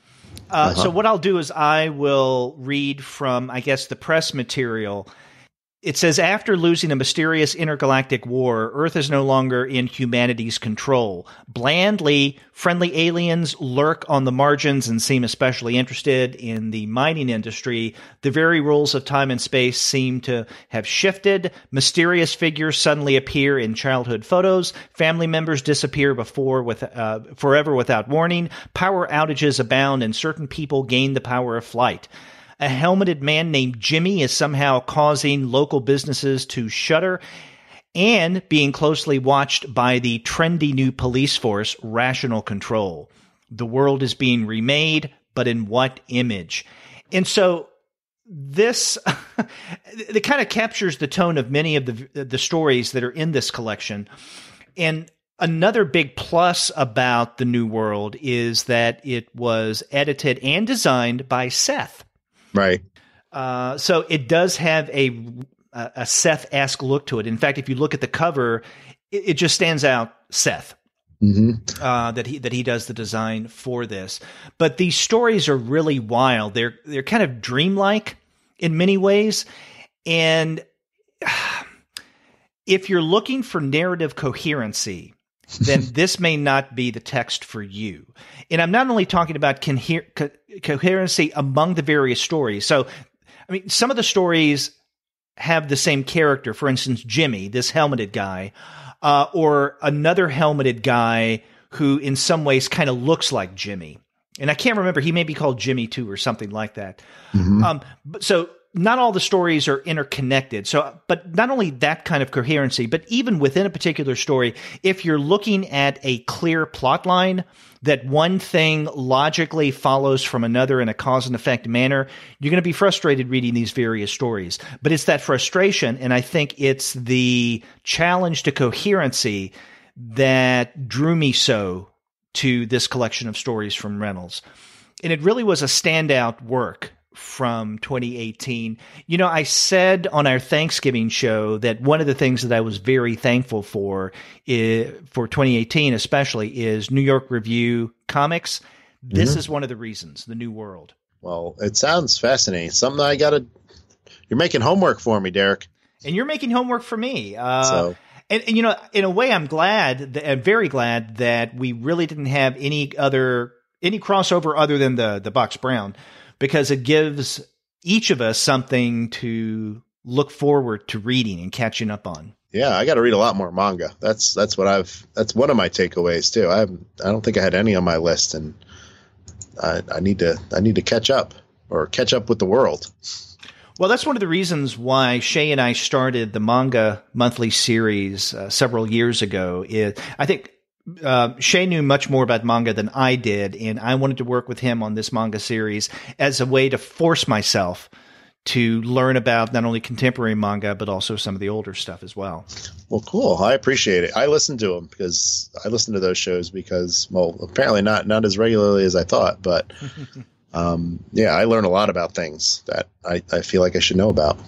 So what I'll do is I will read from, I guess, the press material. It says, after losing a mysterious intergalactic war, Earth is no longer in humanity's control. Blandly, friendly aliens lurk on the margins and seem especially interested in the mining industry. The very rules of time and space seem to have shifted. Mysterious figures suddenly appear in childhood photos. Family members disappear forever without warning. Power outages abound, and certain people gain the power of flight. A helmeted man named Jimmy is somehow causing local businesses to shutter and being closely watched by the trendy new police force, Rational Control. The world is being remade, but in what image? And so this it kind of captures the tone of many of the stories that are in this collection. And another big plus about the New World is that it was edited and designed by Seth. Right. So it does have a Seth-esque look to it. In fact, if you look at the cover, it just stands out Seth. Mm-hmm. That he does the design for this. But these stories are really wild. They're kind of dreamlike in many ways. And if you're looking for narrative coherency, then this may not be the text for you. And I'm not only talking about coherency among the various stories. So, I mean, some of the stories have the same character. For instance, Jimmy, this helmeted guy, or another helmeted guy who in some ways kind of looks like Jimmy. And I can't remember. He may be called Jimmy too or something like that. Mm-hmm. So not all the stories are interconnected. But not only that kind of coherency, but even within a particular story, if you're looking at a clear plot line, that one thing logically follows from another in a cause and effect manner, you're going to be frustrated reading these various stories. But it's that frustration, and I think it's the challenge to coherency that drew me so to this collection of stories from Reynolds. And it really was a standout work from 2018. I said on our Thanksgiving show that one of the things that I was very thankful for 2018 especially is New York Review Comics. This is one of the reasons, the New World. Well, it sounds fascinating. Something you're making homework for me, Derek. And you're making homework for me. And in a way, I'm very glad that we really didn't have any crossover other than the Box Brown, because it gives each of us something to look forward to reading and catching up on. Yeah, I got to read a lot more manga. That's one of my takeaways too. I don't think I had any on my list, and I need to catch up with the world. Well, that's one of the reasons why Shay and I started the manga monthly series several years ago. I think Shay knew much more about manga than I did, and I wanted to work with him on this manga series as a way to force myself to learn about not only contemporary manga, but also some of the older stuff as well. Well, cool. I appreciate it. I listen to them because those shows because, well, apparently not as regularly as I thought, but yeah, I learn a lot about things that I feel like I should know about.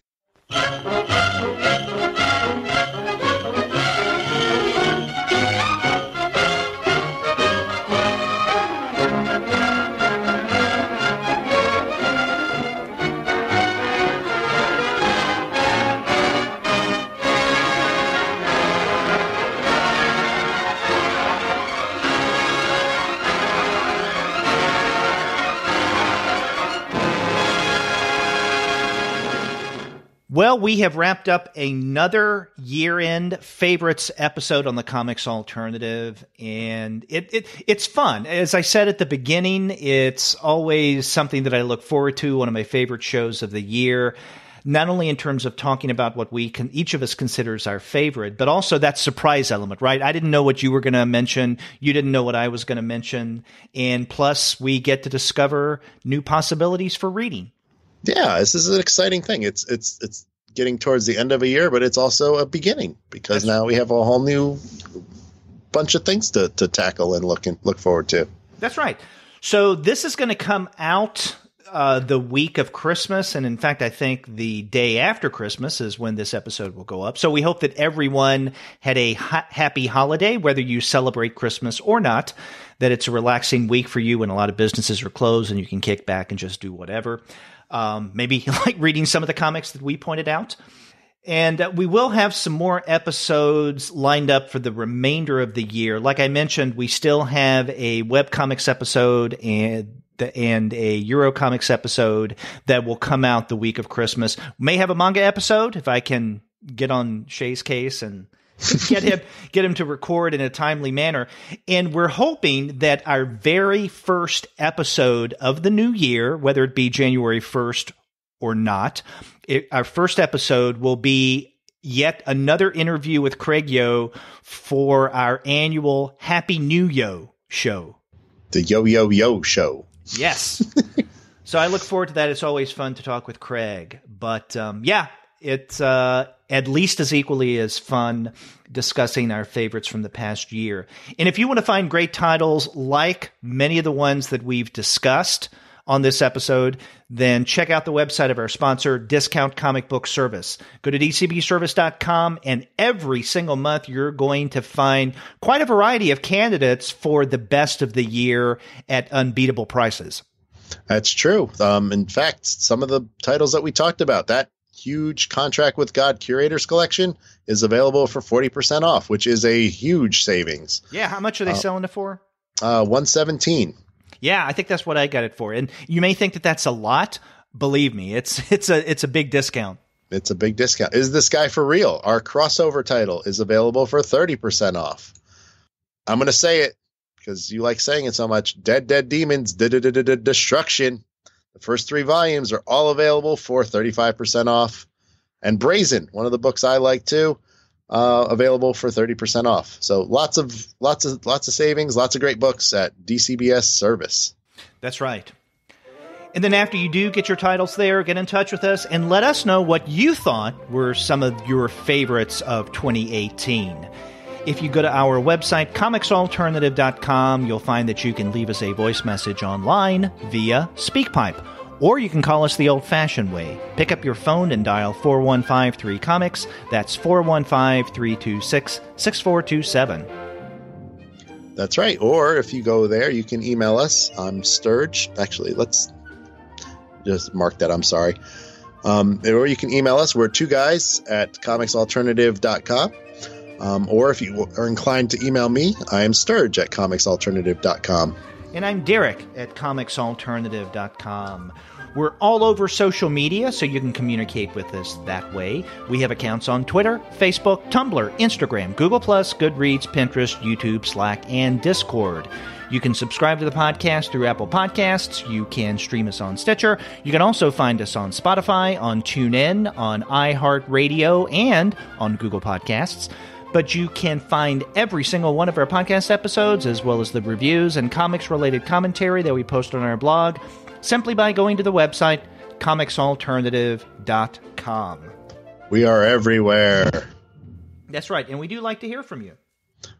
Well, we have wrapped up another year-end favorites episode on the Comics Alternative, and it's fun. As I said at the beginning, it's always something that I look forward to, one of my favorite shows of the year, not only in terms of talking about what each of us considers our favorite, but also that surprise element, right? I didn't know what you were going to mention. You didn't know what I was going to mention. And plus, we get to discover new possibilities for reading. Yeah, this is an exciting thing. It's getting towards the end of a year, but it's also a beginning because now we have a whole new bunch of things to tackle and look forward to. That's right. So this is going to come out the week of Christmas, and in fact, I think the day after Christmas is when this episode will go up. So we hope that everyone had a happy holiday, whether you celebrate Christmas or not, that it's a relaxing week for you when a lot of businesses are closed and you can kick back and just do whatever. Maybe like reading some of the comics that we pointed out. And we will have some more episodes lined up for the remainder of the year. Like I mentioned, we still have a webcomics episode and a Eurocomics episode that will come out the week of Christmas. We may have a manga episode if I can get on Shay's case and get him to record in a timely manner. And we're hoping that our very first episode of the new year, whether it be January 1st or not, our first episode will be yet another interview with Craig Yo for our annual Happy New Yo show. The Yo Yo Yo show. Yes. So I look forward to that. It's always fun to talk with Craig. But it's at least as equally as fun discussing our favorites from the past year. And if you want to find great titles like many of the ones that we've discussed on this episode, then check out the website of our sponsor, Discount Comic Book Service. Go to dcbservice.com, and every single month you're going to find quite a variety of candidates for the best of the year at unbeatable prices. That's true. In fact, some of the titles that we talked about, that huge Contract with God Curators Collection is available for 40% off, which is a huge savings. Yeah, how much are they selling it for? $117. Yeah, I think that's what I got it for. And you may think that that's a lot. Believe me, it's a big discount. It's a big discount. Is This Guy For Real? Our crossover title is available for 30% off. I'm going to say it because you like saying it so much. Dead Demons, Destruction. The first 3 volumes are all available for 35% off. And Brazen, one of the books I like too, available for 30% off. So lots of savings, lots of great books at DCBS Service. That's right. And then after you do get your titles there, get in touch with us and let us know what you thought were some of your favorites of 2018. If you go to our website, comicsalternative.com, you'll find that you can leave us a voice message online via SpeakPipe. Or you can call us the old-fashioned way. Pick up your phone and dial 4153-COMICS. That's 415-326-6427. That's right. Or if you go there, you can email us. I'm Sturge. Actually, let's just mark that. I'm sorry. Or you can email us. We're 2 guys at comicsalternative.com. Or if you are inclined to email me, I am Sturge at comicsalternative.com. And I'm Derek at comicsalternative.com. We're all over social media, so you can communicate with us that way. We have accounts on Twitter, Facebook, Tumblr, Instagram, Google+, Goodreads, Pinterest, YouTube, Slack, and Discord. You can subscribe to the podcast through Apple Podcasts. You can stream us on Stitcher. You can also find us on Spotify, on TuneIn, on iHeartRadio, and on Google Podcasts. But you can find every single one of our podcast episodes, as well as the reviews and comics-related commentary that we post on our blog, simply by going to the website, comicsalternative.com. We are everywhere. That's right, and we do like to hear from you.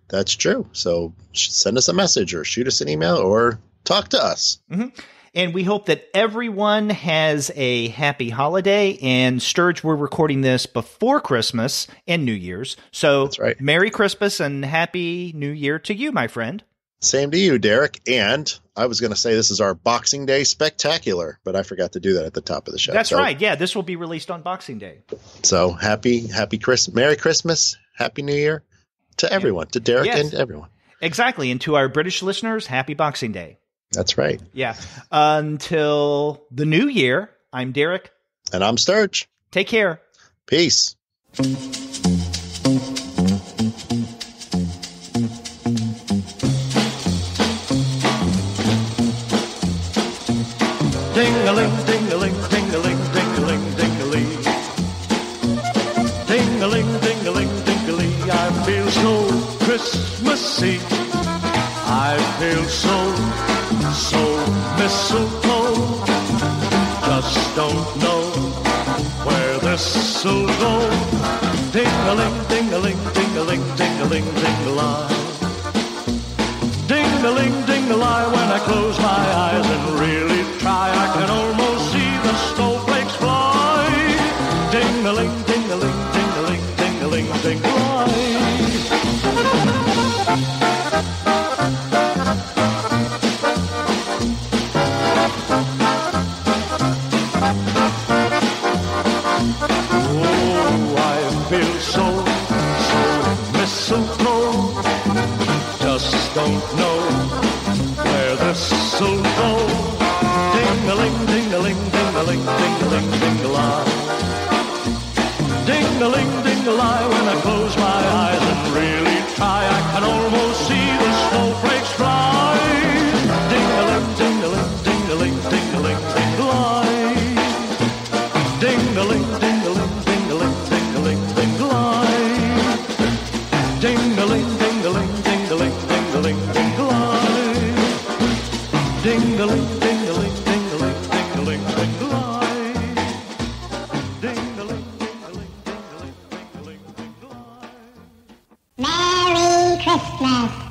That's true. So send us a message or shoot us an email or talk to us. Mm-hmm. And we hope that everyone has a happy holiday. And Sturge, we're recording this before Christmas and New Year's. So that's right. Merry Christmas and Happy New Year to you, my friend. Same to you, Derek. And I was going to say this is our Boxing Day Spectacular, but I forgot to do that at the top of the show. That's right. Yeah, this will be released on Boxing Day. So happy Christmas, Merry Christmas, Happy New Year to everyone, to Derek and everyone. Exactly. And to our British listeners, Happy Boxing Day. That's right. Yeah. Until the new year, I'm Derek. And I'm Sturge. Take care. Peace. Ding-a-ling, ding-a-ling, ding-a-ling, ding-a-ling, ding-a-ling. Ding-a-ling, ding-a-ling, ding-a-ling. I feel so Christmassy. I feel so mistletoe. Just don't know where this'll go. Ding-a-ling, ding-a-ling, ding-a-ling, ding-a-ling, ding-a-ling. Ding-a-ling, ding-a-ling, when I close my eyes and really try, I can almost see the snowflakes fly. Ding-a-ling, ding-a-ling, ding-a-ling, ding-a-ling, ding-a-ling. Oh, I feel so mistletoe. Just don't know where this'll go. Ding-a-ling, ding-a-ling, ding-a-ling, ding-a-ling, ding-a-ling. Ding-a-ling, ding-a-ling, when I close my eyes and really try, I can almost see the snowflakes fly. Ding-a-ling, ding-a-ling, ding-a-ling, ding-a-ling, ding-a-ling. Ding-a-ling, ding-a-ling, ding-a-ling, ding-a-ling, ding-a-ling. Ding-a-ling, ding-a-ling, ding-a-ling, ding-a-ling, ding-a-ling. Ding-a-ling, ding-a-ling, ding-a-ling, ding-a-ling, ding-a-ling. Ding-a-ling, ding-a-ling, ding-a-ling, ding-a-ling, ding-a-ling. Merry Christmas.